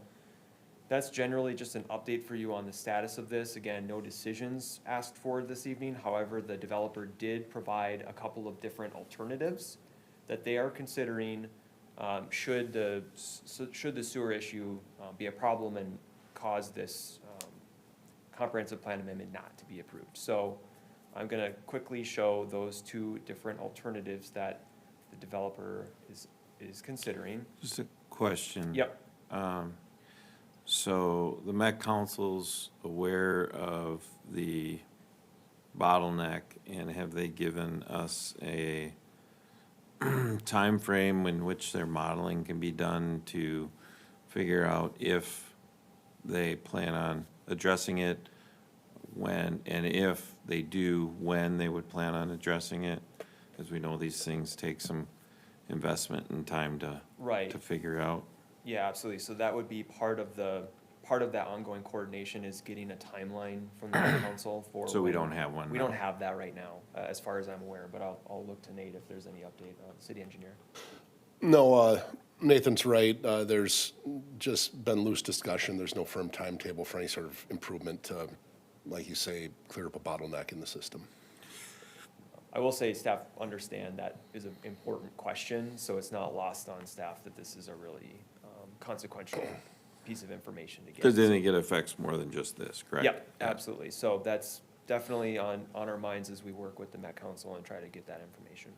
that's generally just an update for you on the status of this. Again, no decisions asked for this evening. However, the developer did provide a couple of different alternatives that they are considering should the sewer issue be a problem and cause this comprehensive plan amendment not to be approved. So I'm gonna quickly show those two different alternatives that the developer is considering. Just a question. Yep. So the Met Council's aware of the bottleneck, and have they given us a time frame in which their modeling can be done to figure out if they plan on addressing it, when, and if they do, when they would plan on addressing it? Because we know these things take some investment and time to figure out. Yeah, absolutely. So that would be part of that ongoing coordination, is getting a timeline from the council for. So we don't have one We now. don't have that right now, as far as I'm aware, but I'll look to Nate if there's any update, city engineer. No, Nathan's right. There's just been loose discussion. There's no firm timetable for any sort of improvement to, like you say, clear up a bottleneck in the system. I will say staff understand that is an important question, so it's not lost on staff that this is a really consequential piece of information to get. Because then it affects more than just this, correct? Yep, absolutely. So that's definitely on our minds as we work with the Met Council and try to get that information.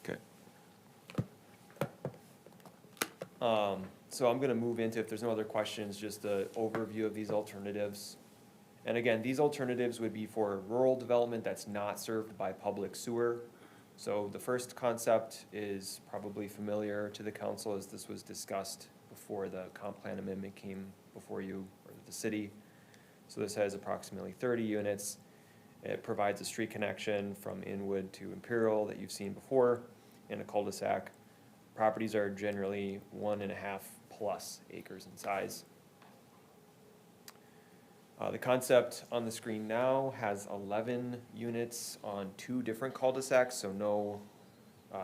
Okay. So I'm gonna move into, if there's no other questions, just an overview of these alternatives. And again, these alternatives would be for rural development that's not served by public sewer. So the first concept is probably familiar to the council, as this was discussed before the comp plan amendment came before you, or the city. So this has approximately 30 units. It provides a street connection from Inwood to Imperial that you've seen before in a cul-de-sac. Properties are generally 1.5+ acres in size. The concept on the screen now has 11 units on 2 different cul-de-sacs, so no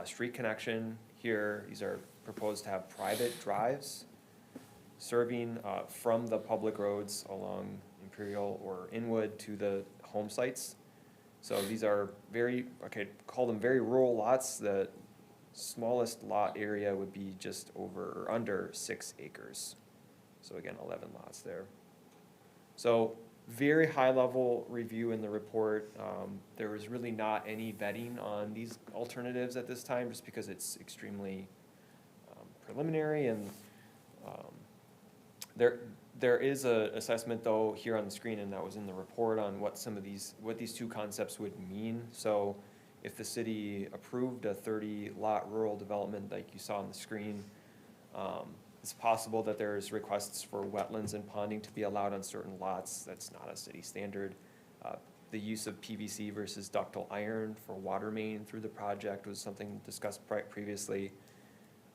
street connection here. These are proposed to have private drives serving from the public roads along Imperial or Inwood to the home sites. So these are call them very rural lots. The smallest lot area would be just over or under 6 acres. So again, 11 lots there. So very high level review in the report. There was really not any vetting on these alternatives at this time, just because it's extremely preliminary, and there is a assessment though here on the screen, and that was in the report, on what these two concepts would mean. So if the city approved a 30-lot rural development like you saw on the screen, it's possible that there's requests for wetlands and ponding to be allowed on certain lots. That's not a city standard. the use of PVC versus ductile iron for water main through the project was something discussed previously.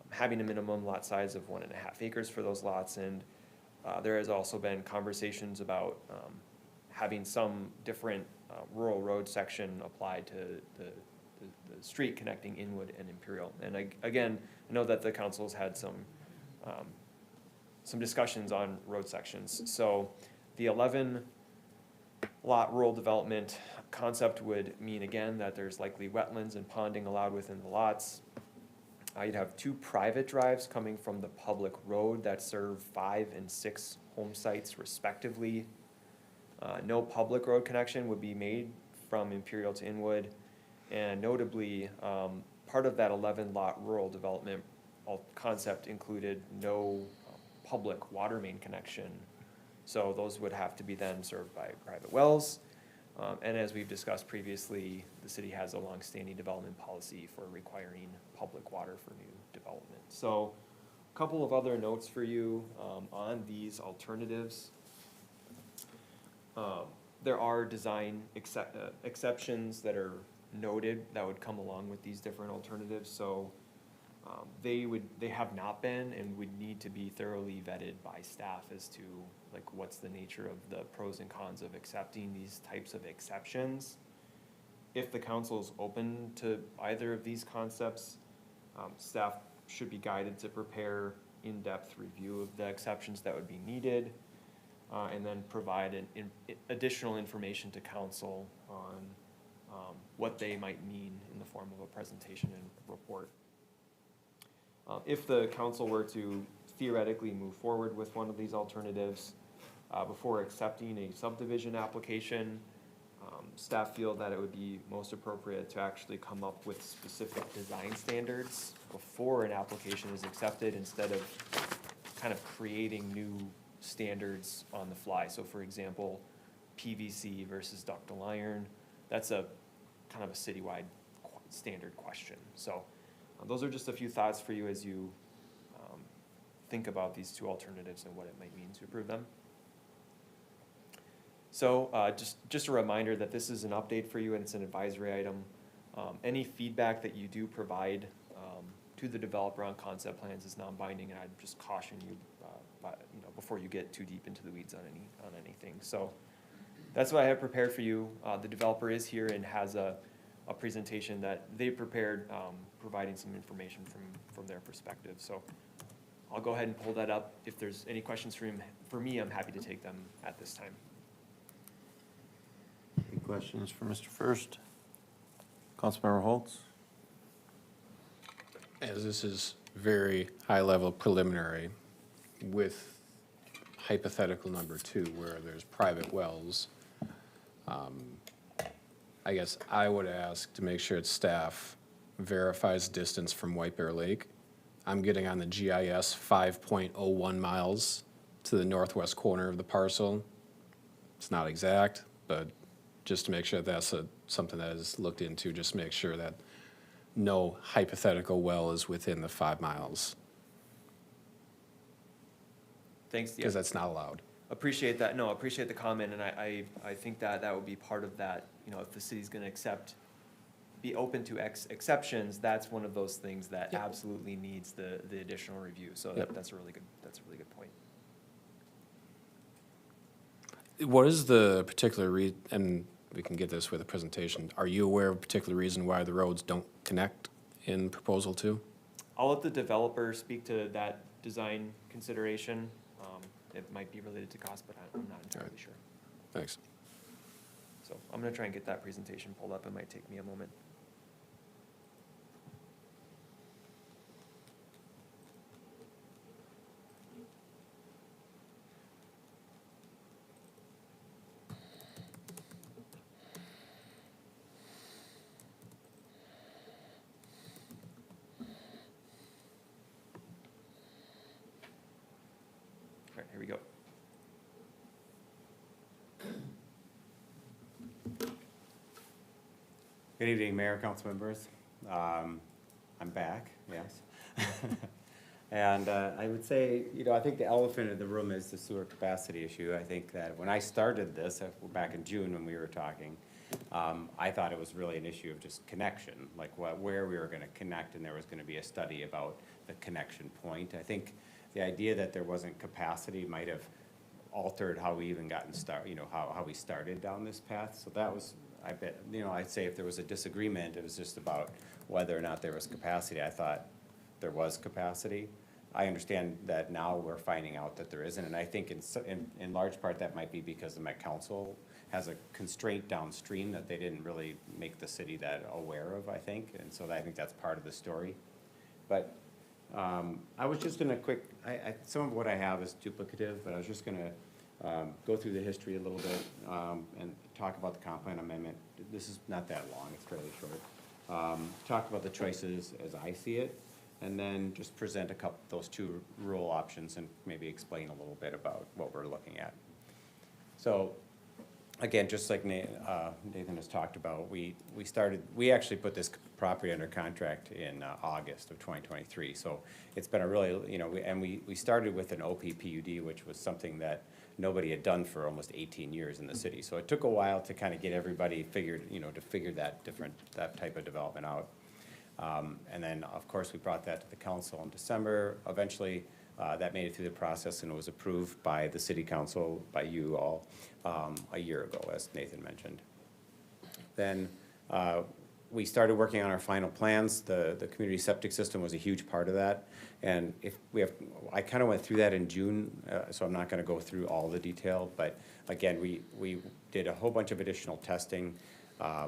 Having a minimum lot size of 1.5 acres for those lots, and there has also been conversations about having some different rural road section applied to the street connecting Inwood and Imperial. And again, I know that the council's had some discussions on road sections. So the 11 lot rural development concept would mean, again, that there's likely wetlands and ponding allowed within the lots. You'd have 2 private drives coming from the public road that serve 5 and 6 home sites respectively. No public road connection would be made from Imperial to Inwood. And notably, part of that 11 lot rural development concept included no public water main connection. So those would have to be then served by private wells. And as we've discussed previously, the city has a longstanding development policy for requiring public water for new development. So a couple of other notes for you on these alternatives. There are design exceptions that are noted that would come along with these different alternatives. So they have not been and would need to be thoroughly vetted by staff as to like what's the nature of the pros and cons of accepting these types of exceptions. If the council is open to either of these concepts, staff should be guided to prepare in-depth review of the exceptions that would be needed, and then provide additional information to council on what they might mean in the form of a presentation and report. If the council were to theoretically move forward with one of these alternatives, before accepting a subdivision application, staff feel that it would be most appropriate to actually come up with specific design standards before an application is accepted, instead of kind of creating new standards on the fly. So for example, PVC versus ductile iron, that's a kind of a citywide standard question. So those are just a few thoughts for you as you think about these 2 alternatives and what it might mean to approve them. So just a reminder that this is an update for you and it's an advisory item. Any feedback that you do provide to the developer on concept plans is non-binding, and I'd just caution you, before you get too deep into the weeds on anything. So that's what I have prepared for you. The developer is here and has a presentation that they prepared, providing some information from their perspective. So I'll go ahead and pull that up. If there's any questions for me, I'm happy to take them at this time. Any questions for Mr. Fuerst? Councilmember Holtz? As this is very high-level preliminary, with hypothetical number 2, where there's private wells, I guess I would ask to make sure its staff verifies distance from White Bear Lake. I'm getting on the GIS 5.01 miles to the northwest corner of the parcel. It's not exact, but just to make sure that's something that is looked into, just make sure that no hypothetical well is within the 5 miles. Thanks. Because that's not allowed. Appreciate that. No, appreciate the comment, and I think that would be part of that. If the city's going to be open to exceptions, that's one of those things that absolutely needs the additional review. So that's a really good point. What is the particular and we can get this with a presentation, are you aware of a particular reason why the roads don't connect in proposal 2? I'll let the developer speak to that design consideration. It might be related to cost, but I'm not entirely sure. Thanks. So I'm going to try and get that presentation pulled up. It might take me a moment. All right, here we go. Good evening, Mayor, council members. I'm back, yes. And I would say, I think the elephant in the room is the sewer capacity issue. I think that when I started this, back in June when we were talking, I thought it was really an issue of just connection, like where we were gonna connect, and there was gonna be a study about the connection point. I think the idea that there wasn't capacity might have altered how we even gotten how we started down this path. So that was, I bet, I'd say if there was a disagreement, it was just about whether or not there was capacity. I thought there was capacity. I understand that now we're finding out that there isn't, and I think in large part that might be because the Met Council has a constraint downstream that they didn't really make the city that aware of, I think, and so I think that's part of the story. But I was just gonna some of what I have is duplicative, but I was just gonna go through the history a little bit and talk about the comp plan amendment. This is not that long, it's fairly short. Talk about the choices as I see it, and then just present those two rule options and maybe explain a little bit about what we're looking at. So, again, just like Nathan has talked about, we actually put this property under contract in August of 2023. So it's been a really, we started with an OPPUD, which was something that nobody had done for almost 18 years in the city. So it took a while to kind of get everybody figured, to figure that type of development out. And then, of course, we brought that to the council in December. Eventually, that made it through the process and was approved by the city council, by you all, a year ago, as Nathan mentioned. Then we started working on our final plans. The community septic system was a huge part of that. And I kind of went through that in June, so I'm not going to go through all the detail. But again, we did a whole bunch of additional testing,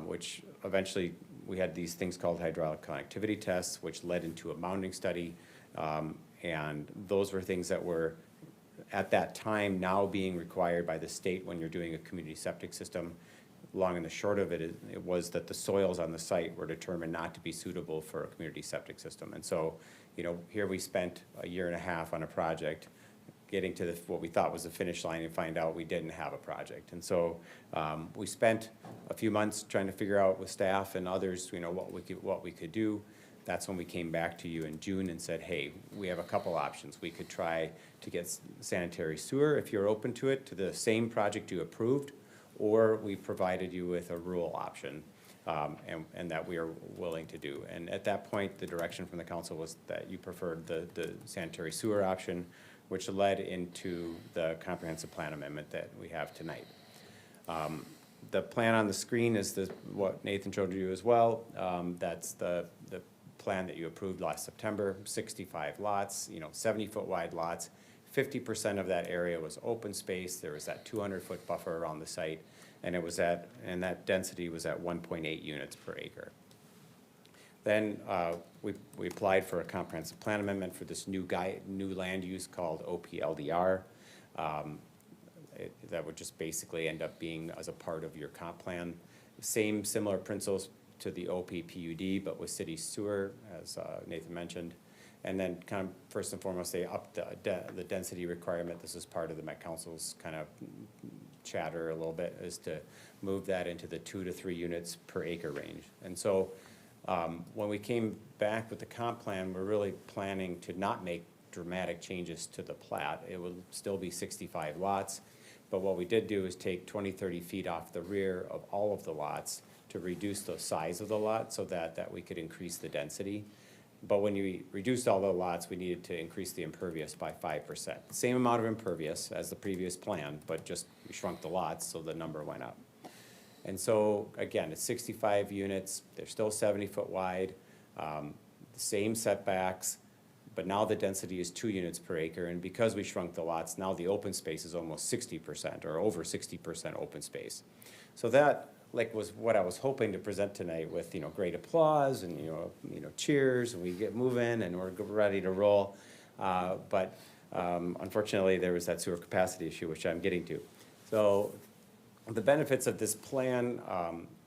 which eventually we had these things called hydraulic connectivity tests, which led into a mounding study. And those were things that were, at that time, now being required by the state when you're doing a community septic system. Long and the short of it was that the soils on the site were determined not to be suitable for a community septic system. And so, here we spent a year and a half on a project, getting to what we thought was the finish line, and find out we didn't have a project. And so we spent a few months trying to figure out with staff and others, what we could do. That's when we came back to you in June and said, hey, we have a couple options. We could try to get sanitary sewer, if you're open to it, to the same project you approved, or we provided you with a rural option, and that we are willing to do. And at that point, the direction from the council was that you preferred the sanitary sewer option, which led into the comprehensive plan amendment that we have tonight. The plan on the screen is what Nathan showed you as well. That's the plan that you approved last September, 65 lots, 70-foot wide lots. 50% of that area was open space. There was that 200-foot buffer around the site, and that density was at 1.8 units per acre. Then we applied for a comprehensive plan amendment for this new land use called OPLDR. That would just basically end up being as a part of your comp plan. Similar principles to the OPPUD, but with city sewer, as Nathan mentioned. And then kind of first and foremost, they upped the density requirement. This is part of the Met Council's kind of chatter a little bit, is to move that into the 2 to 3 units per acre range. And so when we came back with the comp plan, we're really planning to not make dramatic changes to the plat. It will still be 65 lots, but what we did do is take 20, 30 feet off the rear of all of the lots to reduce the size of the lot so that we could increase the density. But when you reduced all the lots, we needed to increase the impervious by 5%. Same amount of impervious as the previous plan, but just we shrunk the lots, so the number went up. And so, again, it's 65 units. They're still 70-foot wide, the same setbacks, but now the density is 2 units per acre. And because we shrunk the lots, now the open space is almost 60% or over 60% open space. So that was what I was hoping to present tonight with, great applause and, cheers, and we get moving and we're ready to roll. But unfortunately, there was that sewer capacity issue, which I'm getting to. So the benefits of this plan,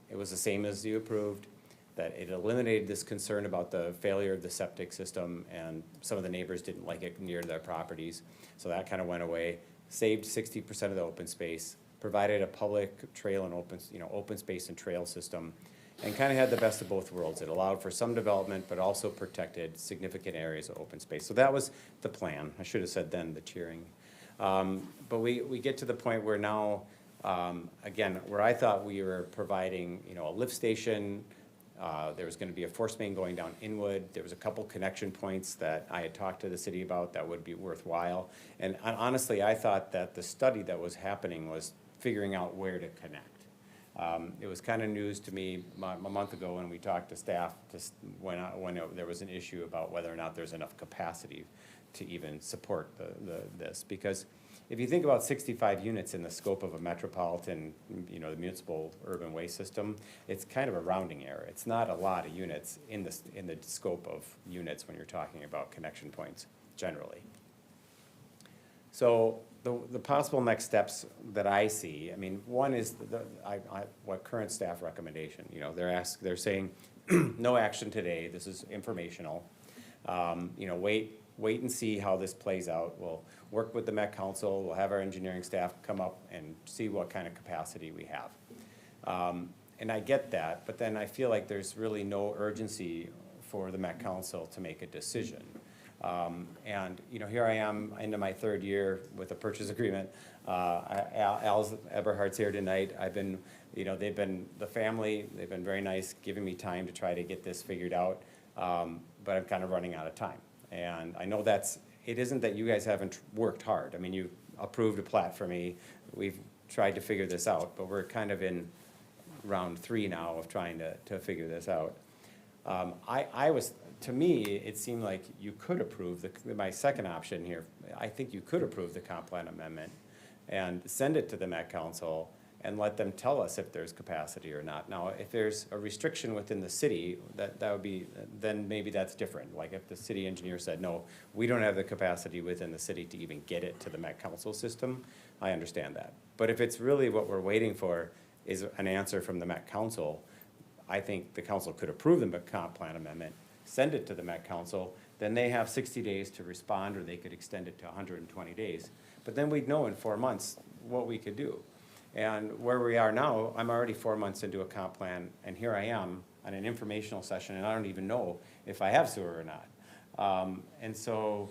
it was the same as you approved, that it eliminated this concern about the failure of the septic system, and some of the neighbors didn't like it near their properties. So that kind of went away, saved 60% of the open space, provided a public trail and open space and trail system, and kind of had the best of both worlds. It allowed for some development, but also protected significant areas of open space. So that was the plan. I should have said then the cheering. But we get to the point where now, again, where I thought we were providing, you know, a lift station, there was gonna be a force main going down Inwood. There was a couple connection points that I had talked to the city about that would be worthwhile. And honestly, I thought that the study that was happening was figuring out where to connect. It was kind of news to me a month ago when we talked to staff, there was an issue about whether or not there's enough capacity to even support this. Because if you think about 65 units in the scope of a metropolitan, you know, the municipal urban waste system, it's kind of a rounding error. It's not a lot of units in the scope of units when you're talking about connection points generally. So the possible next steps that I see, I mean, one is what current staff recommendation, you know, they're saying no action today, this is informational. You know, wait and see how this plays out. We'll work with the Met Council, we'll have our engineering staff come up and see what kind of capacity we have. And I get that, but then I feel like there's really no urgency for the Met Council to make a decision. And, you know, here I am into my third year with a purchase agreement. Al Eberhardt's here tonight. I've been, you know, the family, they've been very nice, giving me time to try to get this figured out. But I'm kind of running out of time. And I know it isn't that you guys haven't worked hard. I mean, you approved a plat for me. We've tried to figure this out, but we're kind of in round 3 now of trying to figure this out. To me, it seemed like you could approve my second option here. I think you could approve the comp plan amendment and send it to the Met Council and let them tell us if there's capacity or not. Now, if there's a restriction within the city, that would be, then maybe that's different. Like if the city engineer said, no, we don't have the capacity within the city to even get it to the Met Council system, I understand that. But if it's really what we're waiting for is an answer from the Met Council, I think the council could approve the comp plan amendment, send it to the Met Council, then they have 60 days to respond, or they could extend it to 120 days. But then we'd know in 4 months what we could do. And where we are now, I'm already 4 months into a comp plan, and here I am on an informational session, and I don't even know if I have sewer or not. And so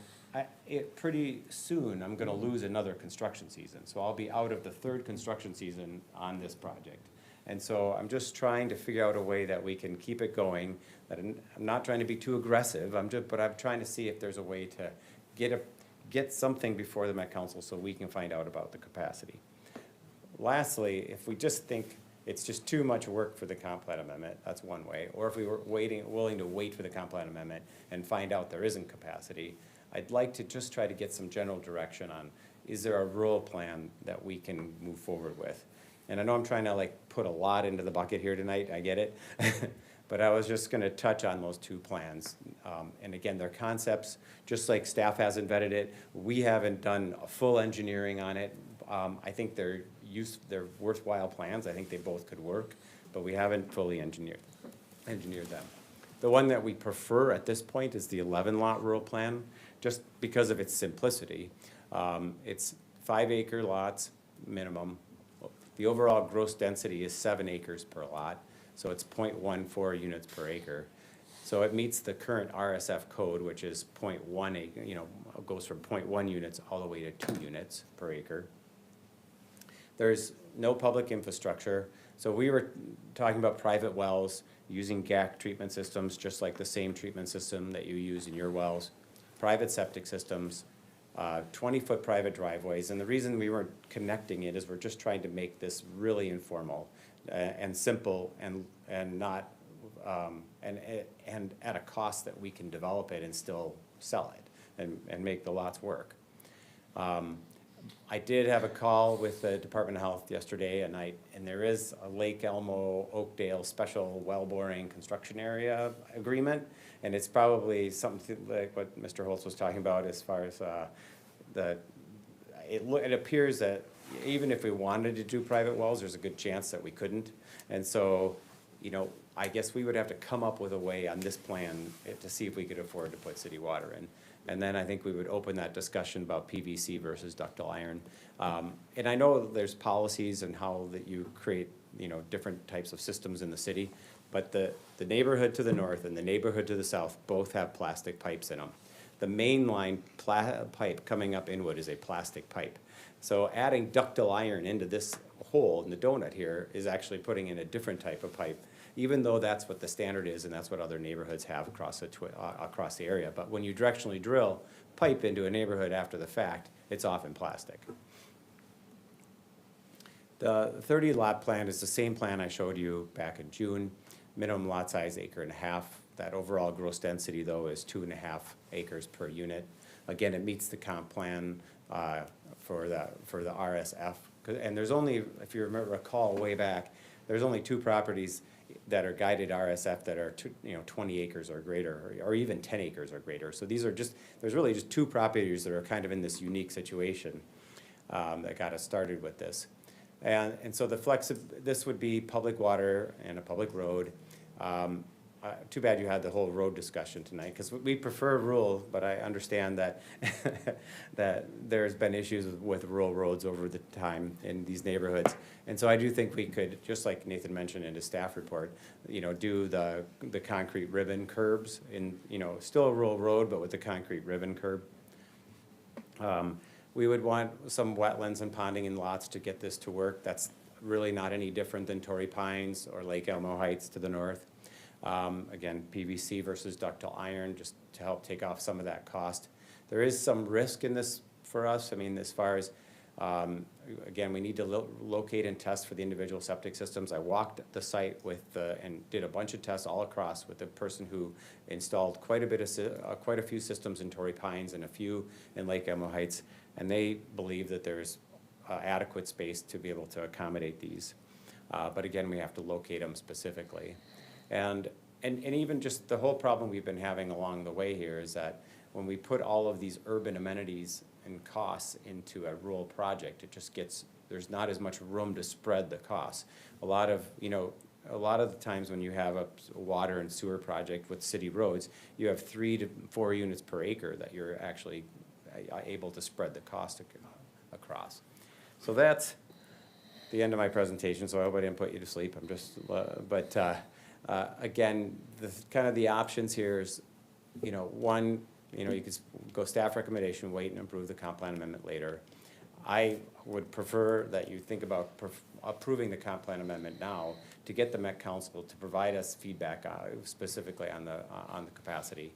pretty soon, I'm gonna lose another construction season. So I'll be out of the 3rd construction season on this project. And so I'm just trying to figure out a way that we can keep it going. That I'm not trying to be too aggressive, but I'm trying to see if there's a way to get something before the Met Council so we can find out about the capacity. Lastly, if we just think it's just too much work for the comp plan amendment, that's one way. Or if we were willing to wait for the comp plan amendment and find out there isn't capacity, I'd like to just try to get some general direction on, is there a rural plan that we can move forward with? And I know I'm trying to like put a lot into the bucket here tonight, I get it. But I was just gonna touch on those 2 plans. And again, they're concepts, just like staff hasn't vetted it. We haven't done a full engineering on it. I think they're worthwhile plans. I think they both could work, but we haven't fully engineered them. The one that we prefer at this point is the 11-lot rural plan, just because of its simplicity. It's 5-acre lots minimum. The overall gross density is 7 acres per lot, so it's 0.14 units per acre. So it meets the current RSF code, which is 0.1 acre, you know, goes from 0.1 units all the way to 2 units per acre. There's no public infrastructure. So we were talking about private wells using GAC treatment systems, just like the same treatment system that you use in your wells. Private septic systems, 20-foot private driveways. And the reason we weren't connecting it is we're just trying to make this really informal and simple and not and at a cost that we can develop it and still sell it and make the lots work. I did have a call with the Department of Health yesterday, and there is a Lake Elmo Oakdale special well boring construction area agreement, and it's probably something like what Mr. Holtz was talking about as far as it appears that even if we wanted to do private wells, there's a good chance that we couldn't, and so, you know, I guess we would have to come up with a way on this plan to see if we could afford to put city water in. And then I think we would open that discussion about PVC versus ductile iron. And I know there's policies and how that you create different types of systems in the city. But the neighborhood to the north and the neighborhood to the south both have plastic pipes in them. The main line pipe coming up Inwood is a plastic pipe. So adding ductile iron into this hole in the donut here is actually putting in a different type of pipe, even though that's what the standard is and that's what other neighborhoods have across the area. But when you directionally drill pipe into a neighborhood after the fact, it's often plastic. The 30 lot plan is the same plan I showed you back in June. Minimum lot size 1.5 acres. That overall gross density though is 2.5 acres per unit. Again, it meets the comp plan for the RSF. And there's only, if you recall way back, there's only 2 properties that are guided RSF that are 20 acres or greater, or even 10 acres or greater. So these are just, there's really just 2 properties that are kind of in this unique situation that got us started with this. And so this would be public water and a public road. Too bad you had the whole road discussion tonight, because we prefer rural, but I understand that that there's been issues with rural roads over the time in these neighborhoods. And so I do think we could, just like Nathan mentioned in his staff report, do the concrete ribbon curbs in, still a rural road, but with the concrete ribbon curb. We would want some wetlands and ponding in lots to get this to work. That's really not any different than Torrey Pines or Lake Elmo Heights to the north. Again, PVC versus ductile iron, just to help take off some of that cost. There is some risk in this for us. I mean, as far as, again, we need to locate and test for the individual septic systems. I walked the site and did a bunch of tests all across with the person who installed quite a few systems in Torrey Pines and a few in Lake Elmo Heights, and they believe that there's adequate space to be able to accommodate these. But again, we have to locate them specifically. And even just the whole problem we've been having along the way here is that when we put all of these urban amenities and costs into a rural project, it just there's not as much room to spread the costs. A lot of the times when you have a water and sewer project with city roads, you have 3 to 4 units per acre that you're actually able to spread the cost across. So that's the end of my presentation, so I hope I didn't put you to sleep. I'm just, again, the options here is, one, you could go staff recommendation, wait and approve the comp plan amendment later. I would prefer that you think about approving the comp plan amendment now to get the Met Council to provide us feedback specifically on the capacity.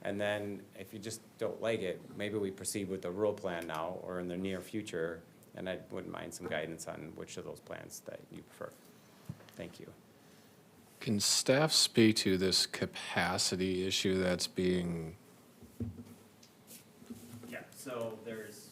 And then if you just don't like it, maybe we proceed with the rural plan now or in the near future, and I wouldn't mind some guidance on which of those plans that you prefer. Thank you. Can staff speak to this capacity issue that's being? Yeah, so there's.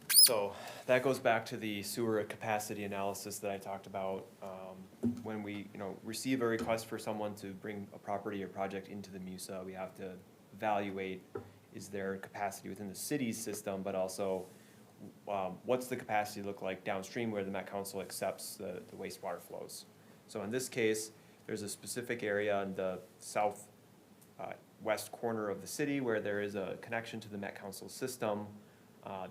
So that goes back to the sewer capacity analysis that I talked about. When we, receive a request for someone to bring a property or project into the MUSA, we have to evaluate, is there capacity within the city's system, but also what's the capacity look like downstream where the Met Council accepts the wastewater flows. So in this case, there's a specific area in the south west corner of the city where there is a connection to the Met Council system.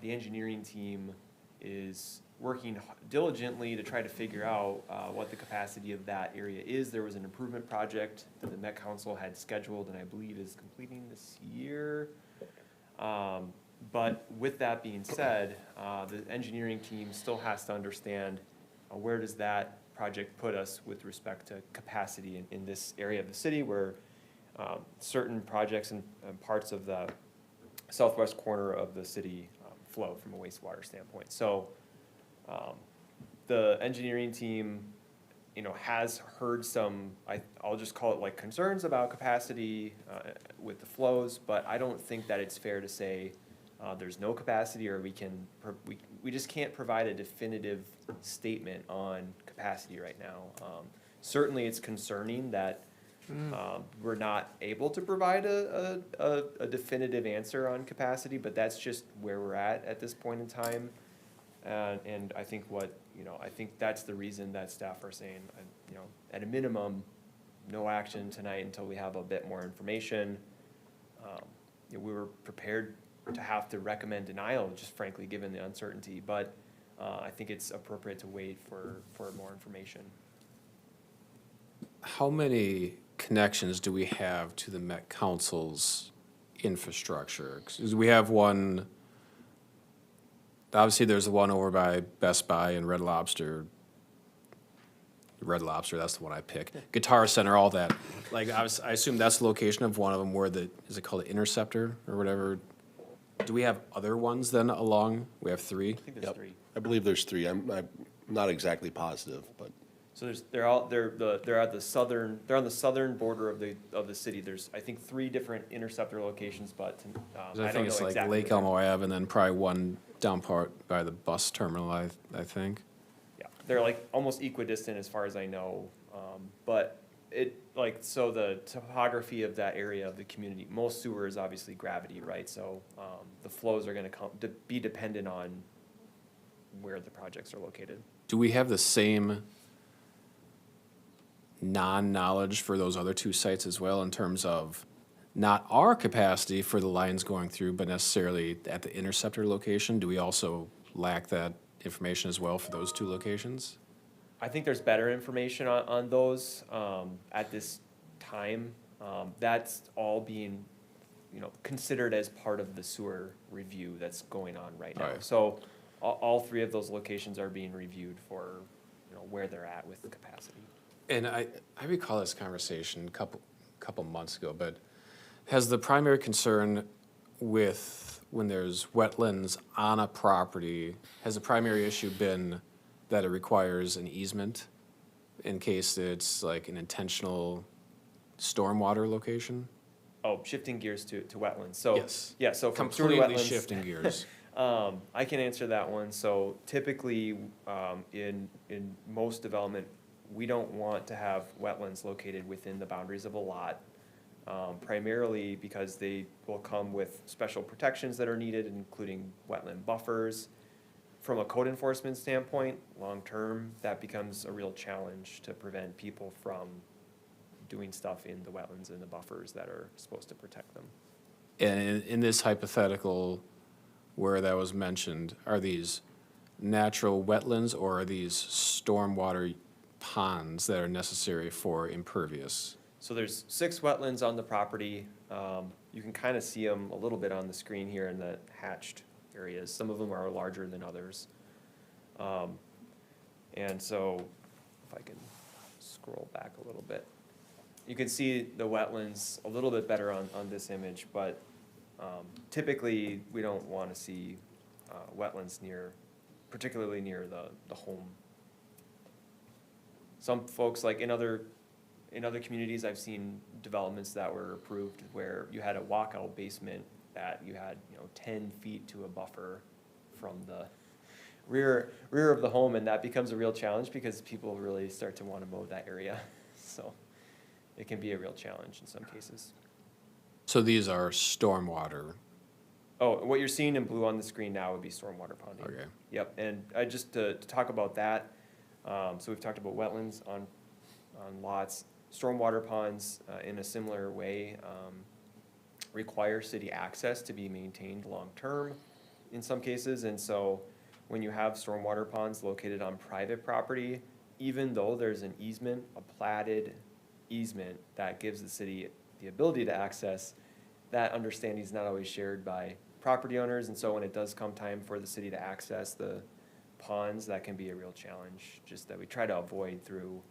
The engineering team is working diligently to try to figure out what the capacity of that area is. There was an improvement project that the Met Council had scheduled and I believe is completing this year. But with that being said, the engineering team still has to understand where does that project put us with respect to capacity in this area of the city where certain projects and parts of the southwest corner of the city flow from a wastewater standpoint. So the engineering team, has heard some, I'll just call it like concerns about capacity with the flows, but I don't think that it's fair to say there's no capacity or we just can't provide a definitive statement on capacity right now. Certainly it's concerning that we're not able to provide a definitive answer on capacity, but that's just where we're at this point in time. And I think I think that's the reason that staff are saying, at a minimum, no action tonight until we have a bit more information. we were prepared to have to recommend denial, just frankly, given the uncertainty, but I think it's appropriate to wait for more information. How many connections do we have to the Met Council's infrastructure? 'Cause we have one, obviously there's the one over by Best Buy and Red Lobster. Red Lobster, that's the one I pick. Guitar Center, all that. Like, I assume that's the location of one of them where is it called the Interceptor or whatever? Do we have other ones then along? We have 3? I think there's 3. I believe there's 3. I'm not exactly positive, but. So they're on the southern border of the city. There's, I think, 3 different interceptor locations, but I I don't think it's know like exactly. Lake Elmo Ave and then probably one down part by the bus terminal, I think. Yeah, they're like almost equidistant as far as I know. But so the topography of that area of the community, most sewer is obviously gravity, right? So the flows are gonna be dependent on where the projects are located. Do we have the same non-knowledge for those other 2 sites as well in terms of not our capacity for the lines going through, but necessarily at the interceptor location? Do we also lack that information as well for those 2 locations? I think there's better information on those at this time. That's all being, considered as part of the sewer review that's going on right now. Right. So all 3 of those locations are being reviewed for, where they're at with the capacity. And I recall this conversation a couple months ago, but has the primary concern with when there's wetlands on a property, has the primary issue been that it requires an easement in case it's like an intentional stormwater location? Oh, shifting gears to wetlands. So Yes. Yeah, so from sewer to Completely wetlands. shifting gears. I can answer that one. So typically, in most development, we don't want to have wetlands located within the boundaries of a lot, primarily because they will come with special protections that are needed, including wetland buffers. From a code enforcement standpoint, long-term, that becomes a real challenge to prevent people from doing stuff in the wetlands and the buffers that are supposed to protect them. And in this hypothetical where that was mentioned, are these natural wetlands or are these stormwater ponds that are necessary for impervious? So there's 6 wetlands on the property. You can kind of see them a little bit on the screen here in the hatched areas. Some of them are larger than others. And so if I can scroll back a little bit, you can see the wetlands a little bit better on this image, but typically we don't want to see wetlands particularly near the home. Some folks, like in other communities, I've seen developments that were approved where you had a walkout basement that you had 10 feet to a buffer from the rear of the home, and that becomes a real challenge because people really start to want to mow that area. So it can be a real challenge in some cases. So these are stormwater. Oh, what you're seeing in blue on the screen now would be stormwater ponding. Okay. Yep, and just to talk about that, so we've talked about wetlands on lots. Stormwater ponds, in a similar way, require city access to be maintained long-term in some cases. And so when you have stormwater ponds located on private property, even though there's an easement, a platted easement that gives the city the ability to access, that understanding is not always shared by property owners. And so when it does come time for the city to access the ponds, that can be a real challenge, just that we try to avoid through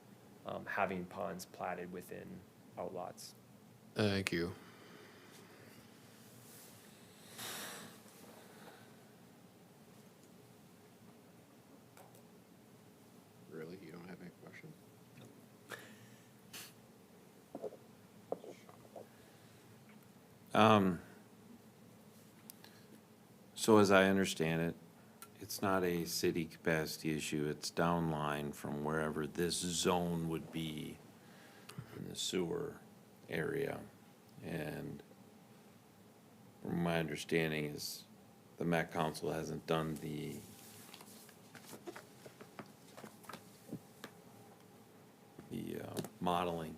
having ponds platted within outlots. Thank you. Really? You don't have any questions? So as I understand it, it's not a city capacity issue, it's downline from wherever this zone would be in the sewer area. And from my understanding is the Met Council hasn't done the modeling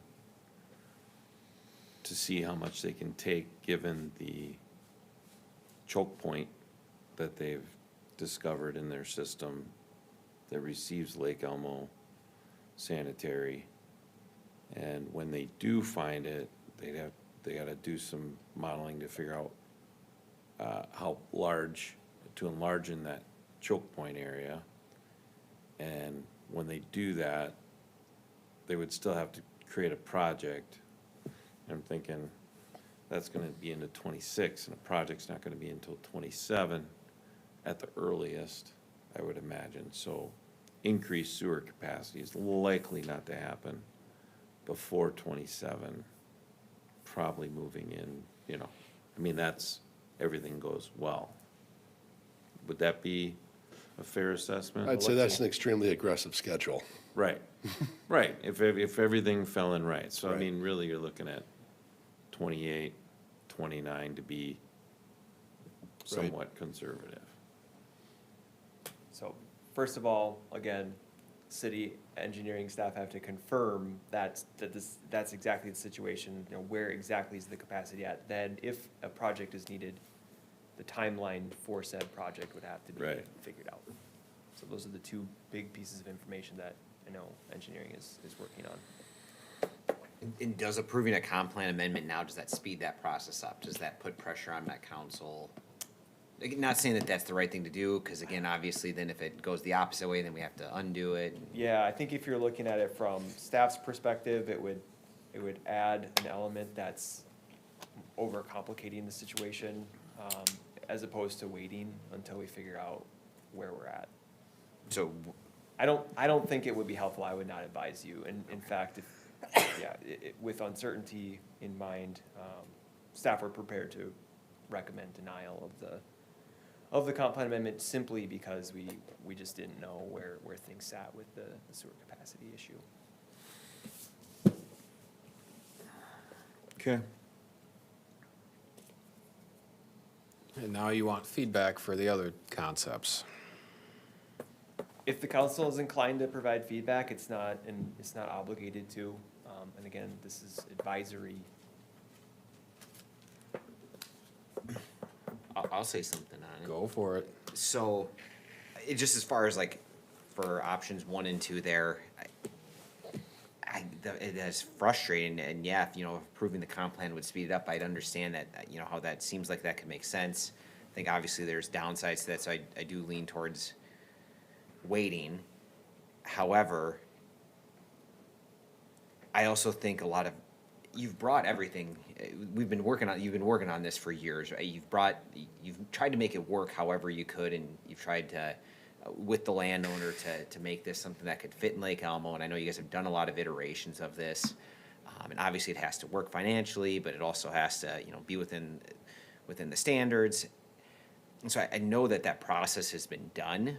to see how much they can take, given the choke point that they've discovered in their system that receives Lake Elmo sanitary. And when they do find it, they gotta do some modeling to figure out how large, to enlarge in that choke point area. And when they do that, they would still have to create a project. And I'm thinking, that's gonna be into 26, and the project's not gonna be until 27 at the earliest, I would imagine. So increased sewer capacity is likely not to happen before 27, probably moving in, you know, I mean, that's, everything goes well. Would that be a fair assessment? I'd say that's an extremely aggressive schedule. Right, right, if everything fell in right. So I Right. mean, really, you're looking at 28, 29 to be somewhat conservative. So, first of all, again, city engineering staff have to confirm that's exactly the situation, you know, where exactly is the capacity at. Then, if a project is needed, the timeline for said project would have to be Right. figured out. So those are the two big pieces of information that I know engineering is working on. And does approving a comp plan amendment now, does that speed that process up? Does that put pressure on Met Council? Like, not saying that that's the right thing to do, because again, obviously, then if it goes the opposite way, then we have to undo it. Yeah, I think if you're looking at it from staff's perspective, it would add an element that's overcomplicating the situation, as opposed to waiting until we figure out where we're at. So, I don't think it would be helpful. I would not advise you. And in fact, with uncertainty in mind, staff are prepared to recommend denial of the comp plan amendment simply because we just didn't know where things sat with the sewer capacity issue. Okay. And now you want feedback for the other concepts. If the council is inclined to provide feedback, it's not obligated to. And again, this is advisory. I'll say something on it. Go for it. So, just as far as like, for options 1 and 2 there, it is frustrating, and yeah, if, you know, approving the comp plan would speed it up, I'd understand that, you know, how that seems like that could make sense. I think obviously there's downsides to that, so I do lean towards waiting. However, I also think a lot of, you've brought everything, you've been working on this for years, right? You've tried to make it work however you could, and you've tried to, with the landowner, to make this something that could fit in Lake Elmo, and I know you guys have done a lot of iterations of this. And obviously it has to work financially, but it also has to, you know, be within the standards. And so I know that process has been done.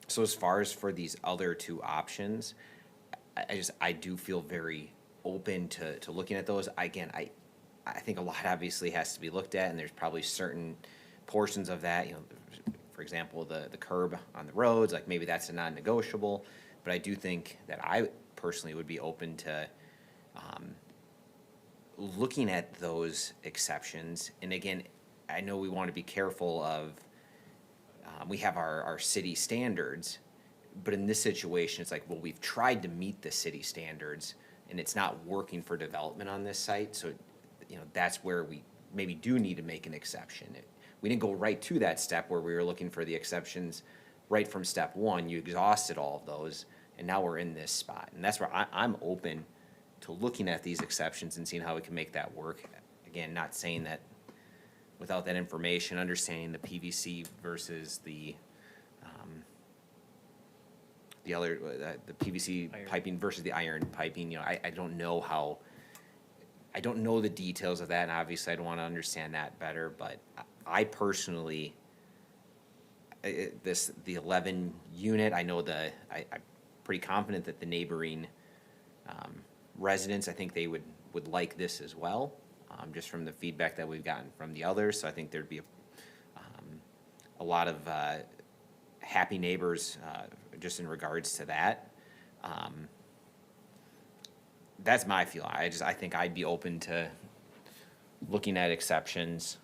So as far as for these other 2 options, I do feel very open to looking at those. Again, I think a lot obviously has to be looked at, and there's probably certain portions of that, you know, for example, the curb on the roads, like maybe that's a non-negotiable, but I do think that I personally would be open to looking at those exceptions. And again, I know we want to be careful of, we have our city standards, but in this situation, it's like, well, we've tried to meet the city standards, and it's not working for development on this site, so, you know, that's where we maybe do need to make an exception. We didn't go right to that step where we were looking for the exceptions right from step 1. You exhausted all of those, and now we're in this spot. And that's where I'm open to looking at these exceptions and seeing how we can make that work. Again, not saying that without that information, understanding the PVC versus the PVC Iron. piping versus the iron piping, you know, I don't know I don't know the details of that, and obviously I'd want to understand that better, but I personally, the 11 unit, I know I'm pretty confident that the neighboring residents, I think they would like this as well, just from the feedback that we've gotten from the others. So I think there'd be a lot of happy neighbors just in regards to that. That's my feel. I think I'd be open to looking at exceptions,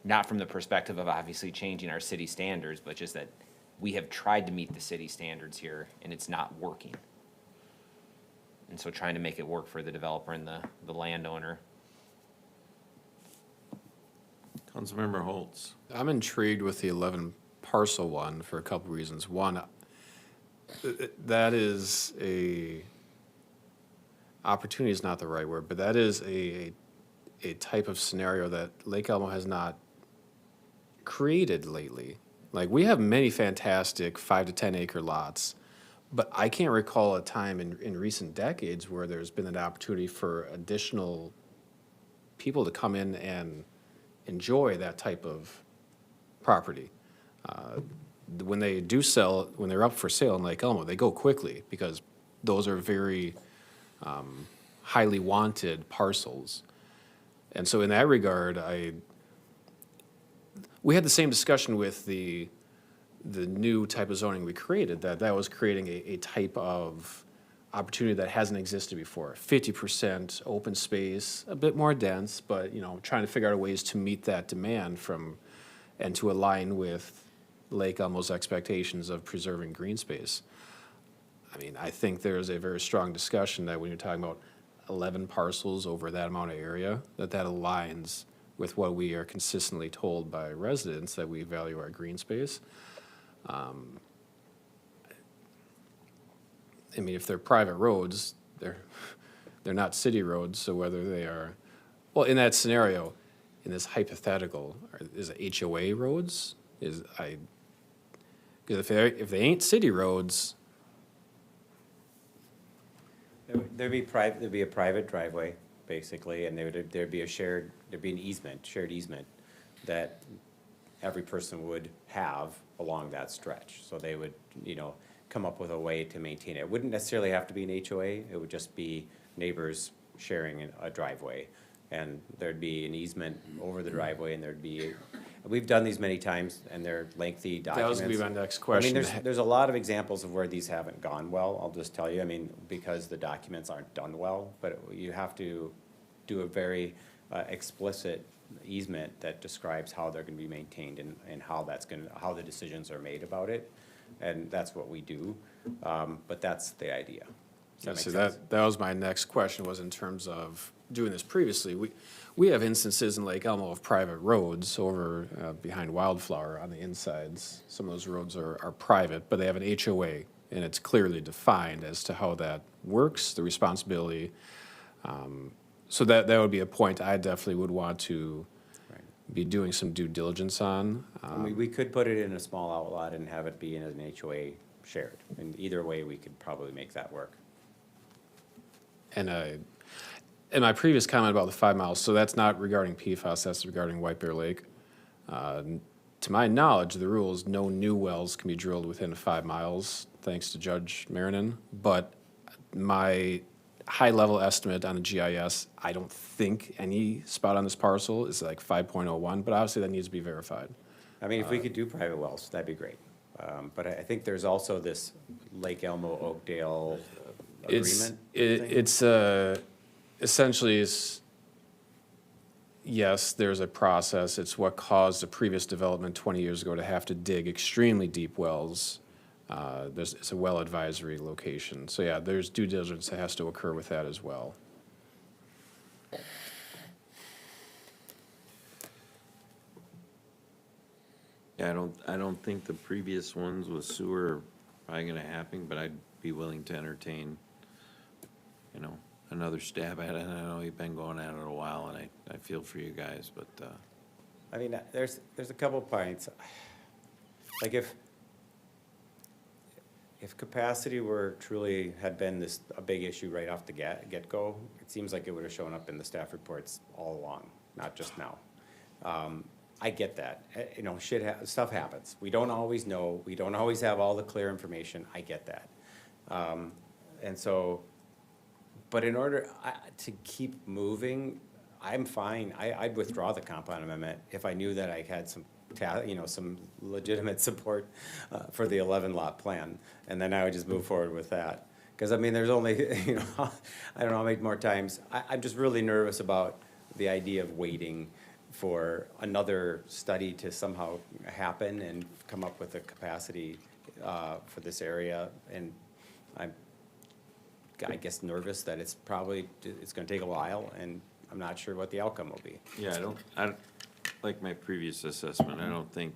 not from the perspective of obviously changing our city standards, but just that we have tried to meet the city standards here and it's not working. And so trying to make it work for the developer and the landowner. Councilmember Holtz. I'm intrigued with the 11 parcel one for a couple reasons. One, that is opportunity is not the right word, but that is a type of scenario that Lake Elmo has not created lately. Like, we have many fantastic 5 to 10 acre lots, but I can't recall a time in recent decades where there's been an opportunity for additional people to come in and enjoy that type of property. When they do sell, when they're up for sale in Lake Elmo, they go quickly because those are very highly wanted parcels. And so in that regard, we had the same discussion with the new type of zoning we created, that was creating a type of opportunity that hasn't existed before. 50% open space, a bit more dense, but trying to figure out ways to meet that demand and to align with Lake Elmo's expectations of preserving green space. I mean, I think there's a very strong discussion that when you're talking about 11 parcels over that amount of area, that aligns with what we are consistently told by residents, that we value our green space. I mean, if they're private roads, they're not city roads, so whether they are, well, in that scenario, in this hypothetical, is it HOA roads? Because if they ain't city roads, There'd be a private driveway, basically, and there'd be an easement, shared easement, that every person would have along that stretch. So they would, come up with a way to maintain it. It wouldn't necessarily have to be an HOA, it would just be neighbors sharing a driveway. And there'd be an easement over the driveway, and we've done these many times, and they're lengthy documents. that was gonna be my next question. I mean, there's a lot of examples of where these haven't gone well, I'll just tell you, I mean, because the documents aren't done well, but you have to do a very explicit easement that describes how they're gonna be maintained and how the decisions are made about it, and that's what we do, but that's the idea. Does that make sense? That was my next question, was in terms of doing this previously. We have instances in Lake Elmo of private roads over behind Wildflower on the insides. Some of those roads are private, but they have an HOA, and it's clearly defined as to how that works, the responsibility. So that would be a point I definitely would want to be doing some due diligence on. We could put it in a small outlot and have it be in an HOA shared, and either way, we could probably make that work. And my previous comment about the 5 miles, so that's not regarding PFAS, that's regarding White Bear Lake. To my knowledge, the rule is no new wells can be drilled within 5 miles, thanks to Judge Marinan. But my high-level estimate on the GIS, I don't think any spot on this parcel is like 5.01, but obviously that needs to be verified. I mean, if we could do private wells, that'd be great. But I think there's also this Lake Elmo Oakdale agreement. It's essentially yes, there's a process. It's what caused a previous development 20 years ago to have to dig extremely deep wells. It's a well advisory location. So yeah, there's due diligence that has to occur with that as well. Yeah, I don't think the previous ones with sewer are probably gonna happen, but I'd be willing to entertain, another stab at it. And I know you've been going at it a while, and I feel for you guys, but, I mean, there's a couple points. Like if capacity had been a big issue right off the get-go, it seems like it would have shown up in the staff reports all along, not just now. I get that. Stuff happens. We don't always know. We don't always have all the clear information. I get that. And so, but in order to keep moving, I'm fine. I'd withdraw the compound amendment if I knew that I had some legitimate support for the 11 lot plan, and then I would just move forward with that. Because I mean, there's only I don't know how many more times. I'm just really nervous about the idea of waiting for another study to somehow happen and come up with a capacity for this area. And I guess nervous that it's gonna take a while, and I'm not sure what the outcome will be. Yeah, like my previous assessment, I don't think,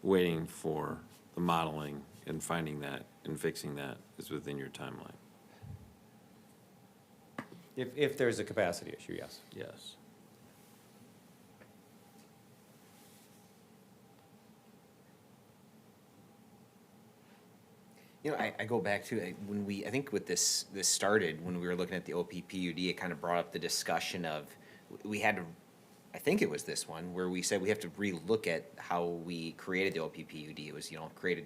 waiting for the modeling and finding that and fixing that is within your timeline. If there's a capacity issue, yes. Yes. You know, I go back to, when I think with this started, when we were looking at the OPPUD, it kind of brought up the discussion of, we had to, I think it was this one, where we said we have to relook at how we created the OPPUD. It was, created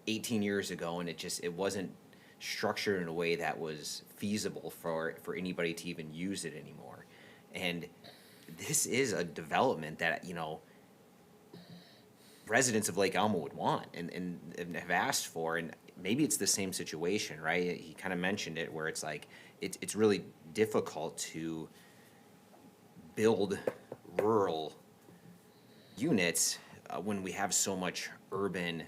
18 years ago, and it wasn't structured in a way that was feasible for anybody to even use it anymore. And this is a development that, residents of Lake Elmo would want and have asked for, and maybe it's the same situation, right? He kind of mentioned it, where it's like, it's really difficult to build rural units when we have so much urban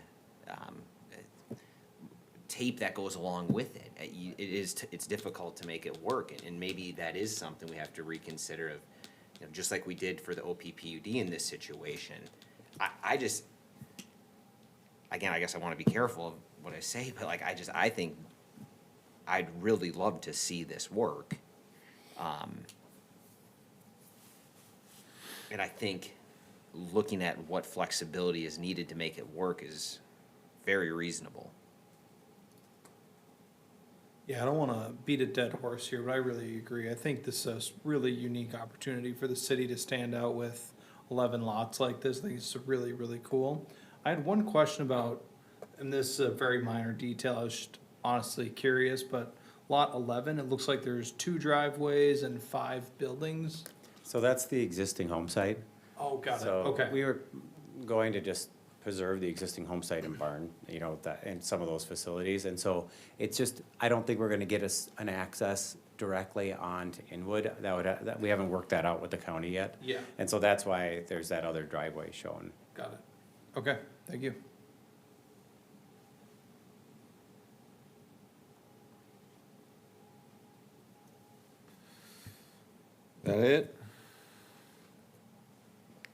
tape that goes along with it. It's difficult to make it work, and maybe that is something we have to reconsider of, just like we did for the OPPUD in this situation. Again, I guess I want to be careful of what I say, but I think I'd really love to see this work. And I think looking at what flexibility is needed to make it work is very reasonable. Yeah, I don't want to beat a dead horse here, but I really agree. I think this is a really unique opportunity for the city to stand out with 11 lots like this. I think it's really, really cool. I had one question about, and this is a very minor detail, I was just honestly curious, but lot 11, it looks like there's 2 driveways and 5 buildings. So that's the existing home site. Oh, got it, So okay. we were going to just preserve the existing home site and barn, and some of those facilities. And so it's just, I don't think we're gonna get an access directly onto Inwood. That we haven't worked that out with the county yet. Yeah. And so that's why there's that other driveway shown. Got it. Okay, thank you. That it?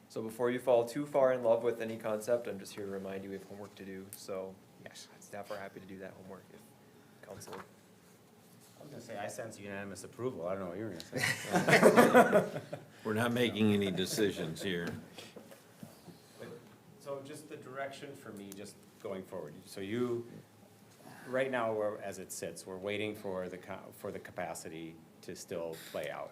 So before you fall too far in love with any concept, I'm just here to remind you we have homework to do, so yes, staff are happy to do that homework if council. I was gonna say, I sense unanimous approval. I don't know what you were gonna say. We're not making any decisions here. So just the direction for me, just going forward. So right now, as it sits, we're waiting for the capacity to still play out.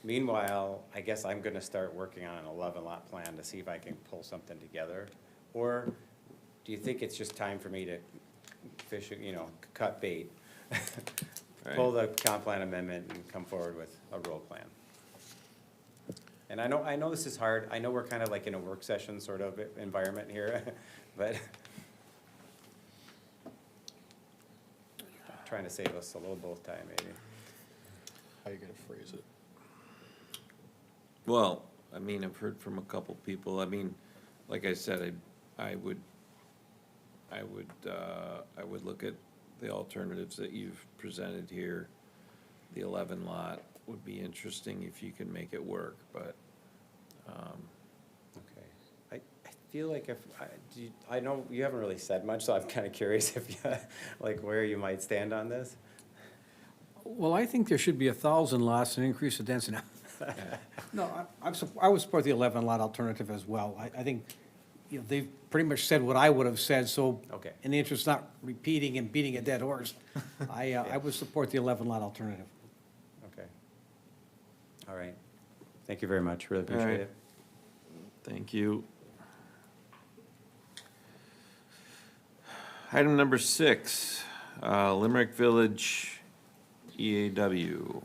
Meanwhile, I guess I'm gonna start working on an 11-lot plan to see if I can pull something together. Or do you think it's just time for me to cut bait? Pull the comp plan amendment and come forward with a road plan? And I know this is hard. I know we're kind of like in a work session sort of environment here, but trying to save us a little both time, maybe. How are you gonna phrase it? Well, I've heard from a couple people. Like I said, I would look at the alternatives that you've presented here. The 11 lot would be interesting if you can make it work, but, Okay. I feel like I know you haven't really said much, so I'm kind of curious if where you might stand on this. Well, I think there should be 1,000 lots and increase the density. No, I would support the 11 lot alternative as well. I think, they've pretty much said what I would have said, so. Okay. In the interest of not repeating and beating a dead horse, I would support the 11 lot alternative. Okay. All right. Thank you very much. Really All appreciate right. it. thank you. Item number 6, Limerick Village EAW.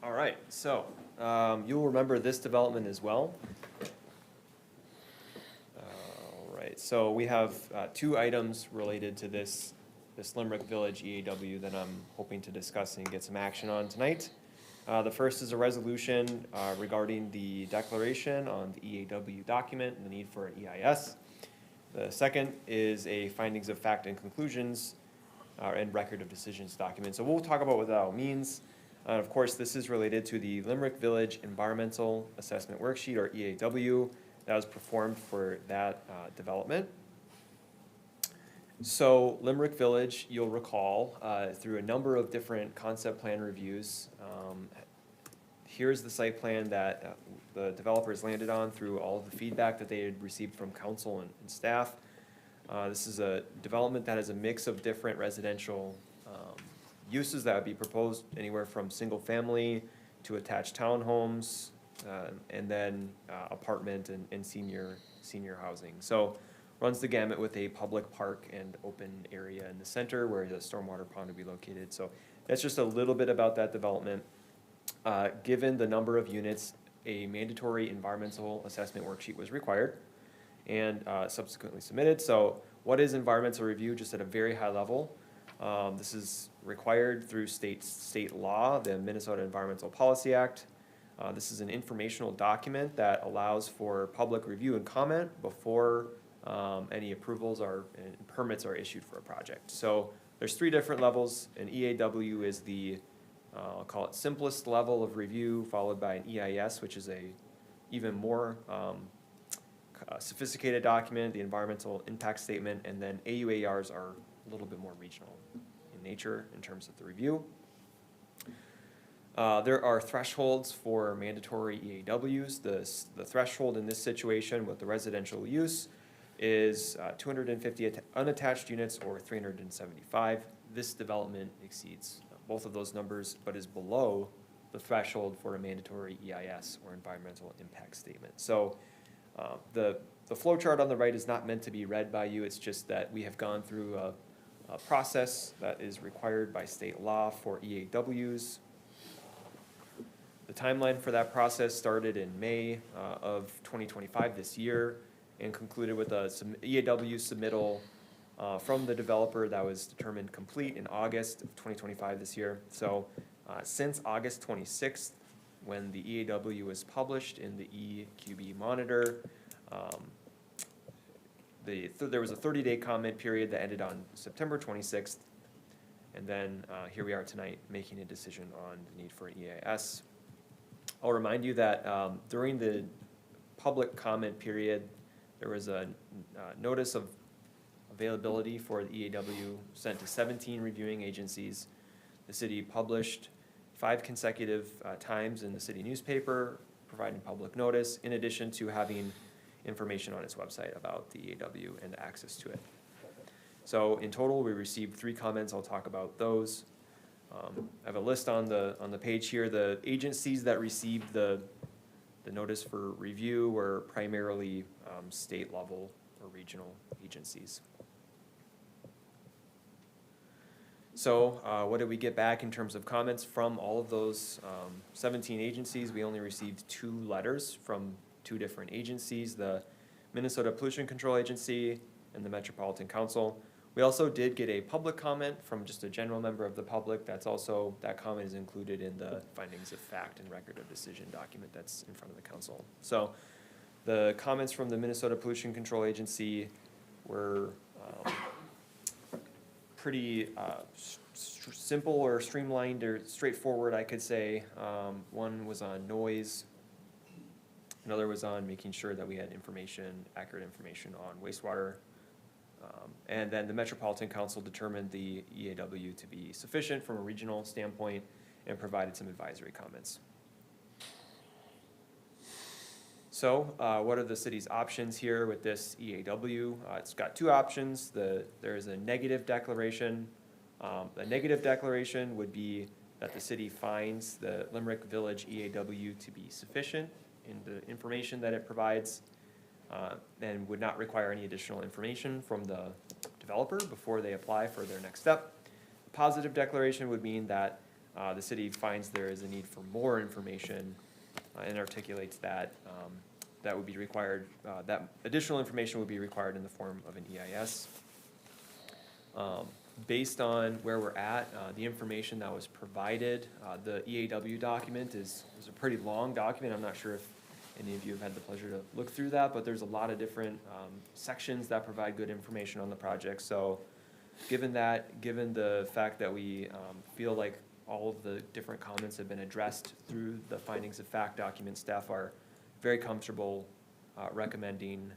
All right, so you'll remember this development as well. All right, so we have 2 items related to this this Limerick Village EAW that I'm hoping to discuss and get some action on tonight. The first is a resolution regarding the declaration on the EAW document and the need for an EIS. The second is a findings of fact and conclusions and record of decisions document. So we'll talk about what that all means. Of course, this is related to the Limerick Village Environmental Assessment Worksheet, or EAW, that was performed for that development. So Limerick Village, you'll recall, through a number of different concept plan reviews, here's the site plan that the developers landed on through all of the feedback that they had received from council and staff. This is a development that has a mix of different residential uses that would be proposed, anywhere from single family to attached townhomes, and then apartment and senior housing. So runs the gamut with a public park and open area in the center where the stormwater pond would be located. So that's just a little bit about that development. Given the number of units, a mandatory environmental assessment worksheet was required and subsequently submitted. So what is environmental review? Just at a very high level. This is required through state law, the Minnesota Environmental Policy Act. This is an informational document that allows for public review and comment before any approvals and permits are issued for a project. So there's 3 different levels. An EAW is the, I'll call it simplest level of review, followed by an EIS, which is a even more sophisticated document, the environmental impact statement, and then AUARs are a little bit more regional in nature in terms of the review. There are thresholds for mandatory EAWs. The threshold in this situation with the residential use is 250 unattached units or 375. This development exceeds both of those numbers, but is below the threshold for a mandatory EIS or environmental impact statement. So the flow chart on the right is not meant to be read by you. It's just that we have gone through a process that is required by state law for EAWs. The timeline for that process started in May of 2025 this year and concluded with a EAW submittal from the developer that was determined complete in August of 2025 this year. So since August 26th, when the EAW was published in the EQB Monitor, there was a 30-day comment period that ended on September 26th. And then here we are tonight making a decision on the need for an EIS. I'll remind you that during the public comment period, there was a notice of availability for the EAW sent to 17 reviewing agencies. The city published 5 consecutive times in the city newspaper, providing public notice, in addition to having information on its website about the EAW and access to it. So in total, we received 3 comments. I'll talk about those. I have a list on the page here. The agencies that received the notice for review were primarily state level or regional agencies. So what did we get back in terms of comments from all of those 17 agencies? We only received 2 letters from 2 different agencies, the Minnesota Pollution Control Agency and the Metropolitan Council. We also did get a public comment from just a general member of the public. That comment is included in the findings of fact and record of decision document that's in front of the council. So the comments from the Minnesota Pollution Control Agency were pretty simple or streamlined or straightforward, I could say. One was on noise. Another was on making sure that we had accurate information on wastewater. And then the Metropolitan Council determined the EAW to be sufficient from a regional standpoint and provided some advisory comments. So what are the city's options here with this EAW? It's got 2 options. There is a negative declaration. The negative declaration would be that the city finds the Limerick Village EAW to be sufficient in the information that it provides, and would not require any additional information from the developer before they apply for their next step. A positive declaration would mean that the city finds there is a need for more information and articulates that that would be required, that additional information would be required in the form of an EIS. based on where we're at, the information that was provided, the EAW document is a pretty long document. I'm not sure if any of you have had the pleasure to look through that, but there's a lot of different sections that provide good information on the project. So given the fact that we feel like all of the different comments have been addressed through the findings of fact document, staff are very comfortable recommending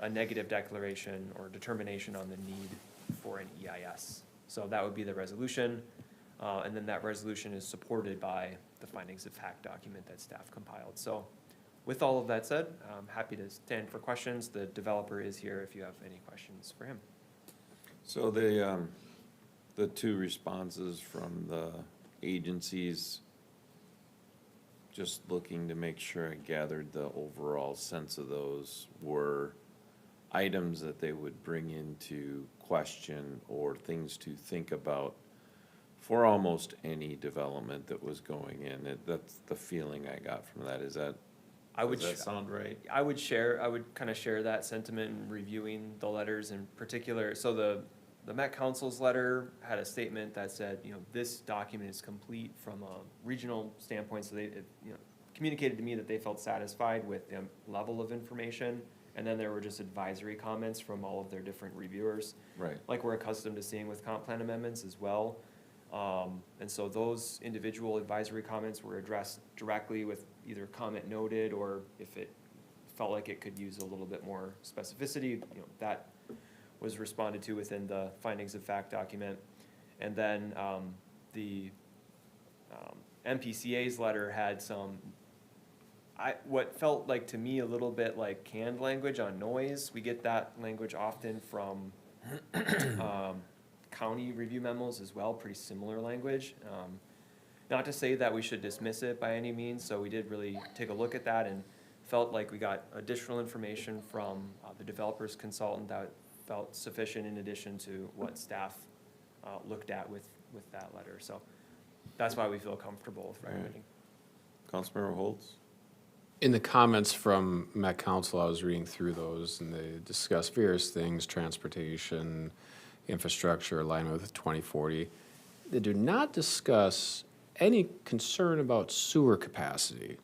a negative declaration or determination on the need for an EIS. So that would be the resolution, and then that resolution is supported by the findings of fact document that staff compiled. So with all of that said, I'm happy to stand for questions. The developer is here if you have any questions for him. So the two responses from the agencies, just looking to make sure I gathered the overall sense of those, were items that they would bring into question or things to think about for almost any development that was going in. That's the feeling I got from that. Does that sound right? I would kind of share that sentiment in reviewing the letters in particular. So the Met Council's letter had a statement that said, this document is complete from a regional standpoint. So they communicated to me that they felt satisfied with the level of information. And then there were just advisory comments from all of their different reviewers. Right. Like we're accustomed to seeing with comp plan amendments as well. And so those individual advisory comments were addressed directly with either comment noted, or if it felt like it could use a little bit more specificity, that was responded to within the findings of fact document. And then the MPCA's letter had some, what felt like to me a little bit like canned language on noise. We get that language often from county review memos as well, pretty similar language. Not to say that we should dismiss it by any means, so we did really take a look at that and felt like we got additional information from the developer's consultant that felt sufficient in addition to what staff looked at with that letter. So that's why we feel comfortable with recommending. Councilmember Holtz? In the comments from Met Council, I was reading through those, and they discussed various things, transportation, infrastructure, alignment with 2040. They do not discuss any concern about sewer capacity.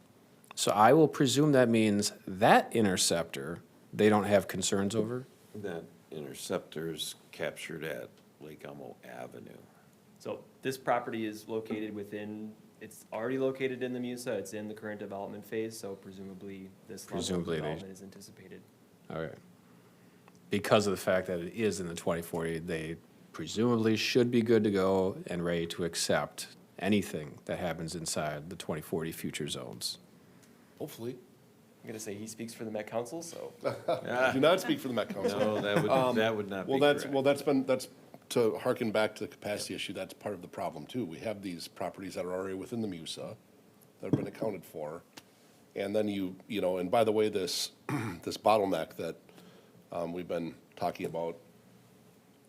So I will presume that means that interceptor, they don't have concerns over? That interceptor's captured at Lake Elmo Avenue. So this property is located it's already located in the MUSA. It's in the current development phase, so presumably this level of development is anticipated. All right. Because of the fact that it is in the 2040, they presumably should be good to go and ready to accept anything that happens inside the 2040 future zones. Hopefully. I'm gonna say he speaks for the Met Council, so. I do not speak for the Met Council. No, that would not be correct. That's to harken back to the capacity issue, that's part of the problem too. We have these properties that are already within the MUSA that have been accounted for. And then and by the way, this bottleneck that we've been talking about,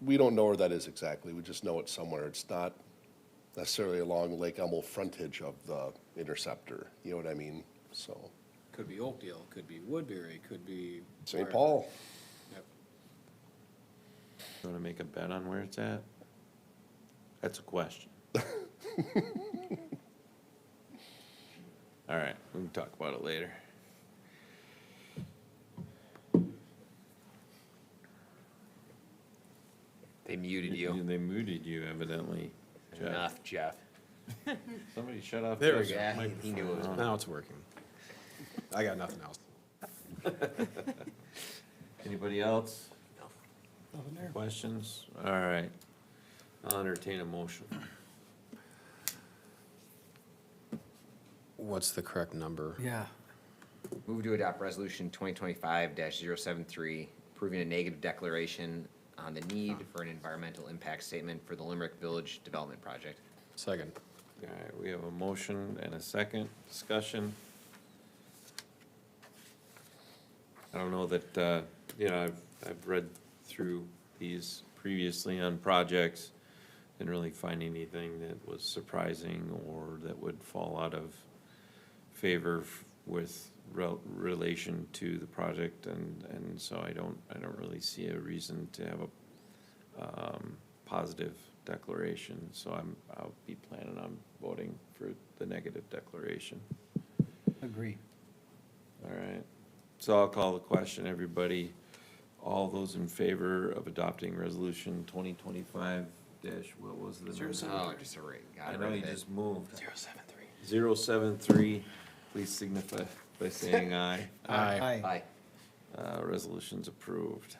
we don't know where that is exactly. We just know it's somewhere. It's not necessarily along Lake Elmo frontage of the interceptor. You know what I mean? So. Could be Oakdale, could be Woodbury, could be St. Paul. Yep. You wanna make a bet on where it's at? That's a question. All right, we can talk about it later. They muted you. They muted you evidently, Jeff. Enough, Jeff. Somebody shut off. There we Jeff's go. Yeah, he knew it was. microphone. Now it's working. I got nothing else. Anybody else? Nothing there. Questions? All right. I'll entertain a motion. What's the correct number? Yeah. Move to adopt resolution 2025-073, approving a negative declaration on the need for an environmental impact statement for the Limerick Village Development Project. Second. All right, we have a motion and a second discussion. I don't know that, I've read through these previously on projects. Didn't really find anything that was surprising or that would fall out of favor with relation to the project, and so I don't really see a reason to have a positive declaration, so I'll be planning on voting for the negative declaration. Agree. All right, so I'll call the question, everybody. All those in favor of adopting resolution 2025 dash, what was the number? Oh, just a ring. I know you just moved. 073, please signify by saying aye. Aye. Aye. Resolution's approved.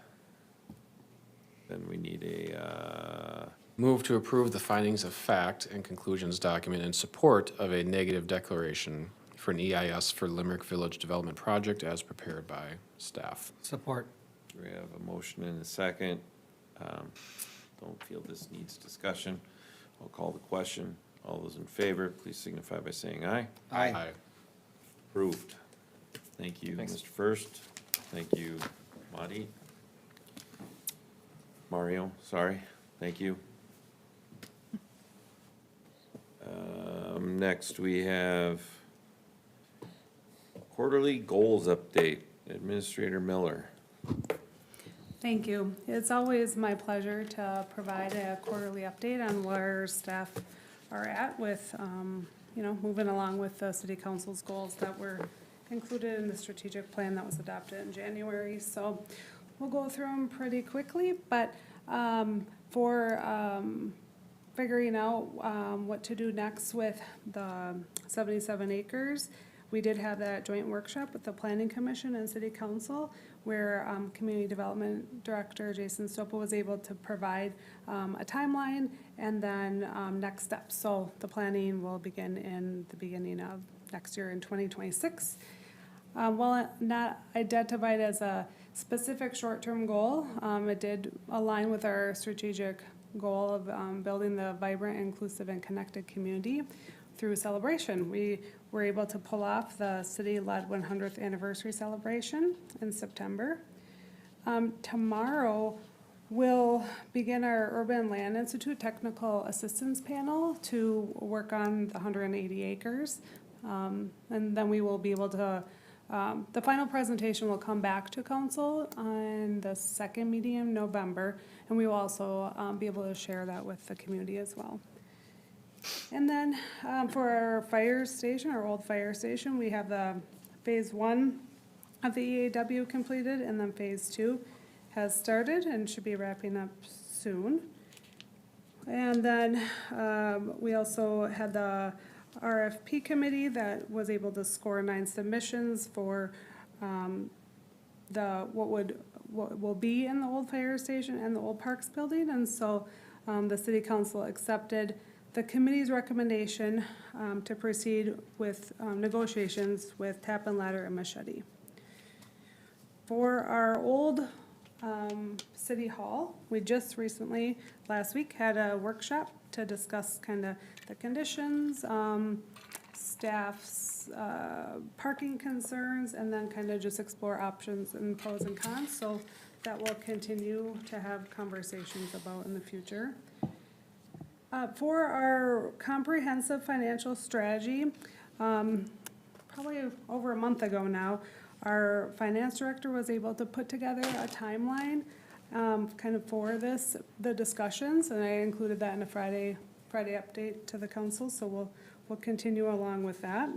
Then we need a, Move to approve the findings of fact and conclusions document in support of a negative declaration for an EIS for Limerick Village Development Project as prepared by staff. Support. we have a motion and a second. Don't feel this needs discussion. I'll call the question. All those in favor, please signify by saying aye. Aye. Approved. Thank you, Thanks. Mr. Fuerst. Thank you, Madi. Mario, sorry. Thank you. Next, we have quarterly goals update. Administrator Miller. Thank you. It's always my pleasure to provide a quarterly update on where staff are at with, moving along with the city council's goals that were included in the strategic plan that was adopted in January. So we'll go through them pretty quickly, but for figuring out what to do next with the 77 acres, we did have that joint workshop with the Planning Commission and City Council where Community Development Director Jason Stopa was able to provide a timeline and then next steps. So the planning will begin in the beginning of next year in 2026. While not identified as a specific short-term goal, it did align with our strategic goal of building the vibrant, inclusive, and connected community through celebration. We were able to pull off the city-led 100th anniversary celebration in September. Tomorrow, we'll begin our Urban Land Institute Technical Assistance Panel to work on the 180 acres. And then we will be able to, the final presentation will come back to council on the second meeting in November, and we will also be able to share that with the community as well. And then for our fire station, our old fire station, we have the phase 1 of the EAW completed, and then phase 2 has started and should be wrapping up soon. And then we also had the RFP committee that was able to score 9 submissions for what will be in the old fire station and the old parks building. And so the city council accepted the committee's recommendation to proceed with negotiations with Tap and Ladder and Machete. For our old city hall, we just recently, last week, had a workshop to discuss kind of the conditions, staff's parking concerns, and then kind of just explore options and pros and cons. So that we'll continue to have conversations about in the future. For our comprehensive financial strategy, probably over a month ago now, our finance director was able to put together a timeline kind of for the discussions, and I included that in a Friday update to the council, so we'll continue along with that.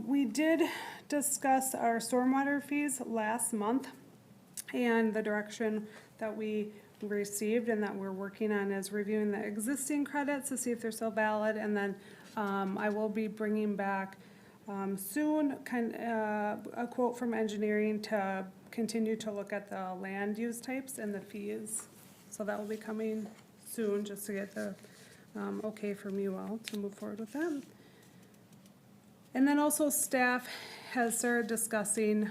We did discuss our stormwater fees last month, and the direction that we received and that we're working on is reviewing the existing credits to see if they're still valid, and then I will be bringing back soon a quote from engineering to continue to look at the land use types and the fees. So that will be coming soon, just to get the okay from you all to move forward with that. And then also staff has started discussing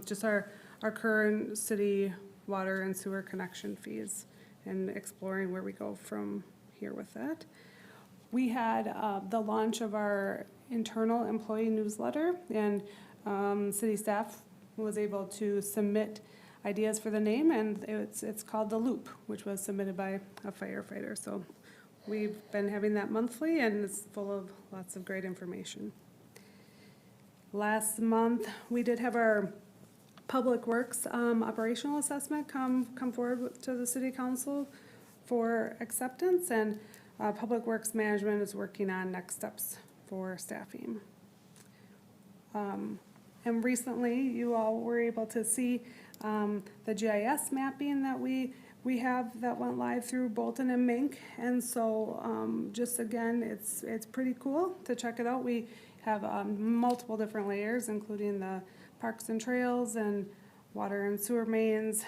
just our current city water and sewer connection fees and exploring where we go from here with that. We had the launch of our internal employee newsletter, and city staff was able to submit ideas for the name, and it's called The Loop, which was submitted by a firefighter. So we've been having that monthly, and it's full of lots of great information. Last month, we did have our Public Works operational assessment come forward to the city council for acceptance, and Public Works Management is working on next steps for staffing. And recently, you all were able to see the GIS mapping that we have that went live through Bolton and Mink. And so just again, it's pretty cool to check it out. We have multiple different layers, including the parks and trails and water and sewer mains,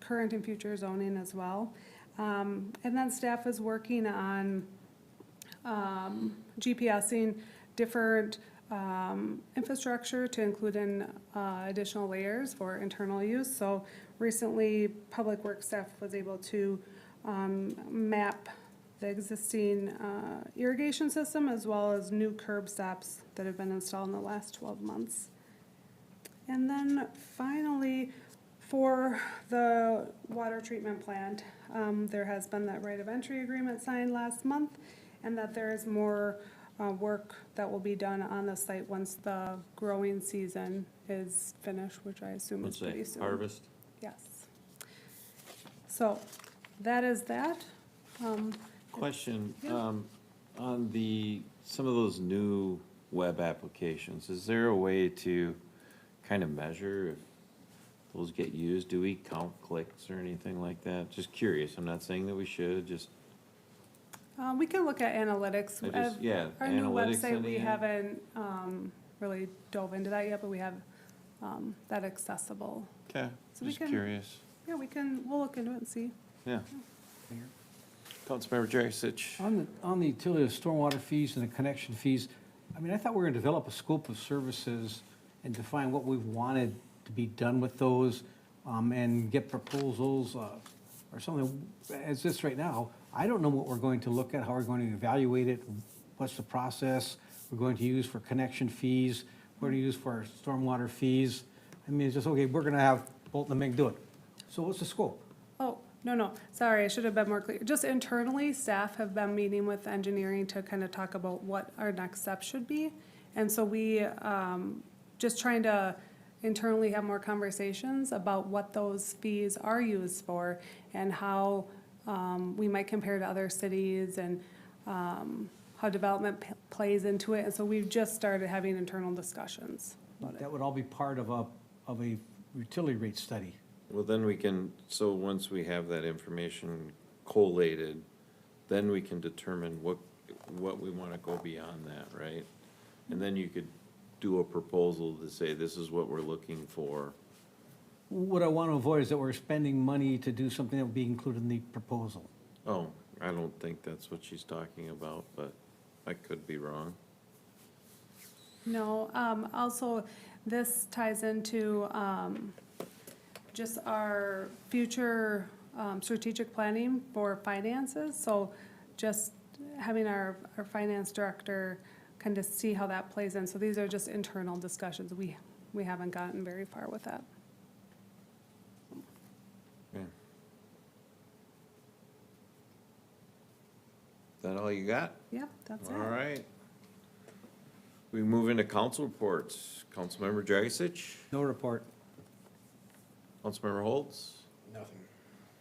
current and future zoning as well. And then staff is working on GPSing different infrastructure to include in additional layers for internal use. So recently, Public Works staff was able to map the existing irrigation system as well as new curb stops that have been installed in the last 12 months. And then finally, for the water treatment plant, there has been that right of entry agreement signed last month, and that there is more work that will be done on the site once the growing season is finished, which I assume is pretty soon. Harvest? Yes. So, that is that. Question, Yeah. on some of those new web applications, is there a way to kind of measure if those get used? Do we count clicks or anything like that? Just curious, I'm not saying that we should, just, We can look at analytics. yeah, Our new analytics website, on the we end. haven't really dove into that yet, but we have that accessible. Okay, So we just can- curious, Yeah, we'll look into it and see. yeah. Councilmember Jerry Sitch. On the utility of stormwater fees and the connection fees, I mean, I thought we were gonna develop a scope of services and define what we wanted to be done with those, and get proposals, or something. As this right now, I don't know what we're going to look at, how we're going to evaluate it, what's the process we're going to use for connection fees, what we're gonna use for our stormwater fees. I mean, it's just, okay, we're gonna have Bolton and Mink do it. So what's the scope? Oh, no, sorry, I should have been more clear. Just internally, staff have been meeting with engineering to kind of talk about what our next steps should be. And so we, just trying to internally have more conversations about what those fees are used for and how we might compare to other cities and how development plays into it. And so we've just started having internal discussions about it. That would all be part of a utility rate study. Well, then we can, so once we have that information collated, then we can determine what we wanna go beyond that, right? And then you could do a proposal to say, this is what we're looking for. What I want to avoid is that we're spending money to do something that would be included in the proposal. Oh, I don't think that's what she's talking about, but I could be wrong. No, also, this ties into just our future strategic planning for finances. So just having our finance director kind of see how that plays in. So these are just internal discussions. We haven't gotten very far with that. Okay. Is that all you got? Yeah, that's it. All right. We move into council reports. Councilmember Dragisich? No report. Councilmember Holtz? Nothing.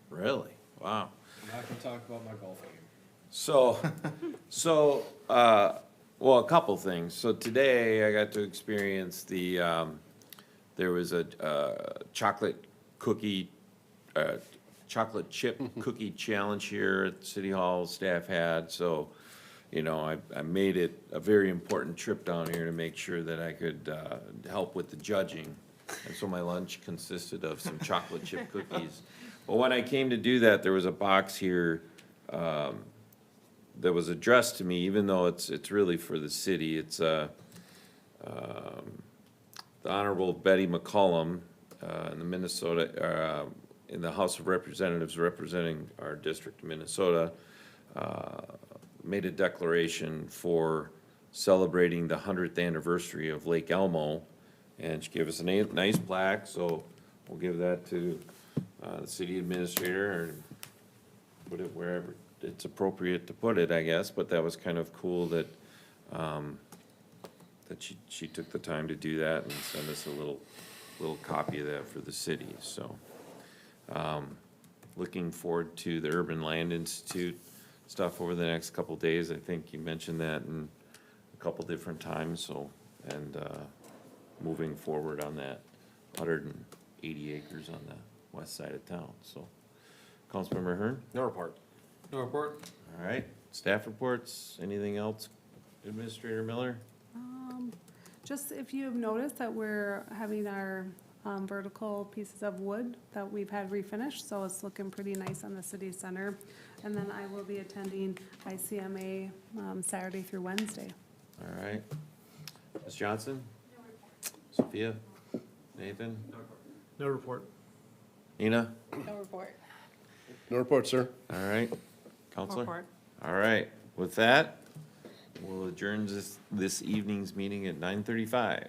Really? Wow. I'm not gonna talk about my golfing. Well, a couple things. So today I got to experience there was a chocolate chip cookie challenge here at City Hall staff had. So, you know, I made it a very important trip down here to make sure that I could help with the judging. And so my lunch consisted of some chocolate chip cookies. But when I came to do that, there was a box here that was addressed to me, even though it's really for the city. It's the Honorable Betty McCollum in the Minnesota, in the House of Representatives representing our district of Minnesota, made a declaration for celebrating the 100th anniversary of Lake Elmo. And she gave us a nice plaque, so we'll give that to the city administrator and put it wherever it's appropriate to put it, I guess. But that was kind of cool that that she took the time to do that and send us a little little copy of that for the city, so. Looking forward to the Urban Land Institute stuff over the next couple days. I think you mentioned that in a couple different times, so, and, moving forward on that 180 acres on the west side of town, so. Councilmember Hearn? No report. No report? All right, staff reports, anything else? Administrator Miller? Just if you've noticed that we're having our vertical pieces of wood that we've had refinished, so it's looking pretty nice on the city center. And then I will be attending ICMA Saturday through Wednesday. All right. Ms. Johnson? Sophia? Nathan? No report. Nina? No report. No report, sir. All right. Counselor? Report. All right. With that, we'll adjourn this evening's meeting at 9:35.